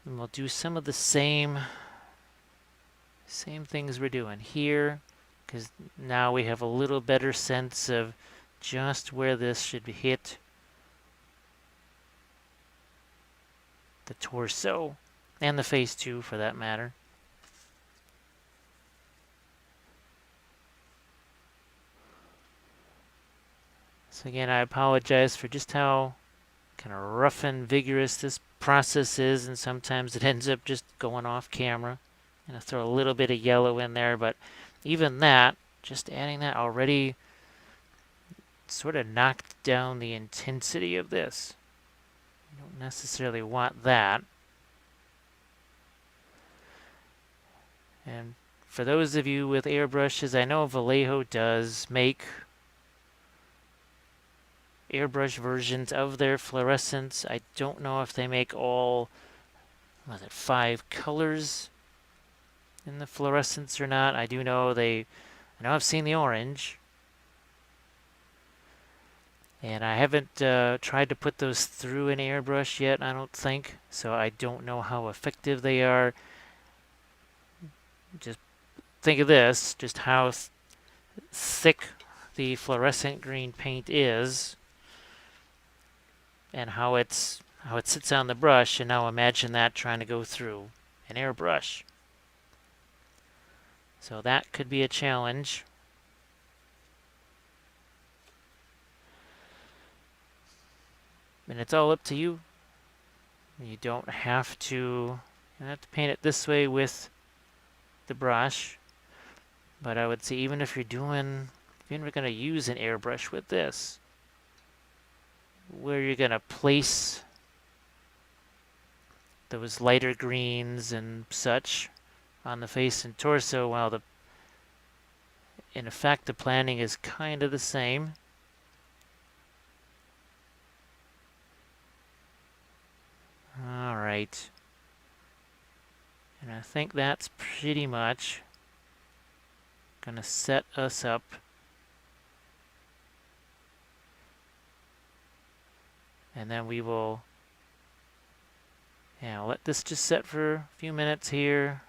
And we'll do some of the same things we're doing here, because now we have a little better sense of just where this should be hit the torso, and the face too, for that matter. So again, I apologize for just how kind of rough and vigorous this process is, and sometimes it ends up just going off camera. I'm going to throw a little bit of yellow in there, but even that, just adding that already sort of knocked down the intensity of this. You don't necessarily want that. And for those of you with airbrushes, I know Vallejo does make airbrush versions of their fluorescents. I don't know if they make all, 5 colors in the fluorescents or not. I know I've seen the orange. And I haven't tried to put those through an airbrush yet, I don't think. So I don't know how effective they are. Just think of this, just how thick the fluorescent green paint is, and how it sits on the brush, and now imagine that trying to go through an airbrush. So that could be a challenge. And it's all up to you. You don't have to paint it this way with the brush. But I would say even if you're going to use an airbrush with this, where you're going to place those lighter greens and such on the face and torso, while in effect the planning is kind of the same. All right. And I think that's pretty much going to set us up and then we will let this just set for a few minutes here.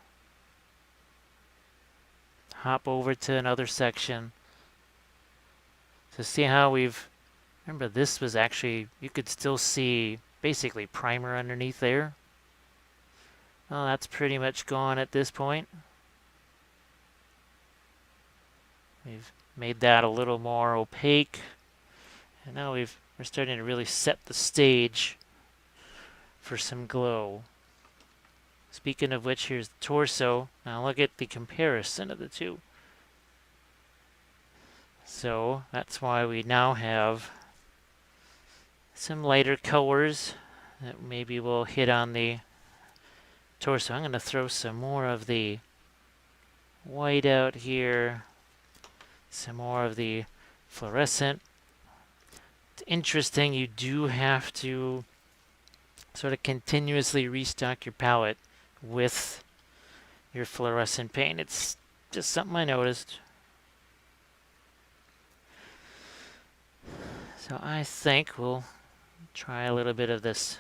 Hop over to another section to see how remember this was actually, you could still see basically primer underneath there. Well, that's pretty much gone at this point. We've made that a little more opaque. And now we're starting to really set the stage for some glow. Speaking of which, here's the torso. Now look at the comparison of the two. So that's why we now have some lighter colors that maybe we'll hit on the torso. I'm going to throw some more of the white out here, some more of the fluorescent. It's interesting, you do have to sort of continuously restock your palette with your fluorescent paint. It's just something I noticed. So I think we'll try a little bit of this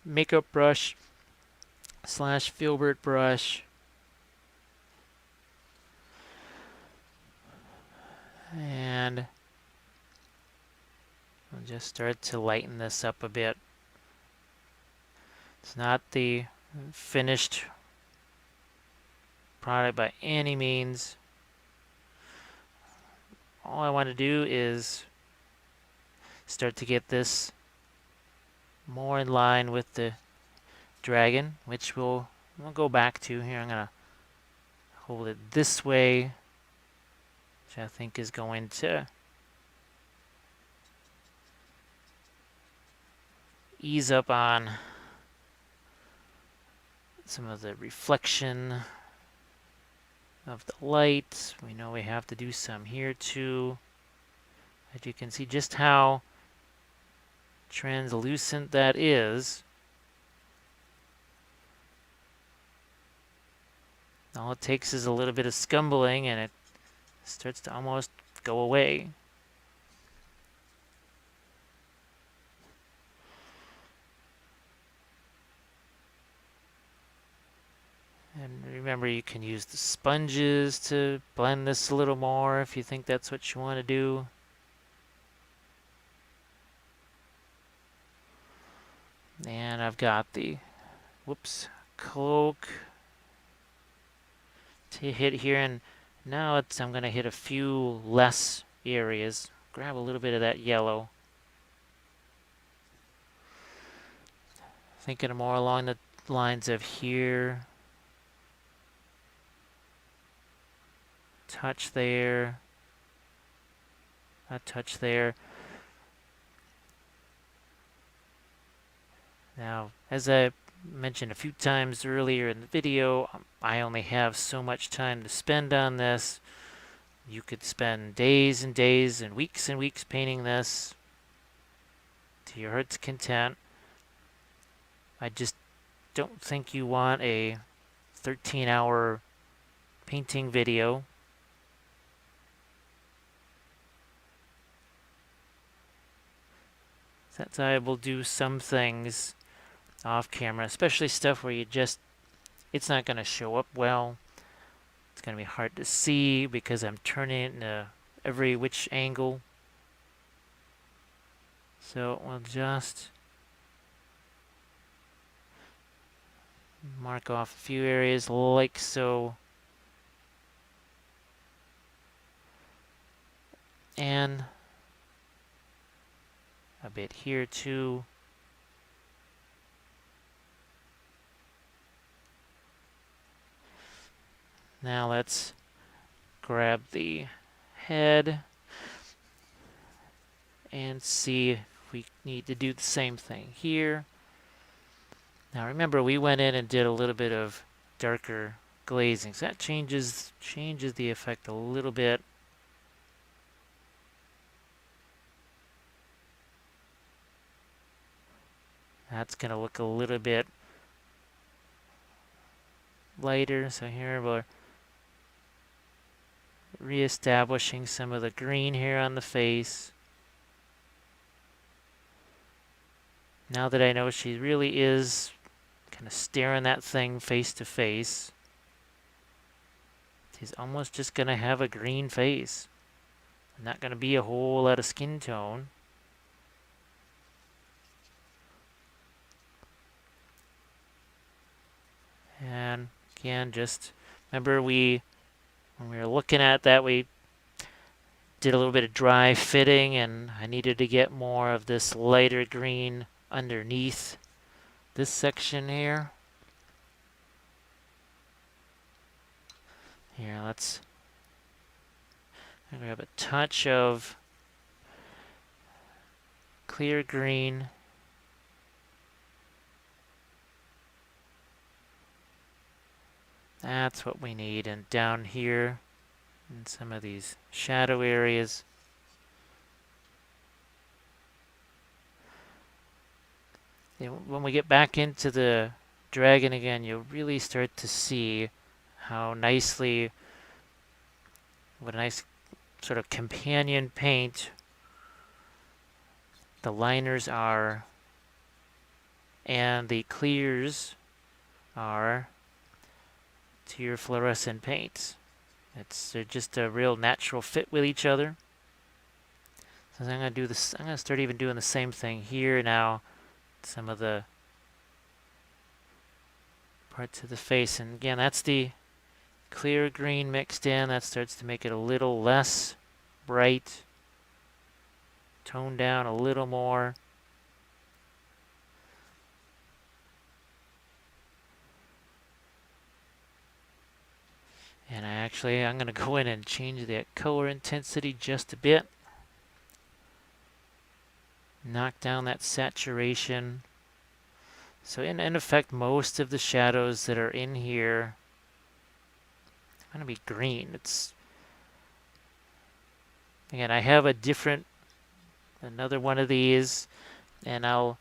makeup brush / filbert brush. And we'll just start to lighten this up a bit. It's not the finished product by any means. All I want to do is start to get this more in line with the dragon, which we'll go back to here. I'm going to hold it this way, which I think is going to ease up on some of the reflection of the light. We know we have to do some here too. As you can see just how translucent that is. All it takes is a little bit of scumbling and it starts to almost go away. And remember, you can use the sponges to blend this a little more if you think that's what you want to do. And I've got the, CLOAK to hit here, and now I'm going to hit a few less areas. Grab a little bit of that yellow. Thinking more along the lines of here. Touch there. A touch there. Now, as I mentioned a few times earlier in the video, I only have so much time to spend on this. You could spend days and days and weeks painting this to your heart's content. I just don't think you want a 13-hour painting video. That's I will do some things off camera, especially stuff where it's not going to show up well. It's going to be hard to see because I'm turning it into every which angle. So we'll just mark off a few areas like so. And a bit here too. Now let's grab the head and see if we need to do the same thing here. Now remember, we went in and did a little bit of darker glazing, so that changes the effect a little bit. That's going to look a little bit lighter. So here we're reestablishing some of the green here on the face. Now that I know she really is kind of staring that thing face to face, she's almost just going to have a green face. Not going to be a whole lot of skin tone. Again, just remember when we were looking at that, we did a little bit of dry fitting, and I needed to get more of this lighter green underneath this section here. Here, let's grab a touch of clear green. That's what we need. And down here in some of these shadow areas, when we get back into the dragon again, you'll really start to see how nicely, what a nice sort of companion paint the liners are and the clears are to your fluorescent paints. They're just a real natural fit with each other. So I'm going to do this. I'm going to start even doing the same thing here now. Some of the parts of the face, and again, that's the clear green mixed in. That starts to make it a little less bright, tone down a little more. And I'm going to go in and change that color intensity just a bit. Knock down that saturation. So in effect, most of the shadows that are in here are going to be green. Again, I have another one of these, and I'll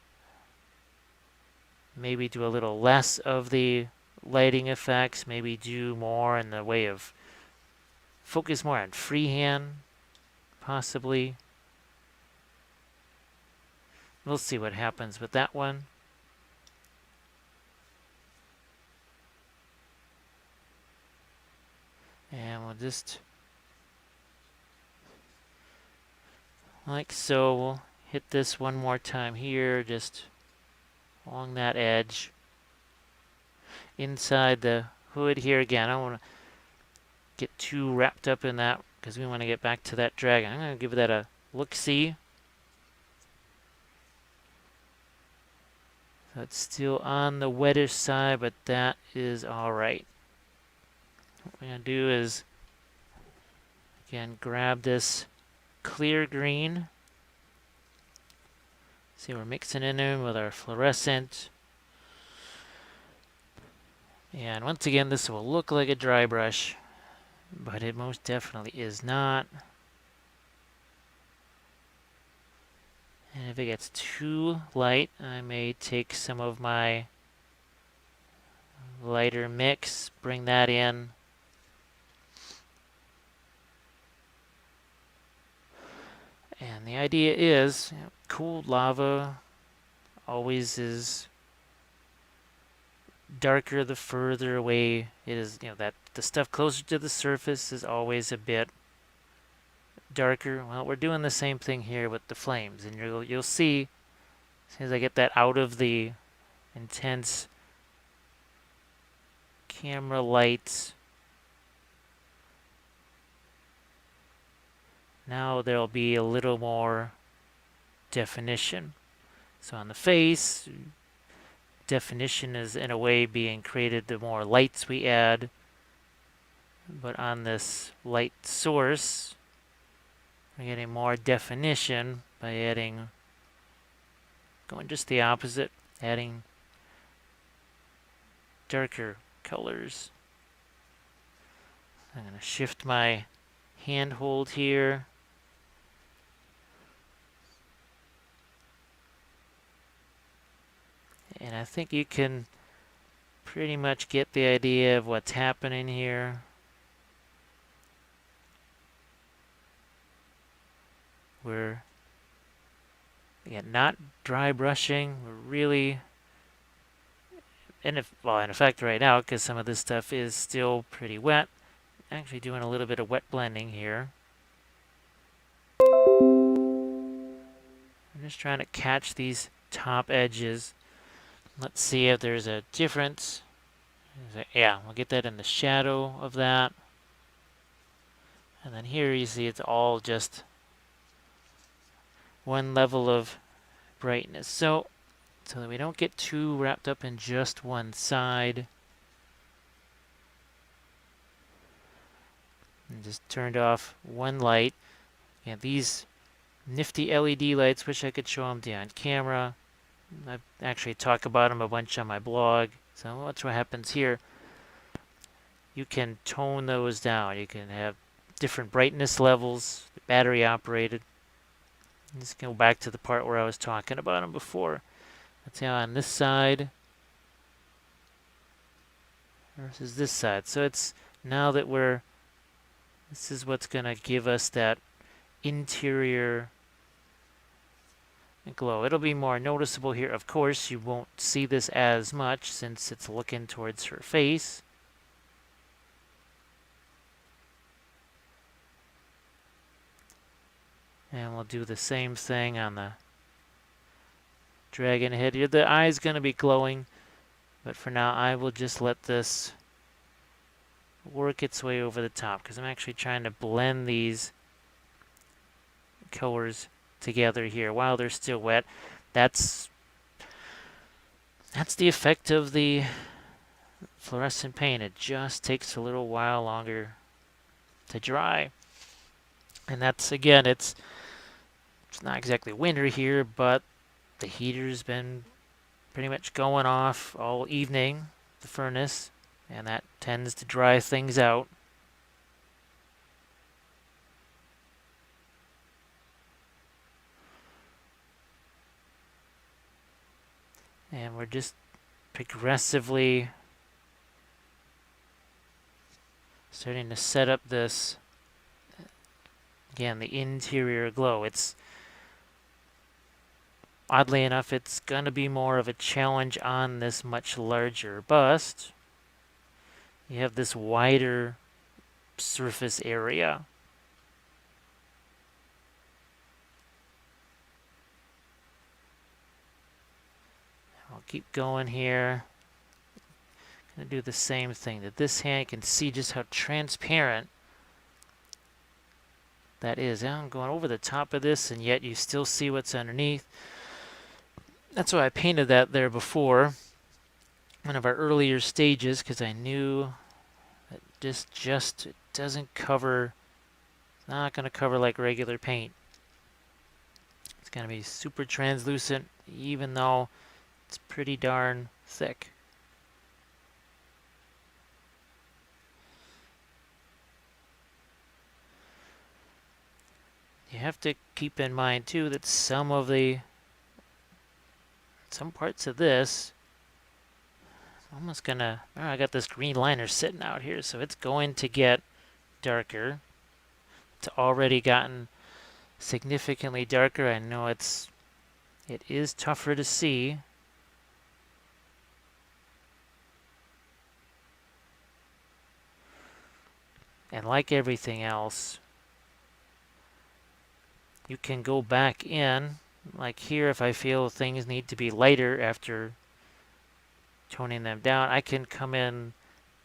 maybe do a little less of the lighting effects, maybe do more in the way of focus more on freehand, possibly. We'll see what happens with that one. And we'll just, like so, we'll hit this one more time here, just along that edge. Inside the hood here again, I don't want to get too wrapped up in that because we want to get back to that dragon. I'm going to give that a look-see. So it's still on the wettish side, but that is all right. What we're going to do is, again, grab this clear green. See, we're mixing in there with our fluorescent. And once again, this will look like a dry brush, but it most definitely is not. And if it gets too light, I may take some of my lighter mix, bring that in. And the idea is, cooled lava always is darker the further away it is. That the stuff closer to the surface is always a bit darker. Well, we're doing the same thing here with the flames, and you'll see as soon as I get that out of the intense camera lights, now there'll be a little more definition. So on the face, definition is in a way being created the more lights we add, but on this light source, we're getting more definition by going just the opposite, adding darker colors. I'm going to shift my handhold here. And I think you can pretty much get the idea of what's happening here. We're, again, not dry brushing. We're really, in effect right now, because some of this stuff is still pretty wet, actually doing a little bit of wet blending here. I'm just trying to catch these top edges. Let's see if there's a difference. Yeah, we'll get that in the shadow of that. And then here you see it's all just one level of brightness. So that we don't get too wrapped up in just one side. And just turned off one light. And these nifty LED lights, wish I could show them to you on camera. I actually talk about them a bunch on my blog. So watch what happens here. You can tone those down. You can have different brightness levels, battery operated. Let's go back to the part where I was talking about them before. Let's see on this side versus this side. So it's now that this is what's going to give us that interior glow. It'll be more noticeable here. Of course, you won't see this as much since it's looking towards her face. And we'll do the same thing on the dragon head here. The eye's going to be glowing, but for now I will just let this work its way over the top because I'm actually trying to blend these colors together here while they're still wet. That's the effect of the fluorescent paint. It just takes a little while longer to dry. And that's, again, it's not exactly winter here, but the heater's been pretty much going off all evening, the furnace, and that tends to dry things out. And we're just progressively starting to set up this, again, the interior glow. It's oddly enough, it's going to be more of a challenge on this much larger bust. You have this wider surface area. I'll keep going here. Going to do the same thing. That this hand, you can see just how transparent that is. Now I'm going over the top of this, and yet you still see what's underneath. That's why I painted that there before, one of our earlier stages, because I knew that just it doesn't cover, not going to cover like regular paint. It's going to be super translucent, even though it's pretty darn thick. You have to keep in mind too that some parts of this, almost gonna, I got this green liner sitting out here, so it's going to get darker. It's already gotten significantly darker. I know it is tougher to see. And like everything else, you can go back in, like here, if I feel things need to be lighter after toning them down, I can come in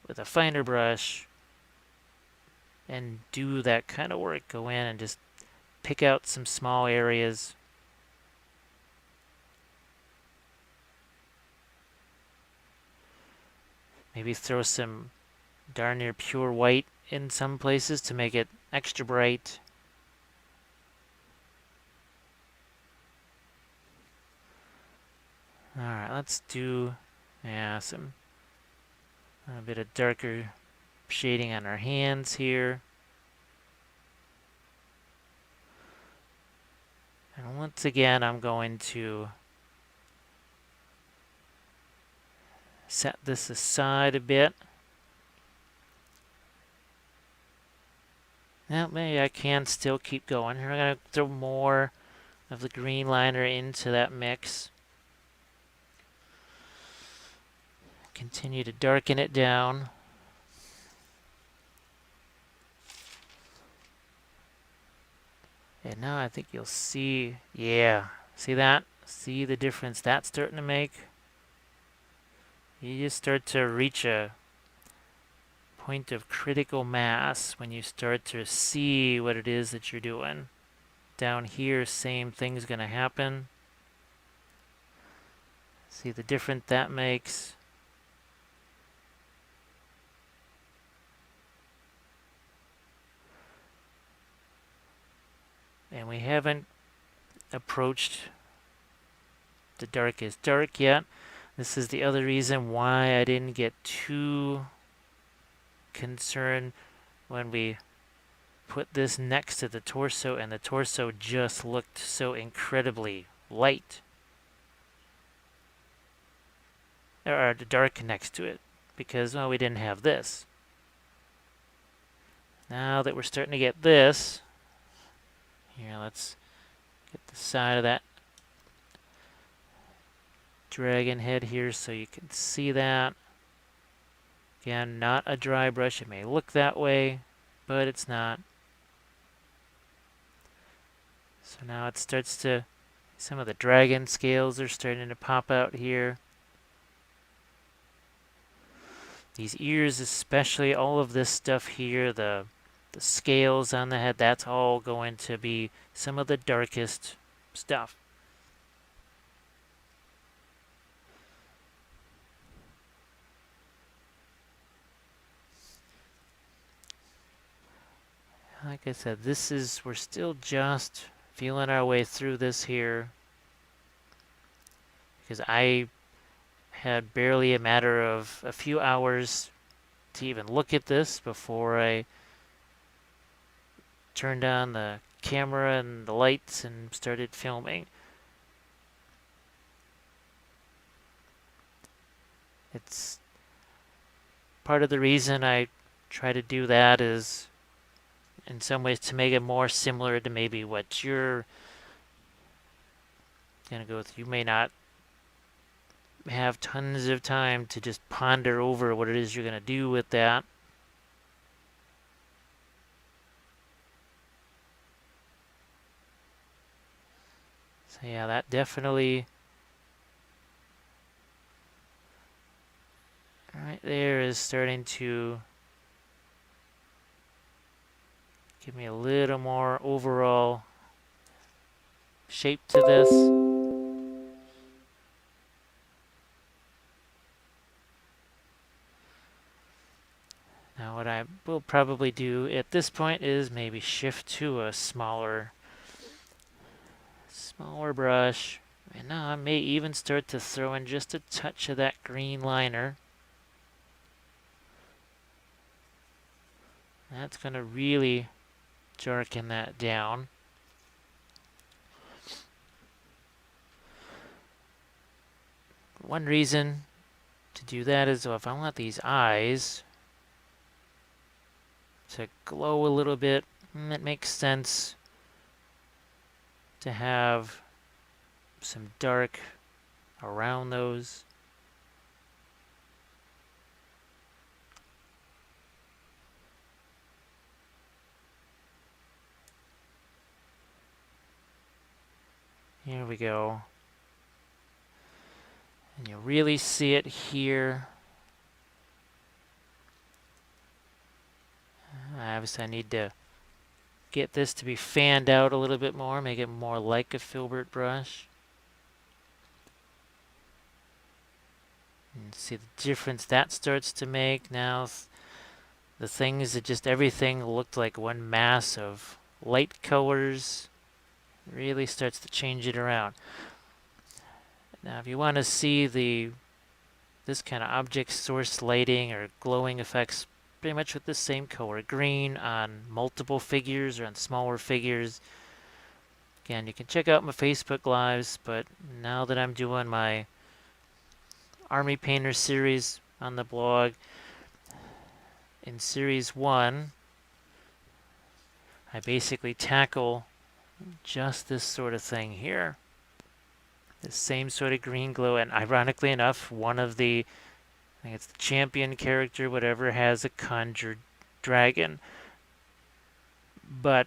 with a finer brush and do that kind of work. Go in and just pick out some small areas. Maybe throw some darn near pure white in some places to make it extra bright. Alright, let's do a bit of darker shading on our hands here. And once again, I'm going to set this aside a bit. Now, maybe I can still keep going. Here, I'm going to throw more of the green liner into that mix. Continue to darken it down. And now I think you'll see, yeah, see that? See the difference that's starting to make? You just start to reach a point of critical mass when you start to see what it is that you're doing. Down here, same thing's going to happen. See the difference that makes. And we haven't approached the darkest dark yet. This is the other reason why I didn't get too concerned when we put this next to the torso, and the torso just looked so incredibly light. Or dark next to it, because, well, we didn't have this. Now that we're starting to get this, here, let's get the side of that dragon head here so you can see that. Again, not a dry brush. It may look that way, but it's not. So now it starts to, some of the dragon scales are starting to pop out here. These ears especially, all of this stuff here, the scales on the head, that's all going to be some of the darkest stuff. Like I said, we're still just feeling our way through this here, because I had barely a matter of a few hours to even look at this before I turned on the camera and the lights and started filming. It's part of the reason I try to do that is in some ways to make it more similar to maybe what you're gonna go with. You may not have tons of time to just ponder over what it is you're gonna do with that. So yeah, that definitely right there is starting to give me a little more overall shape to this. Now what I will probably do at this point is maybe shift to a smaller brush. And now I may even start to throw in just a touch of that green liner. That's going to really darken that down. One reason to do that is if I want these eyes to glow a little bit, it makes sense to have some dark around those. Here we go. And you'll really see it here. Obviously I need to get this to be fanned out a little bit more, make it more like a filbert brush. And see the difference that starts to make. Now the thing is that just everything looked like one mass of light colors. Really starts to change it around. Now if you want to see this kind of object source lighting or glowing effects pretty much with the same color green on multiple figures or on smaller figures, again, you can check out my Facebook Lives, but now that I'm doing my Army Painter series on the blog, in Series 1, I basically tackle just this sort of thing here. The same sort of green glow, and ironically enough, one of the, I think it's the champion character, whatever, has a conjured dragon, but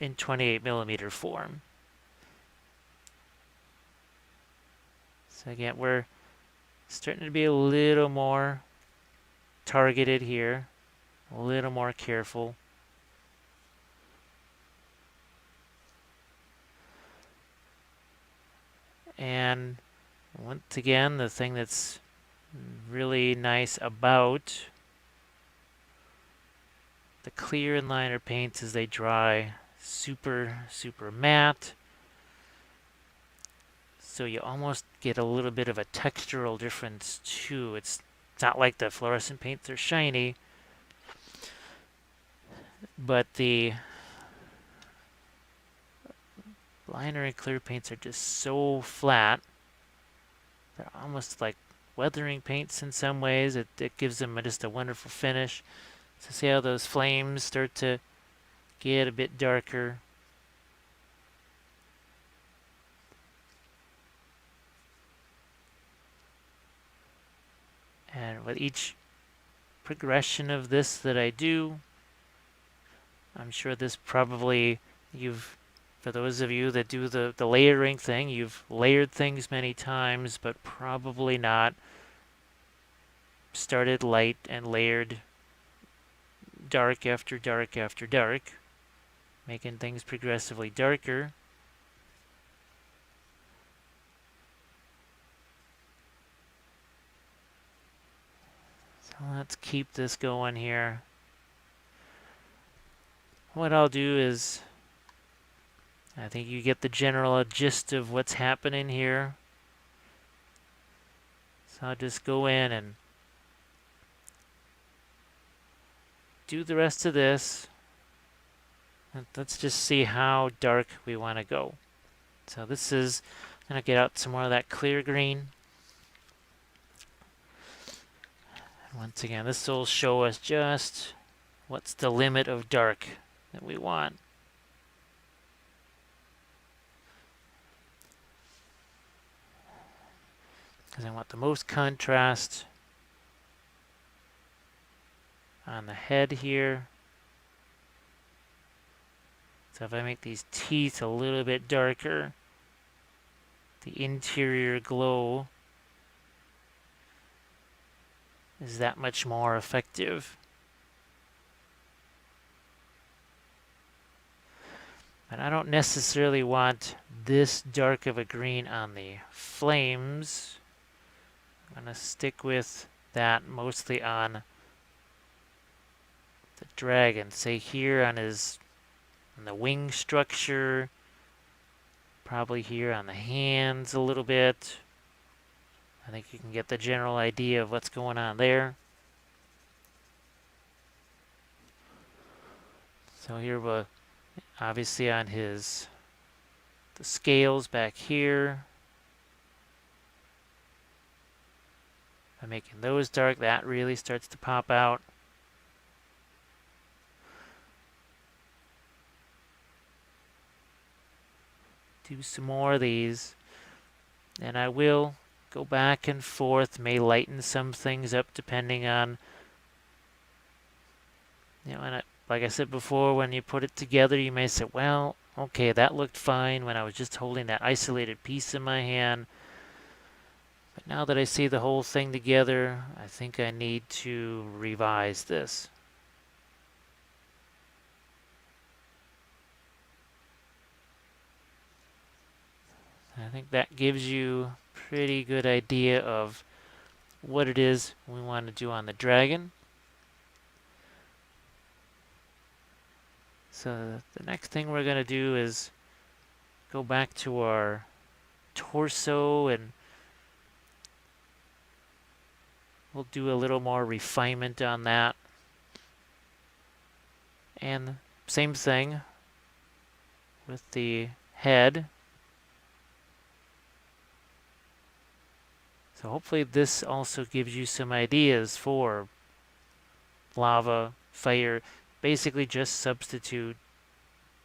in 28mm form. So again, we're starting to be a little more targeted here. a little more careful. And once again, the thing that's really nice about the clear inliner paints is they dry super matte. So you almost get a little bit of a textural difference too. It's not like the fluorescent paints are shiny, but the liner and clear paints are just so flat. They're almost like weathering paints in some ways. It gives them just a wonderful finish. So see how those flames start to get a bit darker. And with each progression of this that I do, I'm sure this probably, for those of you that do the layering thing, you've layered things many times, but probably not started light and layered dark after dark after dark, making things progressively darker. So let's keep this going here. What I'll do is, I think you get the general gist of what's happening here. So I'll just go in and do the rest of this. And let's just see how dark we want to go. So this is, I'm going to get out some more of that clear green. And once again, this will show us just what's the limit of dark that we want. Because I want the most contrast on the head here. So if I make these teeth a little bit darker, the interior glow is that much more effective. But I don't necessarily want this dark of a green on the flames. I'm going to stick with that mostly on the dragon. Say here on the wing structure, probably here on the hands a little bit. I think you can get the general idea of what's going on there. So here we're obviously on the scales back here. By making those dark, that really starts to pop out. Do some more of these, and I will go back and forth, may lighten some things up depending on, and like I said before, when you put it together, you may say, well, okay, that looked fine when I was just holding that isolated piece in my hand. But now that I see the whole thing together, I think I need to revise this. I think that gives you a pretty good idea of what it is we want to do on the dragon. So the next thing we're going to do is go back to our torso, and we'll do a little more refinement on that. And same thing with the head. So hopefully this also gives you some ideas for lava, fire. Basically just substitute,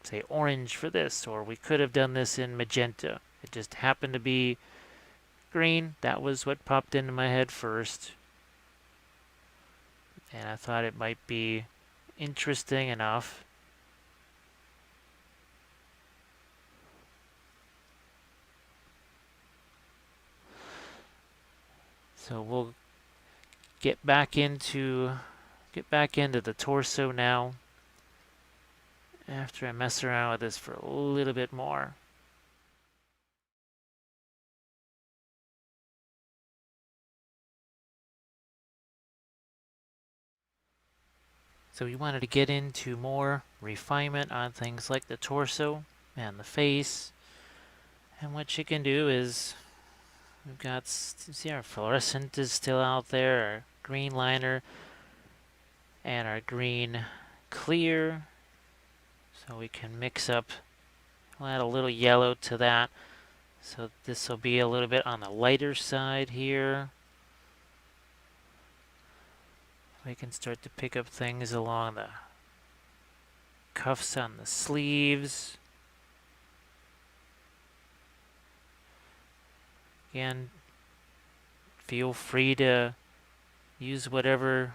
say, orange for this, or we could have done this in magenta. It just happened to be green. That was what popped into my head first. And I thought it might be interesting enough. So we'll get back into get back into the torso now after I mess around with this for a little bit more. So we wanted to get into more refinement on things like the torso and the face. And what you can do is, we've got, see, our fluorescent is still out there, our green liner, and our green clear. So we can mix up, we'll add a little yellow to that. So this will be a little bit on the lighter side here. We can start to pick up things along the cuffs on the sleeves. Again, feel free to use whatever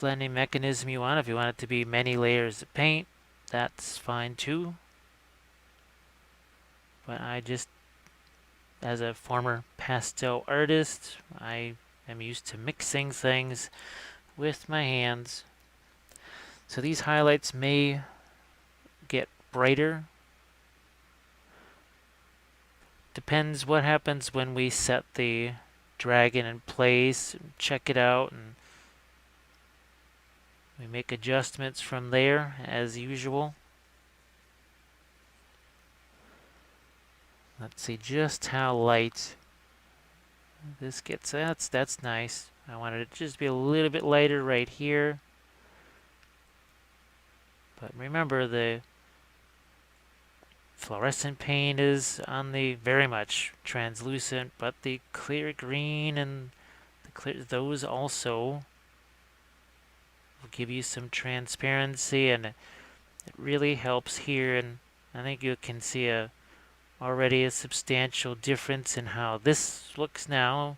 blending mechanism you want. If you want it to be many layers of paint, that's fine too. But I just, as a former pastel artist, I am used to mixing things with my hands. So these highlights may get brighter. Depends what happens when we set the dragon in place, check it out, and we make adjustments from there as usual. Let's see just how light this gets. That's nice. I wanted it to just be a little bit lighter right here. But remember, the fluorescent paint is on the very much translucent, but the clear green and the clear, those also will give you some transparency, and it really helps here. And I think you can see already a substantial difference in how this looks now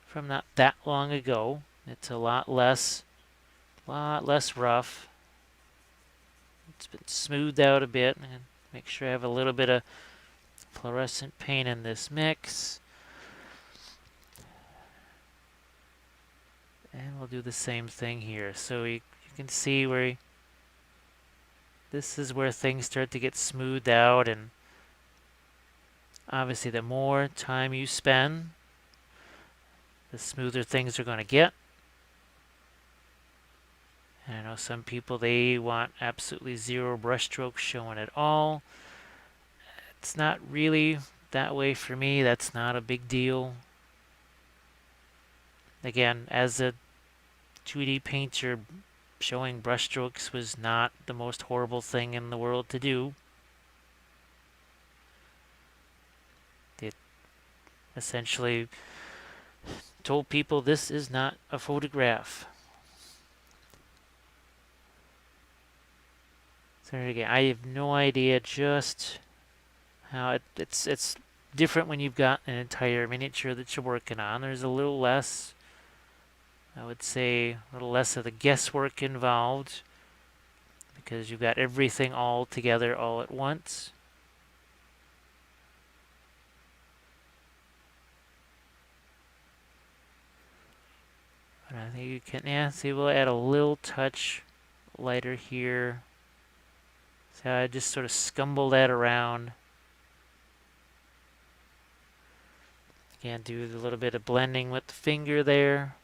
from not that long ago. It's a lot less rough. It's been smoothed out a bit, and make sure I have a little bit of fluorescent paint in this mix. And we'll do the same thing here. So you can see where this is where things start to get smoothed out, and obviously the more time you spend, the smoother things are going to get. And I know some people, they want absolutely zero brush strokes showing at all. It's not really that way for me. That's not a big deal. Again, as a 2D painter, showing brush strokes was not the most horrible thing in the world to do. It essentially told people this is not a photograph. So again, I have no idea just how it's different when you've got an entire miniature that you're working on. There's a little less, I would say, a little less of the guesswork involved because you've got everything all together all at once. But I think you can, yeah, see, we'll add a little touch lighter here. So I just sort of scumble that around. Again, do a little bit of blending with the finger there.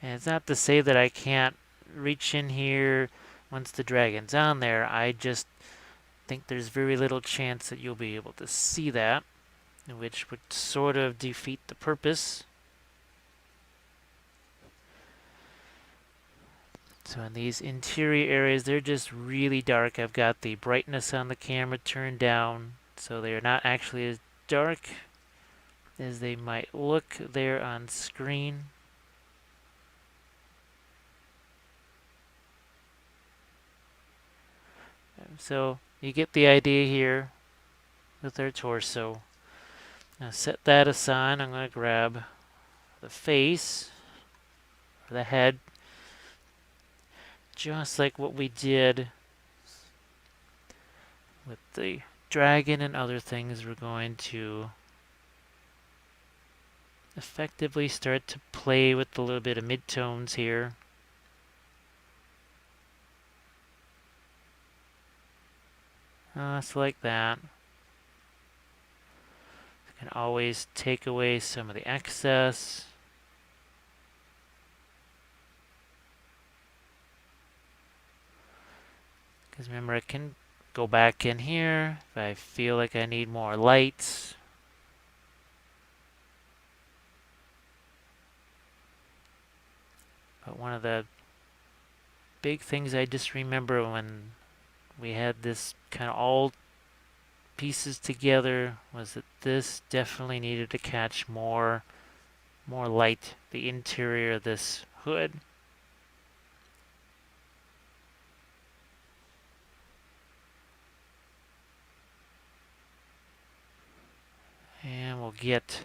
And it's not to say that I can't reach in here once the dragon's on there. I just think there's very little chance that you'll be able to see that, which would sort of defeat the purpose. So in these interior areas, they're just really dark. I've got the brightness on the camera turned down, so they're not actually as dark as they might look there on screen. So you get the idea here with our torso. Now set that aside. I'm going to grab the face, or the head, just like what we did with the dragon and other things, we're going to effectively start to play with a little bit of midtones here. So like that. You can always take away some of the excess. Because remember, I can go back in here if I feel like I need more lights. But one of the big things I just remember when we had this kind of all pieces together was that this definitely needed to catch more light, the interior of this hood. And we'll get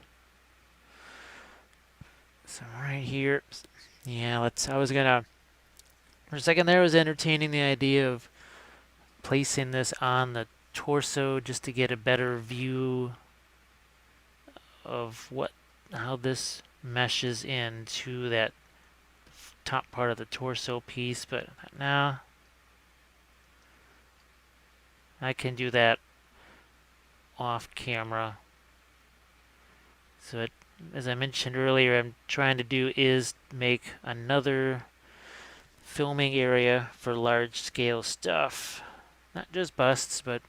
some right here. Yeah, I was gonna, for a second there, I was entertaining the idea of placing this on the torso just to get a better view of how this meshes into that top part of the torso piece, but now I can do that off camera. So as I mentioned earlier, I'm trying to do is make another filming area for large scale stuff. Not just busts, but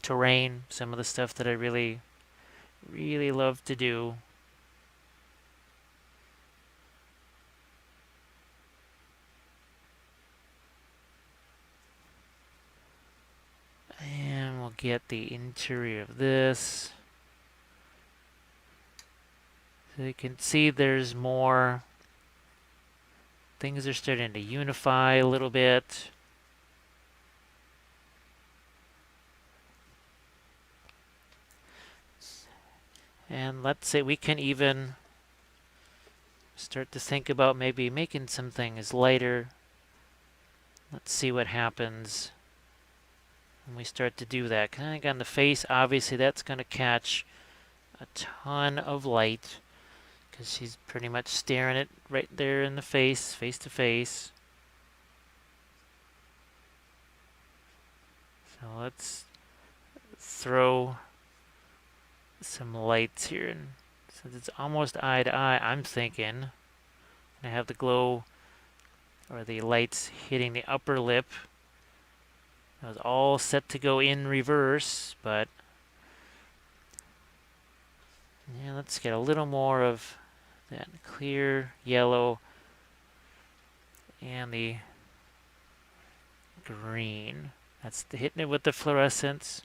terrain, some of the stuff that I really, really love to do. And we'll get the interior of this. So you can see there's more. Things are starting to unify a little bit. And let's say we can even start to think about maybe making some things lighter. Let's see what happens when we start to do that. I think on the face, obviously that's going to catch a ton of light because she's pretty much staring it right there in the face to face. So let's throw some lights here. And since it's almost eye to eye, I'm thinking I have the glow or the lights hitting the upper lip. It was all set to go in reverse, but yeah, let's get a little more of that clear yellow and the green. That's hitting it with the fluorescence.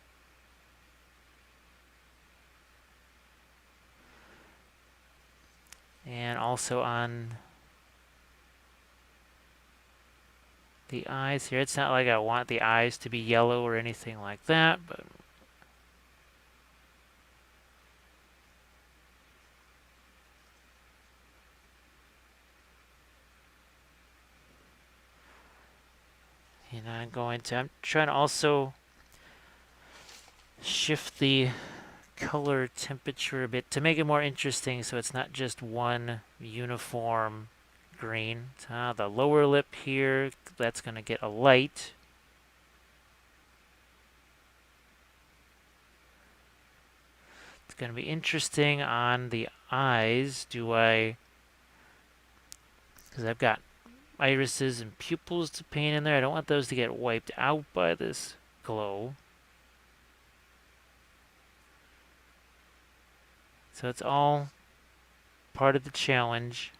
And also on the eyes here. It's not like I want the eyes to be yellow or anything like that, but I'm trying to also shift the color temperature a bit to make it more interesting so it's not just one uniform green. So the lower lip here, that's going to get a light. It's going to be interesting on the eyes. Because I've got irises and pupils to paint in there. I don't want those to get wiped out by this glow. So it's all part of the challenge.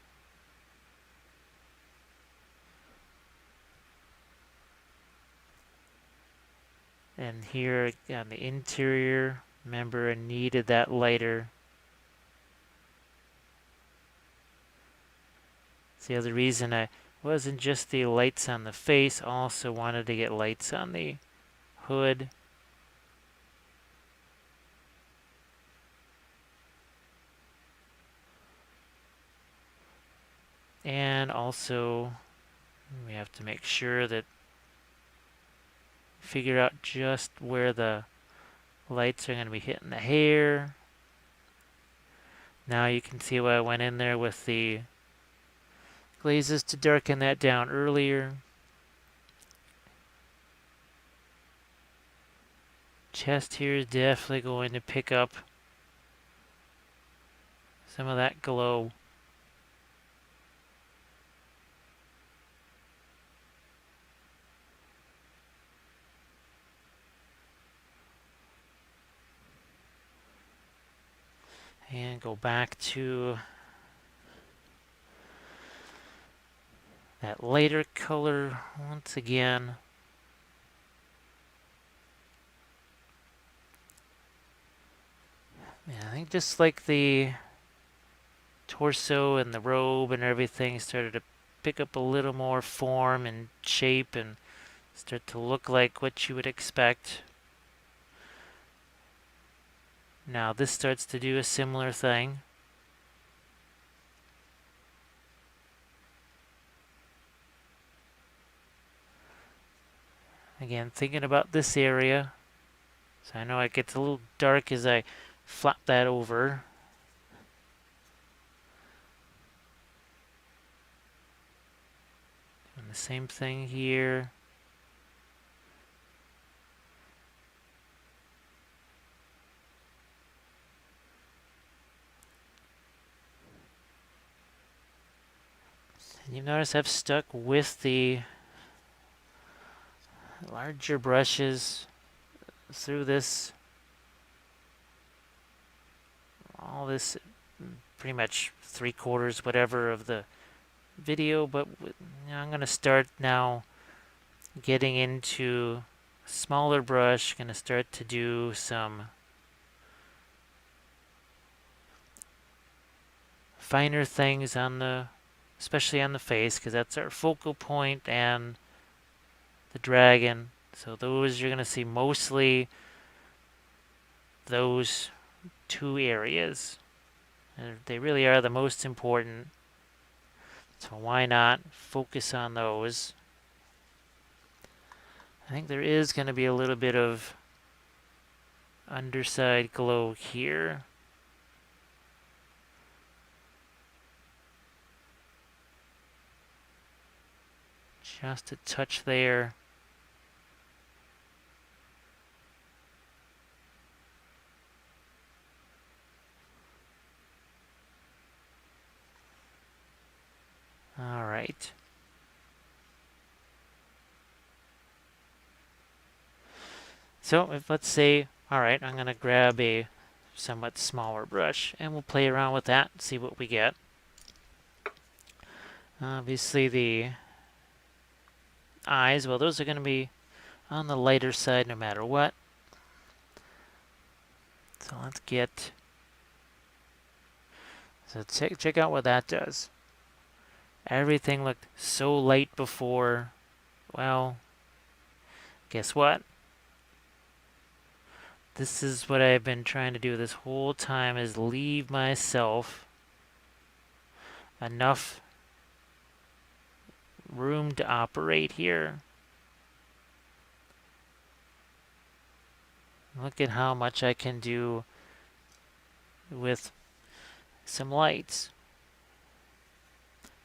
And here on the interior, remember I needed that lighter. It's the other reason I wasn't just the lights on the face, also wanted to get lights on the hood. And also we have to make sure that figure out just where the lights are going to be hitting the hair. Now you can see why I went in there with the glazes to darken that down earlier. Chest here is definitely going to pick up some of that glow. And go back to that lighter color once again. Yeah, I think just like the torso and the robe and everything started to pick up a little more form and shape and start to look like what you would expect. Now this starts to do a similar thing. Again, thinking about this area. So I know it gets a little dark as I flop that over. And the same thing here. And you notice I've stuck with the larger brushes through this, all this, pretty much 3/4, whatever, of the video, but I'm going to start now getting into a smaller brush. Going to start to do some finer things on the, especially on the face, because that's our focal point, and the dragon. So those you're going to see mostly those two areas. And they really are the most important. So why not focus on those? I think there is going to be a little bit of underside glow here. Just a touch there. All right. So if, let's say, all right, I'm going to grab a somewhat smaller brush and we'll play around with that and see what we get. Obviously the eyes, well, those are going to be on the lighter side no matter what. So let's get, so check out what that does. Everything looked so light before. Well, guess what? This is what I've been trying to do this whole time, is leave myself enough room to operate here. Look at how much I can do with some lights,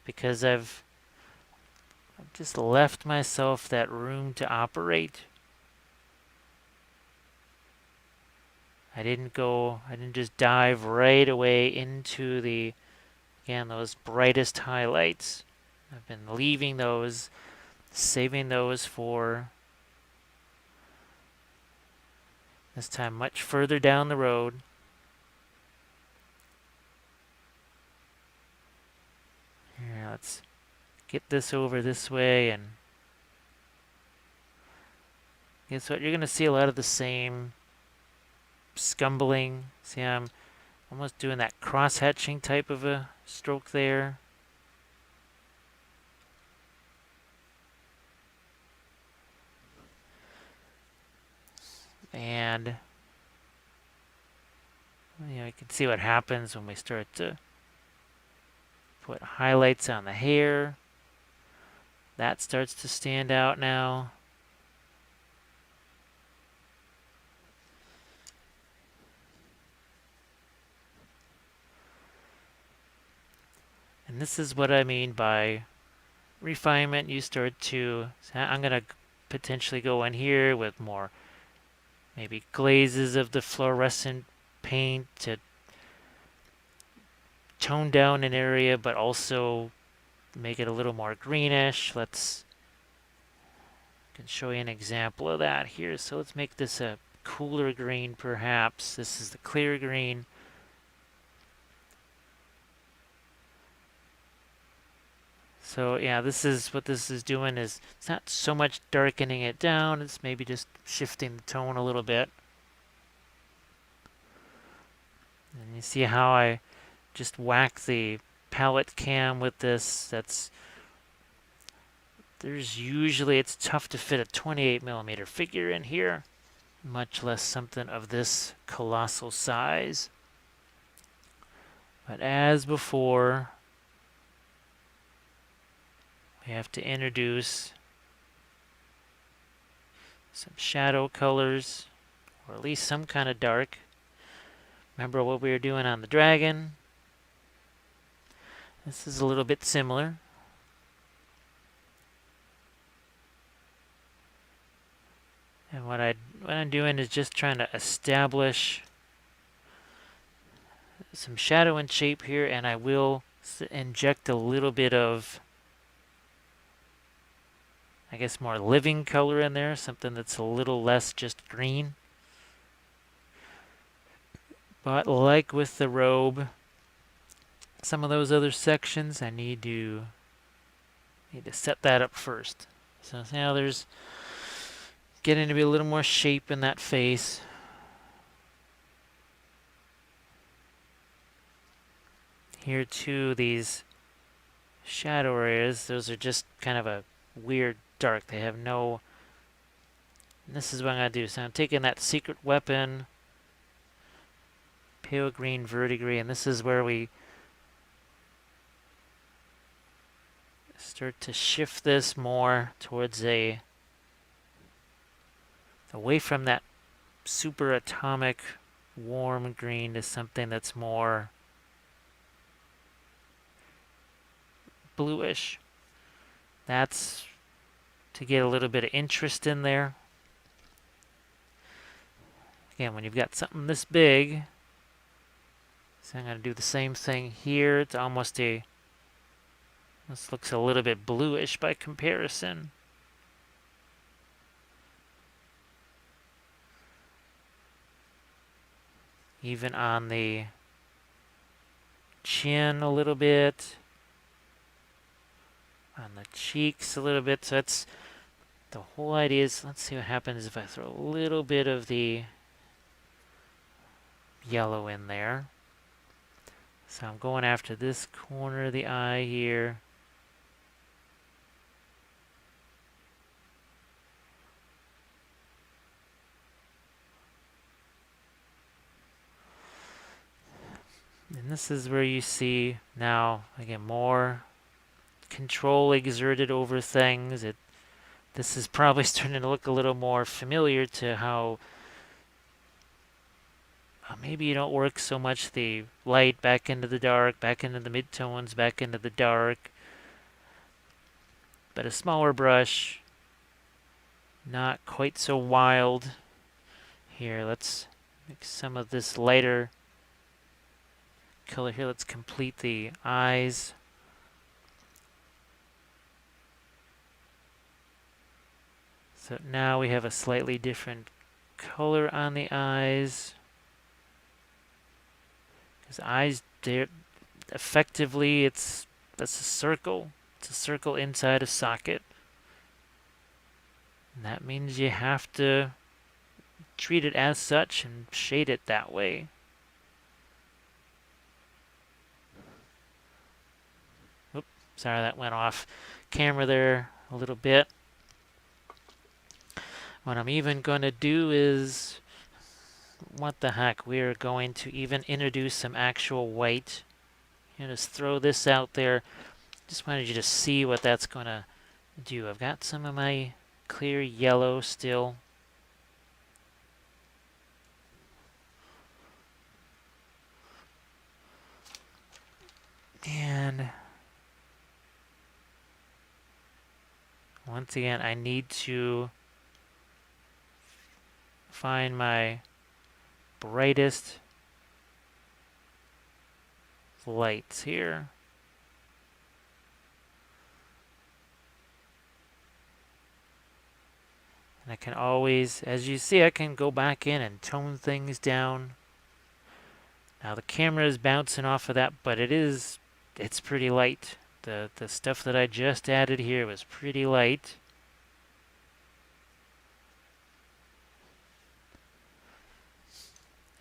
because I've just left myself that room to operate. I didn't just dive right away into the, again, those brightest highlights. I've been leaving those, saving those for this time much further down the road. Here, let's get this over this way, and guess what? You're going to see a lot of the same scumbling. See, I'm almost doing that cross-hatching type of a stroke there. And you can see what happens when we start to put highlights on the hair. That starts to stand out now. And this is what I mean by refinement. You start to, I'm going to potentially go in here with more maybe glazes of the fluorescent paint to tone down an area, but also make it a little more greenish. I can show you an example of that here. So let's make this a cooler green perhaps. This is the clear green. So yeah, this is what this is doing is it's not so much darkening it down, it's maybe just shifting the tone a little bit. And you see how I just whack the palette cam with this. It's tough to fit a 28mm figure in here, much less something of this colossal size. But as before, we have to introduce some shadow colors, or at least some kind of dark. Remember what we were doing on the dragon? This is a little bit similar. And what I'm doing is just trying to establish some shadow and shape here, and I will inject a little bit of, I guess, more living color in there, something that's a little less just green. But like with the robe, some of those other sections, I need to set that up first. So now there's getting to be a little more shape in that face. Here too, these shadow areas, those are just kind of a weird dark. They have no... And this is what I'm going to do. So I'm taking that secret weapon, pale green verdigris, and this is where we start to shift this more towards away from that super atomic warm green to something that's more bluish. That's to get a little bit of interest in there. Again, when you've got something this big, so I'm going to do the same thing here. It's almost this looks a little bit bluish by comparison. Even on the chin a little bit. On the cheeks a little bit. So that's the whole idea is, let's see what happens if I throw a little bit of the yellow in there. So I'm going after this corner of the eye here. And this is where you see now, again, more control exerted over things. This is probably starting to look a little more familiar to how maybe you don't work so much the light back into the dark, back into the midtones, back into the dark. But a smaller brush, not quite so wild. Here, let's make some of this lighter color here. Let's complete the eyes. So now we have a slightly different color on the eyes. Because eyes, effectively, that's a circle. It's a circle inside a socket. And that means you have to treat it as such and shade it that way. Oops, sorry, that went off camera there a little bit. What I'm even going to do is, what the heck, we're going to even introduce some actual white. Just throw this out there. Just wanted you to see what that's going to do. I've got some of my clear yellow still. And once again, I need to find my brightest lights here. And I can always, as you see, I can go back in and tone things down. Now the camera is bouncing off of that, but it's pretty light. The stuff that I just added here was pretty light.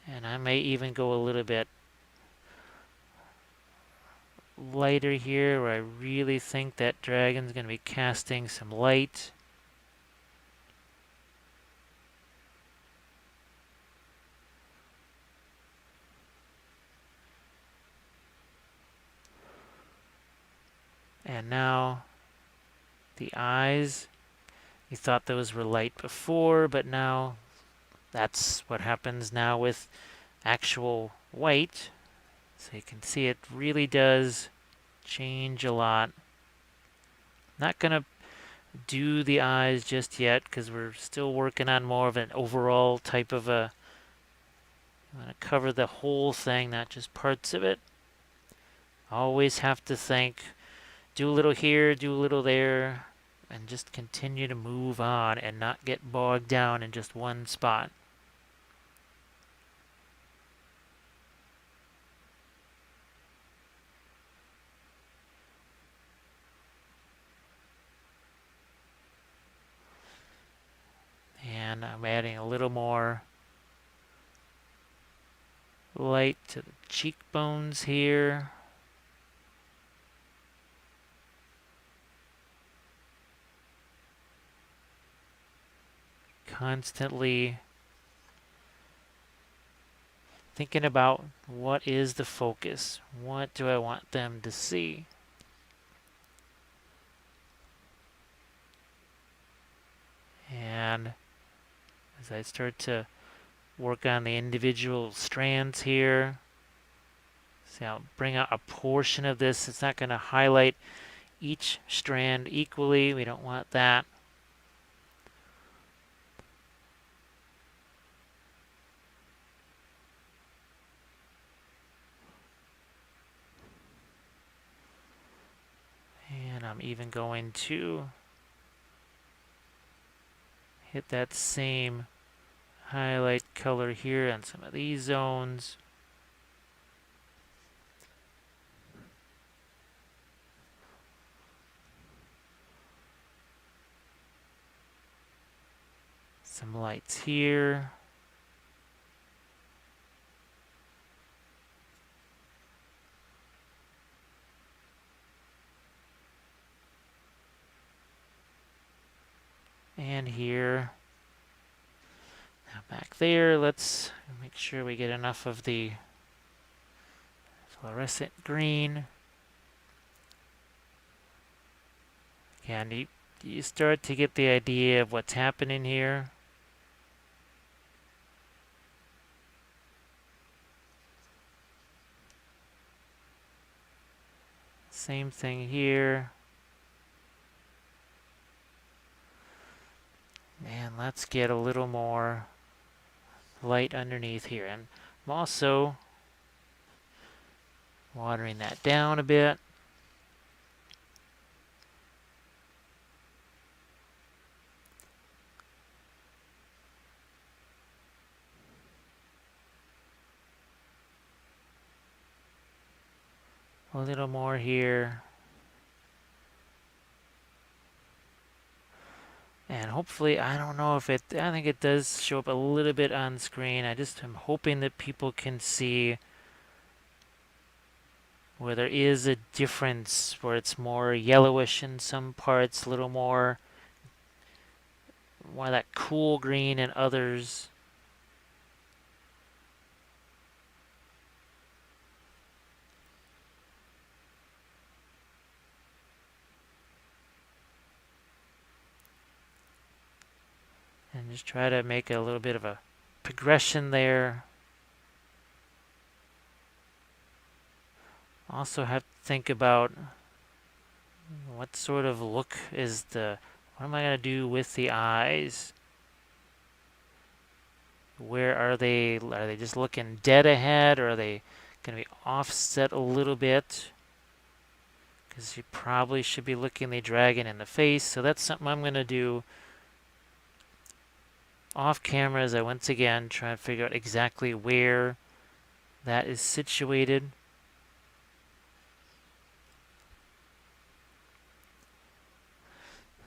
And I may even go a little bit lighter here where I really think that dragon's going to be casting some light. And now the eyes, you thought those were light before, but now that's what happens now with actual white. So you can see it really does change a lot. Not going to do the eyes just yet because we're still working on more of an overall type of a. I'm going to cover the whole thing, not just parts of it. Always have to think, do a little here, do a little there, and just continue to move on and not get bogged down in just one spot. And I'm adding a little more light to the cheekbones here. Constantly thinking about what is the focus? What do I want them to see? And as I start to work on the individual strands here, see, I'll bring out a portion of this. It's not going to highlight each strand equally. We don't want that. And I'm even going to hit that same highlight color here on some of these zones. Some lights here. And here. Now back there, let's make sure we get enough of the fluorescent green. And you start to get the idea of what's happening here. Same thing here. And let's get a little more light underneath here. And I'm also watering that down a bit. A little more here. And hopefully, I don't know if I think it does show up a little bit on screen. I just am hoping that people can see where there is a difference, where it's more yellowish in some parts, a little more that cool green in others. And just try to make a little bit of a progression there. Also have to think about what sort of look is the What am I going to do with the eyes? Where are they? Are they just looking dead ahead, or are they going to be offset a little bit? Because you probably should be looking the dragon in the face. So that's something I'm going to do off camera as I once again try and figure out exactly where that is situated.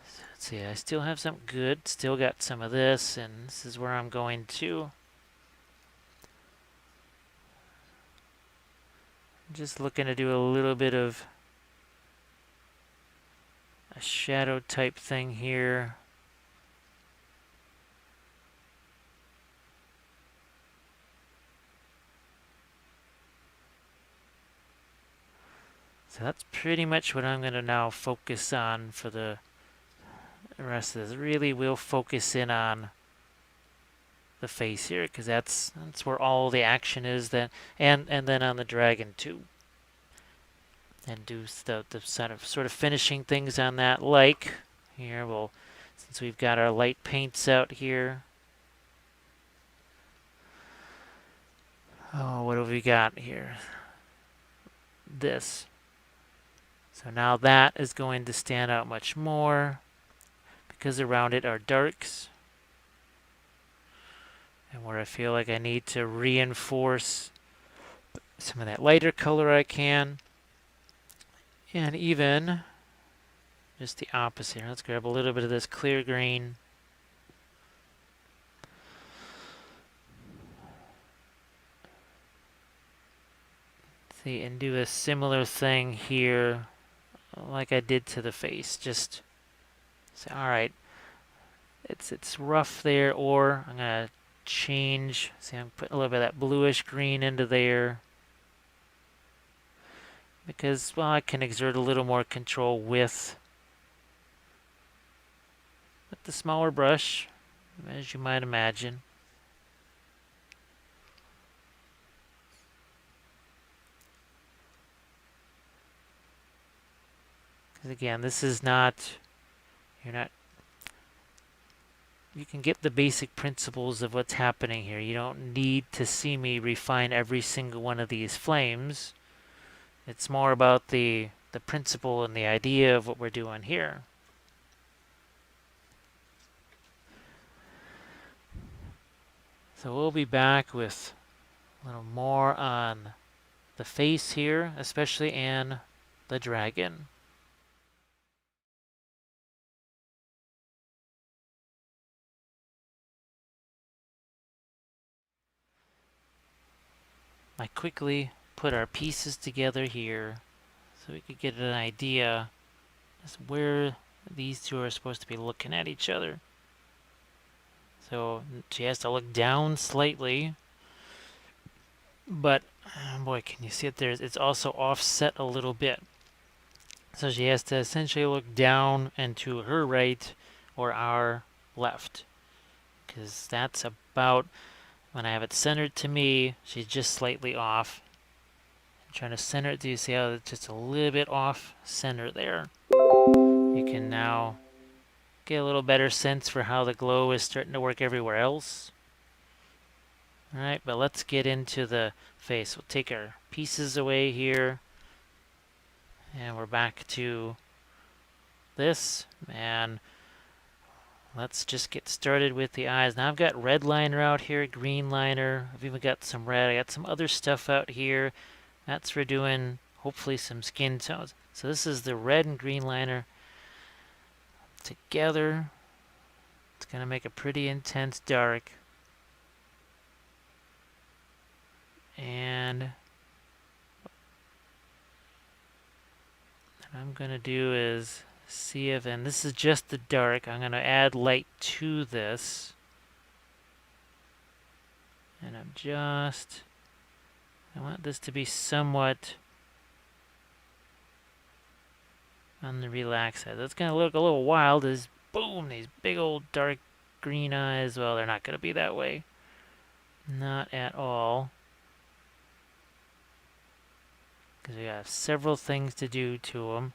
So let's see, I still have some good, still got some of this, and this is where I'm going to. Just looking to do a little bit of a shadow type thing here. So that's pretty much what I'm going to now focus on for the rest of this. Really will focus in on the face here, because that's where all the action is. Then and then on the dragon too. And do the sort of finishing things on that, like here. Well, since we've got our light paints out here. Oh, what have we got here? This. So now that is going to stand out much more because around it are darks. And where I feel like I need to reinforce some of that lighter color I can. And even just the opposite. Let's grab a little bit of this clear green. See, and do a similar thing here like I did to the face. Just say, all right, it's rough there, or I'm going to change. See, I'm putting a little bit of that bluish green into there. Because, well, I can exert a little more control with the smaller brush, as you might imagine. Because again, this is not, you can get the basic principles of what's happening here. You don't need to see me refine every single one of these flames. It's more about the principle and the idea of what we're doing here. So we'll be back with a little more on the face here, especially, and the dragon. I quickly put our pieces together here so we could get an idea as where these two are supposed to be looking at each other. So she has to look down slightly, but boy, can you see it there? It's also offset a little bit. So she has to essentially look down and to her right or our left, because that's about, when I have it centered to me, she's just slightly off. I'm trying to center it. Do you see how it's just a little bit off center there? You can now get a little better sense for how the glow is starting to work everywhere else. Alright, but let's get into the face. We'll take our pieces away here. And we're back to this. And let's just get started with the eyes. Now I've got red liner out here, green liner. I've even got some red. I got some other stuff out here. That's for doing, hopefully, some skin tones. So this is the red and green liner together. It's going to make a pretty intense dark. And what I'm going to do is see if, and this is just the dark, I'm going to add light to this. And I want this to be somewhat on the relaxed side. That's going to look a little wild as, boom, these big old dark green eyes. Well, they're not going to be that way. Not at all. Because we have several things to do to them.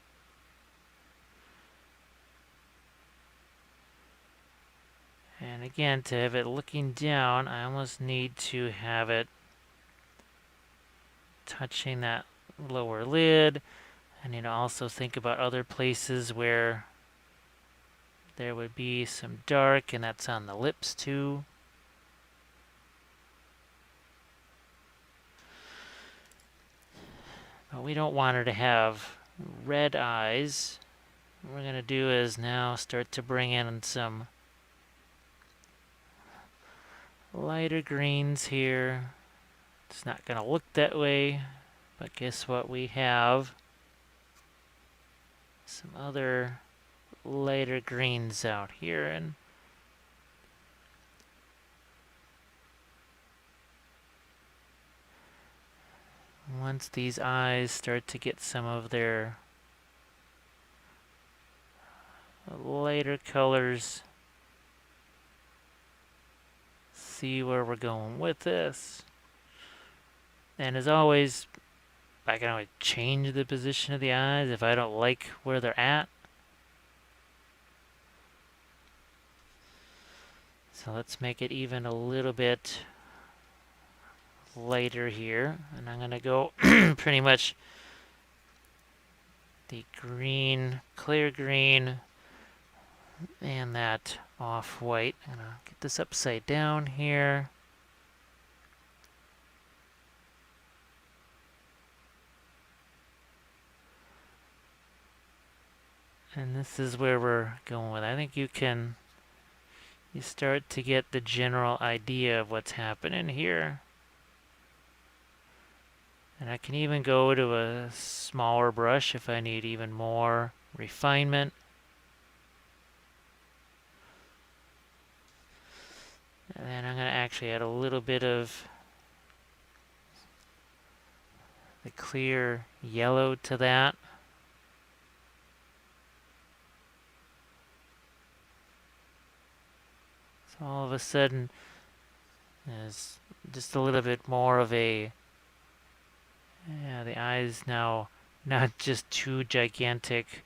And again, to have it looking down, I almost need to have it touching that lower lid. I need to also think about other places where there would be some dark, and that's on the lips too. But we don't want her to have red eyes. What we're going to do is now start to bring in some lighter greens here. It's not going to look that way, but guess what we have? Some other lighter greens out here, and once these eyes start to get some of their lighter colors, see where we're going with this. And as always, I can always change the position of the eyes if I don't like where they're at. So let's make it even a little bit lighter here. And I'm going to go pretty much the green, clear green, and that off-white. I'm going to get this upside down here. And this is where we're going with. I think you start to get the general idea of what's happening here. And I can even go to a smaller brush if I need even more refinement. And then I'm going to actually add a little bit of the clear yellow to that. So all of a sudden, there's just a little bit more of a, yeah, the eyes now not just two gigantic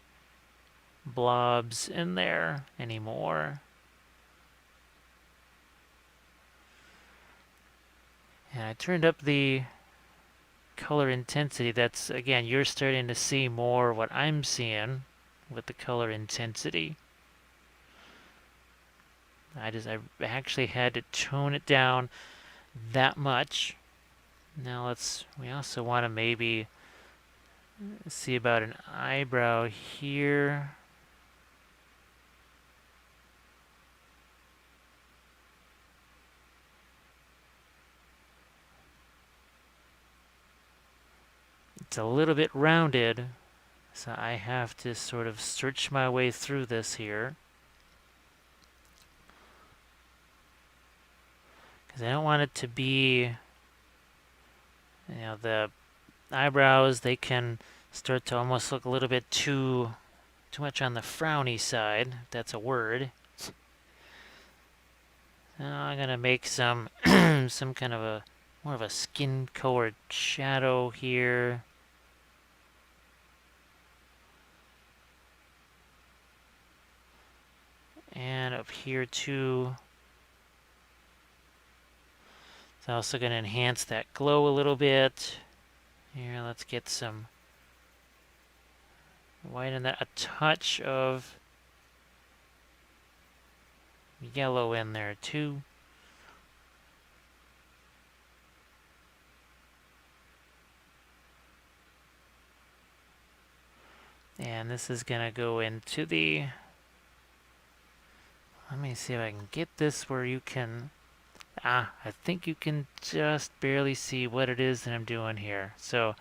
blobs in there anymore. And I turned up the color intensity. That's, again, you're starting to see more what I'm seeing with the color intensity. I actually had to tone it down that much. Now we also want to maybe see about an eyebrow here. It's a little bit rounded, so I have to sort of search my way through this here. Because I don't want it to be, the eyebrows, they can start to almost look a little bit too much on the frowny side, if that's a word. Now I'm going to make some some kind of more of a skin-colored shadow here. And up here too. It's also going to enhance that glow a little bit. Here, let's get some white in that. A touch of yellow in there too. And this is going to go into the... Let me see if I can get this where you can... I think you can just barely see what it is that I'm doing here. So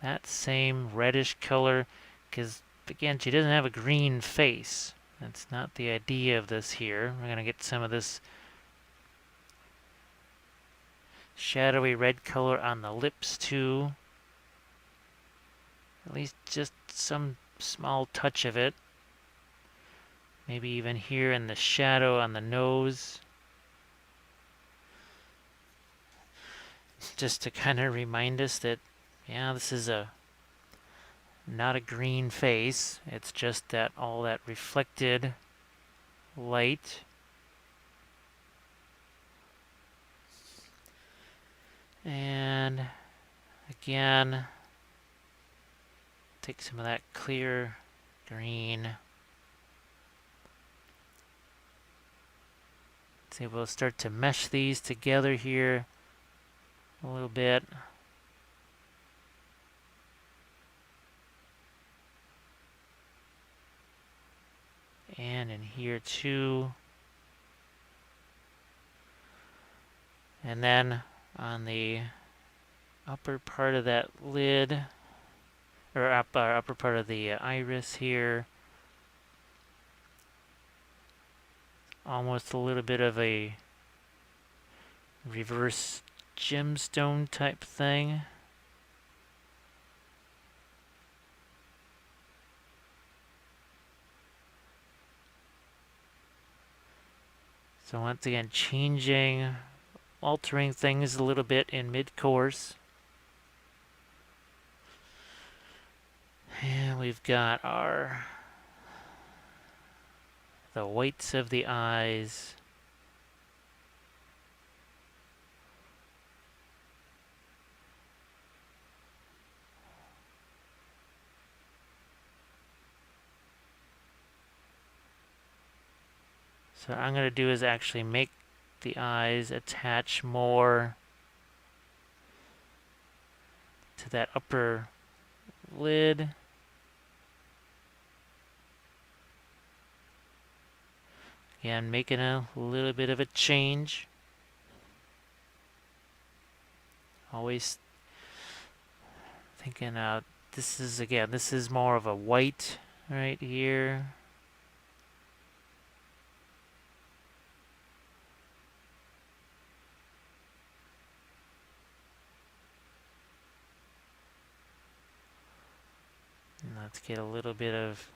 that same reddish color, because again, she doesn't have a green face. That's not the idea of this here. We're going to get some of this shadowy red color on the lips too. At least just some small touch of it. Maybe even here in the shadow on the nose. Just to kind of remind us that, yeah, this is not a green face. It's just that all that reflected light. And again, take some of that clear green. See, we'll start to mesh these together here a little bit. And in here too. And then on the upper part of that lid, or upper part of the iris here, almost a little bit of a reverse gemstone type thing. So once again, altering things a little bit in mid-course. And we've got the whites of the eyes. So what I'm going to do is actually make the eyes attach more to that upper lid. Again, making a little bit of a change. Always thinking this is more of a white right here. And let's get a little bit of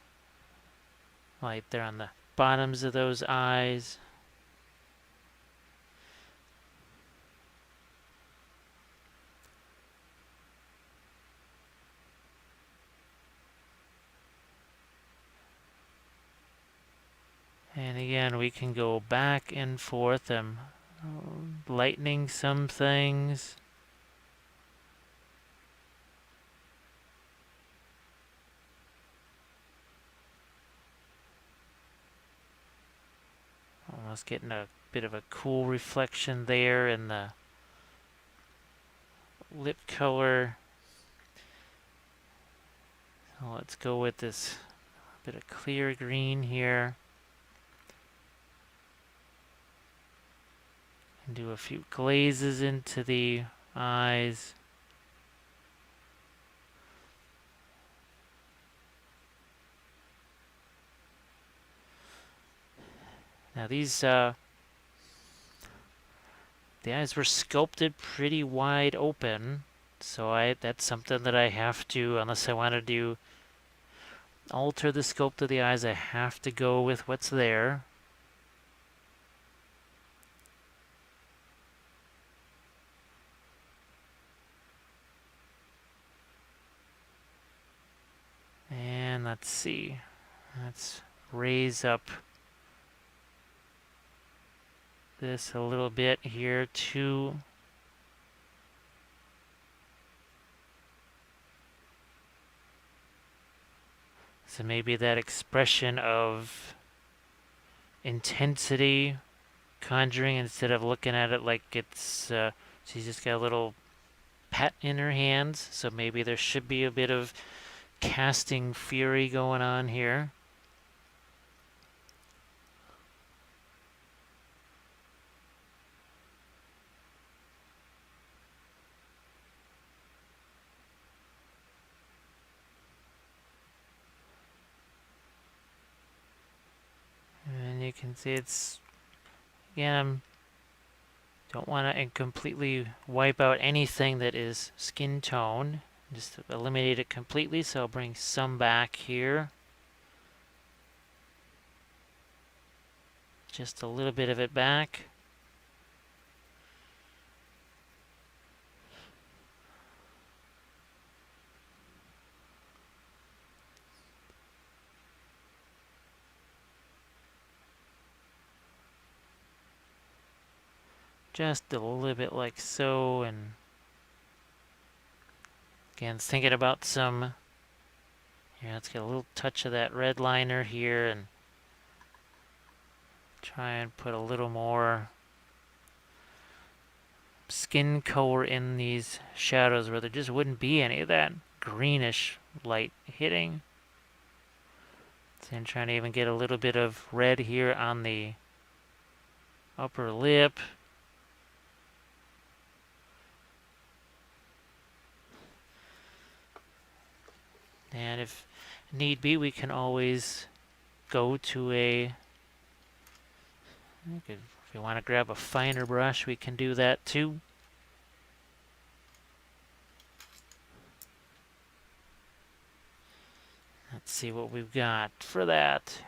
light there on the bottoms of those eyes. And again, we can go back and forth. I'm lightening some things. Almost getting a bit of a cool reflection there in the lip color. So let's go with this bit of clear green here. And do a few glazes into the eyes. Now these, the eyes were sculpted pretty wide open, so that's something that I have to, unless I want to alter the sculpt of the eyes, I have to go with what's there. And let's see. Let's raise up this a little bit here too. So maybe that expression of intensity conjuring, instead of looking at it like it's she's just got a little pet in her hands, so maybe there should be a bit of casting fury going on here. And you can see it's, again, don't want to completely wipe out anything that is skin tone. Just eliminate it completely, so I'll bring some back here. Just a little bit of it back. Just a little bit like so, and Again, thinking about some, here, let's get a little touch of that red liner here and try and put a little more skin color in these shadows where there just wouldn't be any of that greenish light hitting. So I'm trying to even get a little bit of red here on the upper lip. And if need be, we can always go to if you want to grab a finer brush, we can do that too. Let's see what we've got for that.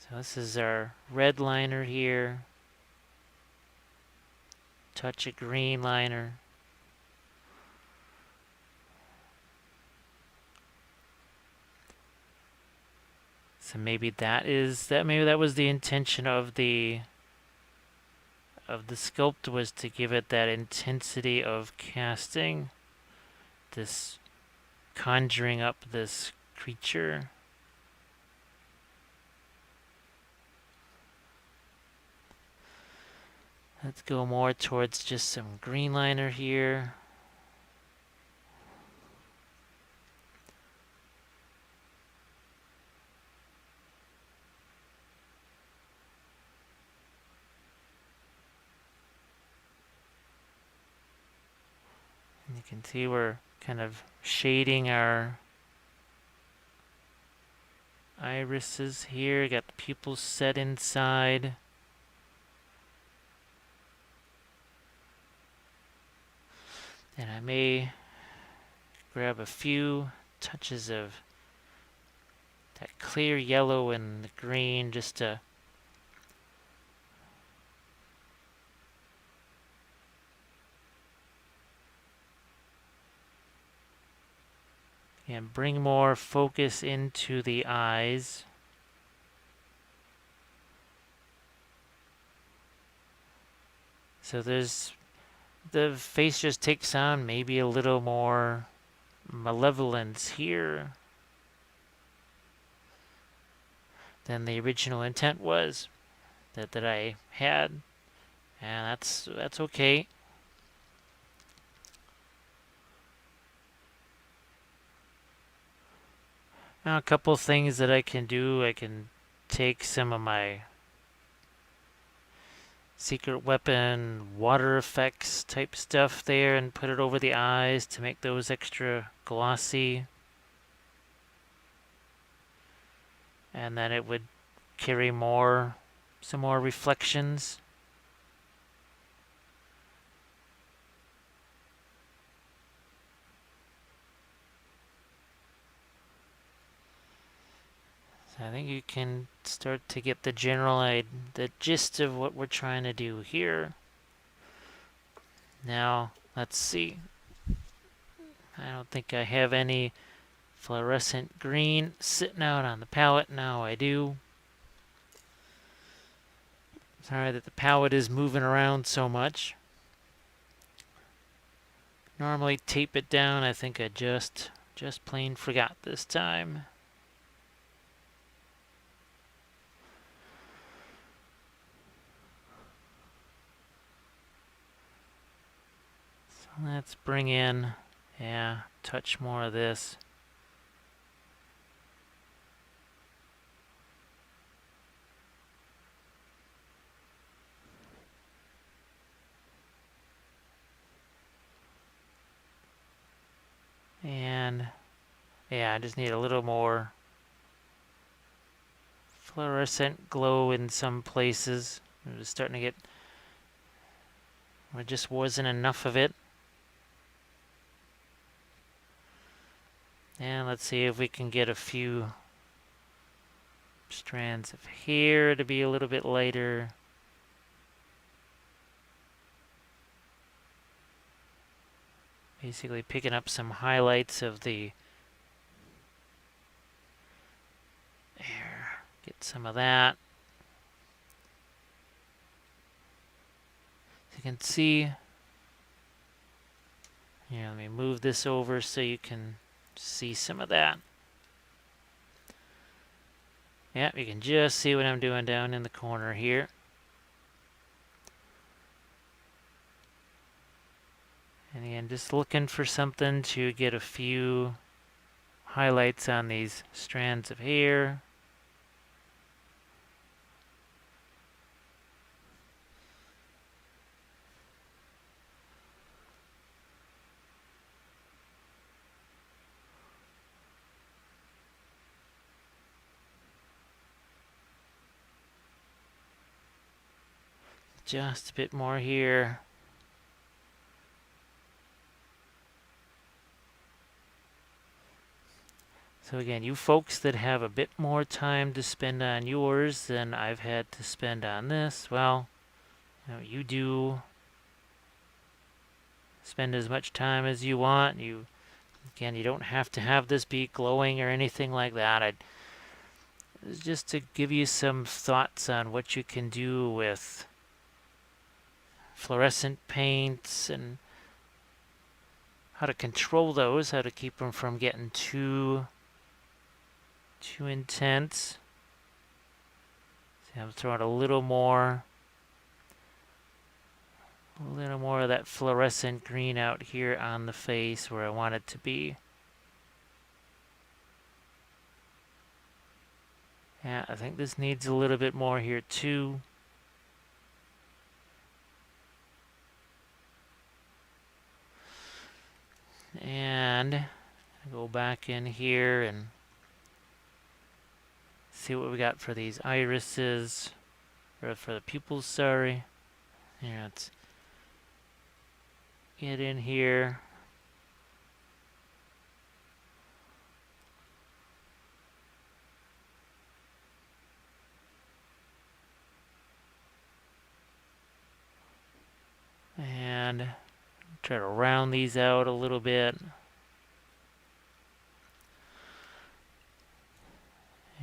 So this is our red liner here. Touch of green liner. So maybe that was the intention of the sculpt, was to give it that intensity of casting, this conjuring up this creature. Let's go more towards just some green liner here. And you can see we're kind of shading our irises here. Got the pupils set inside. And I may grab a few touches of that clear yellow and the green just to and bring more focus into the eyes. So the face just takes on maybe a little more malevolence here than the original intent was that I had, and that's okay. Now a couple things that I can do. I can take some of my secret weapon water effects type stuff there and put it over the eyes to make those extra glossy, and then it would carry some more reflections. So I think you can start to get the the gist of what we're trying to do here. Now, let's see. I don't think I have any fluorescent green sitting out on the palette. Now I do. Sorry that the palette is moving around so much. Normally tape it down. I think I just plain forgot this time. So let's bring in, touch more of this. And I just need a little more fluorescent glow in some places. I'm just starting to get, there just wasn't enough of it. And let's see if we can get a few strands of hair to be a little bit lighter. Basically picking up some highlights of the hair. Get some of that. you can see, here, let me move this over so you can see some of that. Yeah, you can just see what I'm doing down in the corner here. And again, just looking for something to get a few highlights on these strands of hair. Just a bit more here. So again, you folks that have a bit more time to spend on yours than I've had to spend on this, well, you do spend as much time as you want. Again, you don't have to have this be glowing or anything like that. Just to give you some thoughts on what you can do with fluorescent paints and how to control those, how to keep them from getting too intense. See, I'm throwing a little more of that fluorescent green out here on the face where I want it to be. Yeah, I think this needs a little bit more here too. And go back in here and see what we got for these irises, or for the pupils, sorry. Here, let's get in here. And try to round these out a little bit.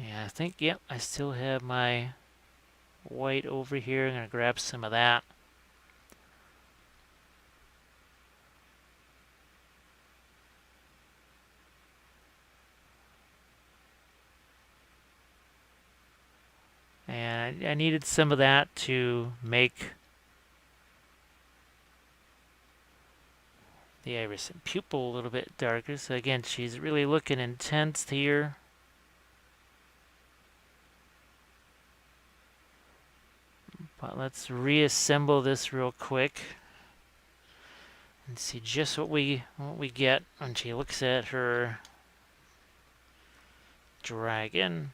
Yeah, I think, yep, I still have my white over here. I'm going to grab some of that. And I needed some of that to make the iris and pupil a little bit darker. So again, she's really looking intense here. But let's reassemble this real quick and see just what we get when she looks at her dragon.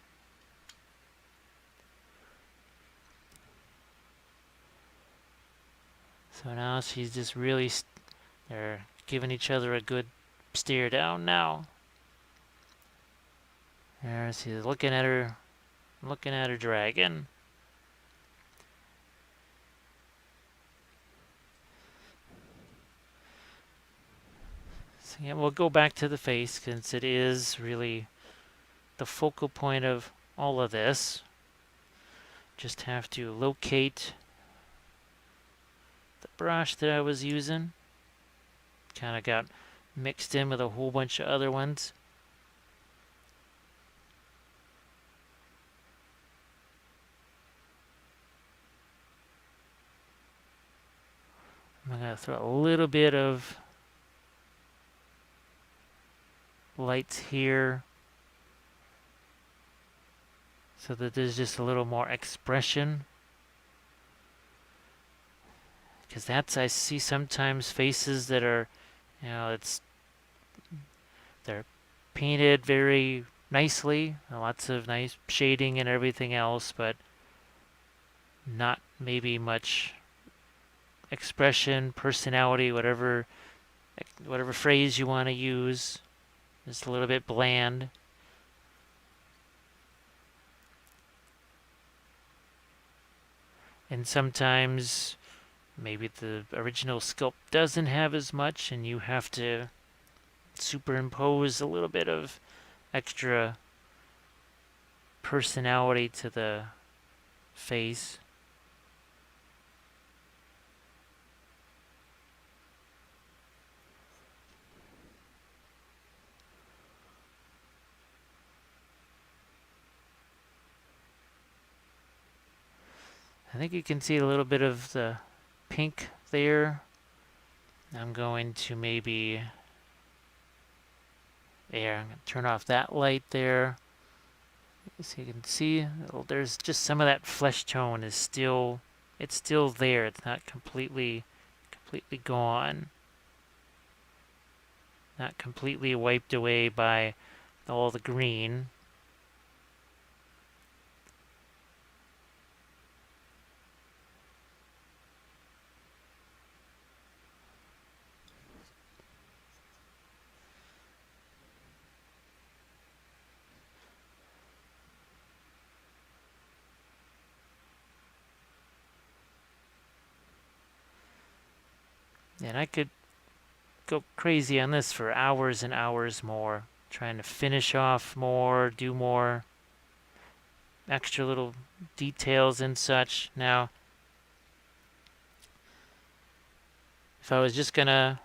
So now she's just really, they're giving each other a good stare down now. There she's looking at her dragon. So yeah, we'll go back to the face since it is really the focal point of all of this. Just have to locate the brush that I was using. Kind of got mixed in with a whole bunch of other ones. I'm going to throw a little bit of lights here so that there's just a little more expression. Because that's, I see sometimes faces that are, they're painted very nicely, lots of nice shading and everything else, but not maybe much expression, personality, whatever phrase you want to use. Just a little bit bland. And sometimes maybe the original sculpt doesn't have as much and you have to superimpose a little bit of extra personality to the face. I think you can see a little bit of the pink there. I'm going to maybe there. I'm going to turn off that light there. So you can see there's just some of that flesh tone is still, it's still there. It's not completely gone. Not completely wiped away by all the green. And I could go crazy on this for hours and hours more, trying to finish off more, do more extra little details and such. Now, if I was just gonna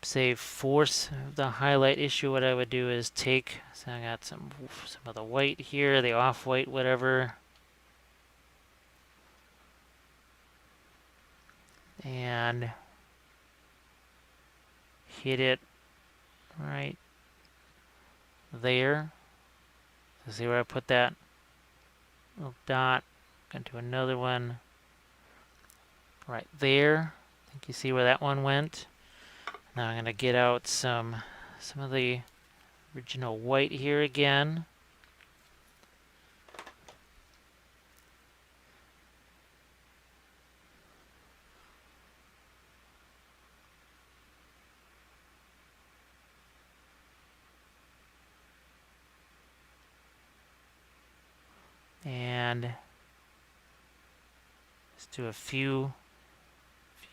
say force the highlight issue, what I would do is take, so I got some of the white here, the off-white, whatever, and hit it right there. So see where I put that little dot? Gonna do another one right there. I think you see where that one went. Now I'm gonna get out some of the original white here again. And let's do a few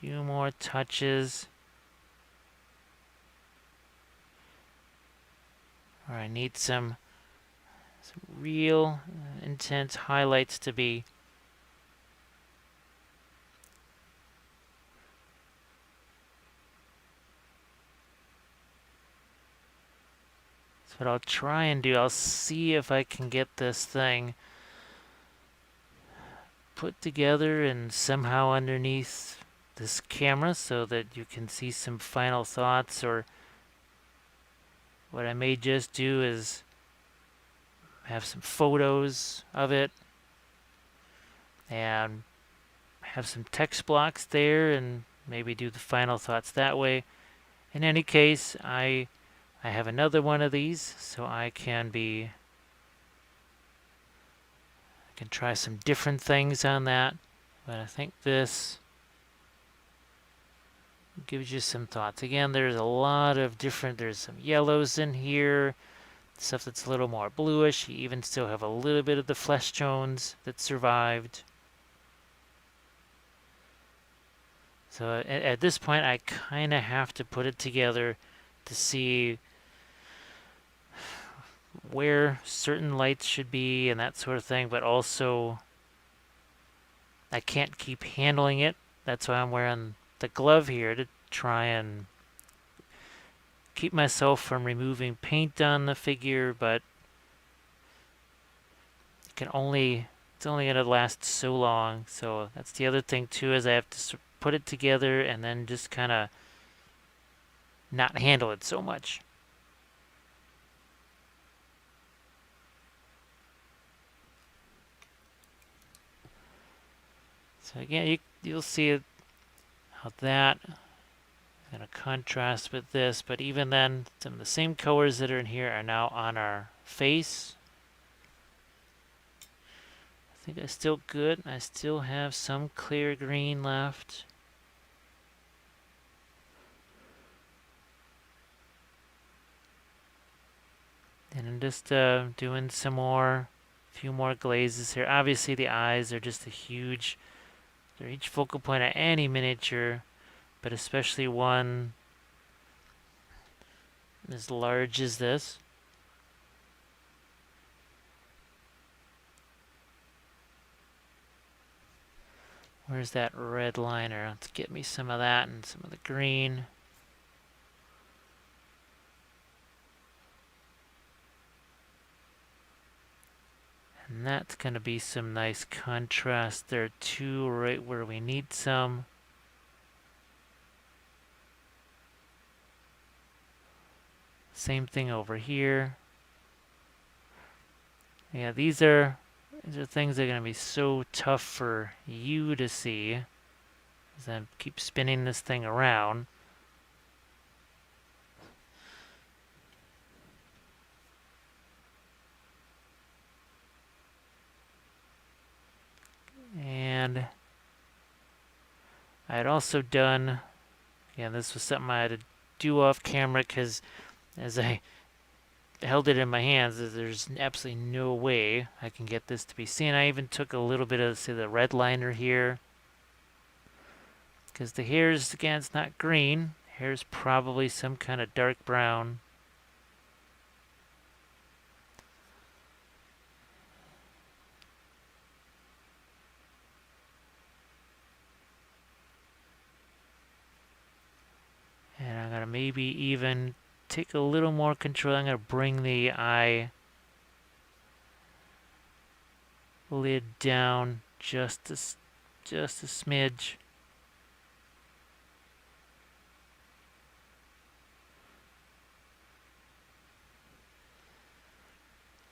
more touches. Or I need some real intense highlights to be that's what I'll try and do. I'll see if I can get this thing put together and somehow underneath this camera so that you can see some final thoughts, or what I may just do is have some photos of it and have some text blocks there and maybe do the final thoughts that way. In any case, I have another one of these, so I can try some different things on that, but I think this gives you some thoughts. Again, there's a lot of different, there's some yellows in here, stuff that's a little more bluish. You even still have a little bit of the flesh tones that survived. So at this point, I kind of have to put it together to see where certain lights should be and that sort of thing, but also I can't keep handling it. That's why I'm wearing the glove here, to try and keep myself from removing paint on the figure, but it's only going to last so long. So that's the other thing too, is I have to put it together and then just kind of not handle it so much. So again, you'll see how that is going to contrast with this, but even then, some of the same colors that are in here are now on our face. I think that's still good. I still have some clear green left. And I'm just doing some more, few more glazes here. Obviously the eyes are just they're each focal point of any miniature, but especially one as large as this. Where's that red liner? Let's get me some of that and some of the green. And that's going to be some nice contrast there too, right where we need some. Same thing over here. Yeah, these are things that are going to be so tough for you to see as I keep spinning this thing around. And I had also done, yeah, this was something I had to do off camera because as I held it in my hands, there's absolutely no way I can get this to be seen. I even took a little bit of, say, the red liner here because the hair's, again, it's not green. Hair's probably some kind of dark brown. And I'm going to maybe even take a little more control. I'm going to bring the eye lid down just a smidge.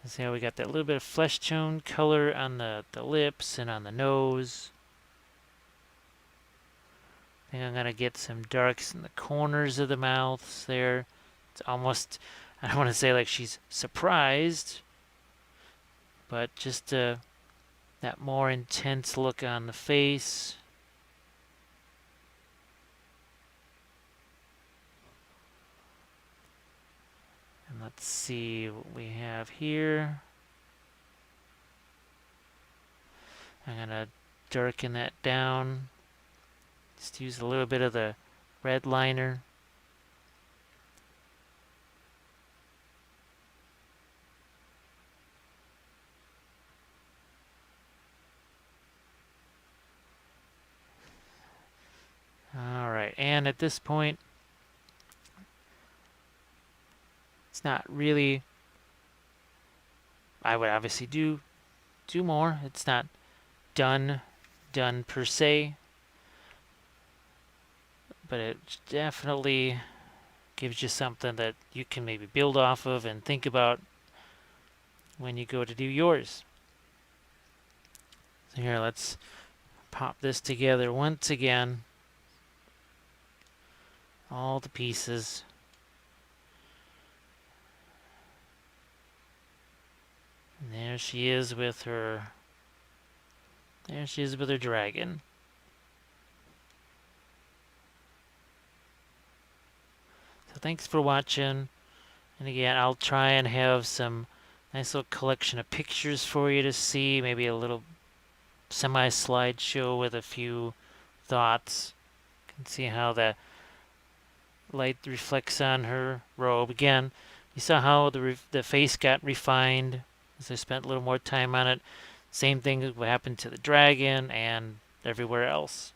See how we got that little bit of flesh tone color on the lips and on the nose. I think I'm going to get some darks in the corners of the mouths there. It's almost, I don't want to say like she's surprised, but just that more intense look on the face. And let's see what we have here. I'm going to darken that down. Just use a little bit of the red liner. Alright, and at this point, it's not really, I would obviously do more. It's not done per se, but it definitely gives you something that you can maybe build off of and think about when you go to do yours. So here, let's pop this together once again. All the pieces. And there she is with her dragon. So thanks for watching. And again, I'll try and have some nice little collection of pictures for you to see. Maybe a little semi-slideshow with a few thoughts. You can see how the light reflects on her robe. Again, you saw how the face got refined as I spent a little more time on it. Same thing would happen to the dragon and everywhere else.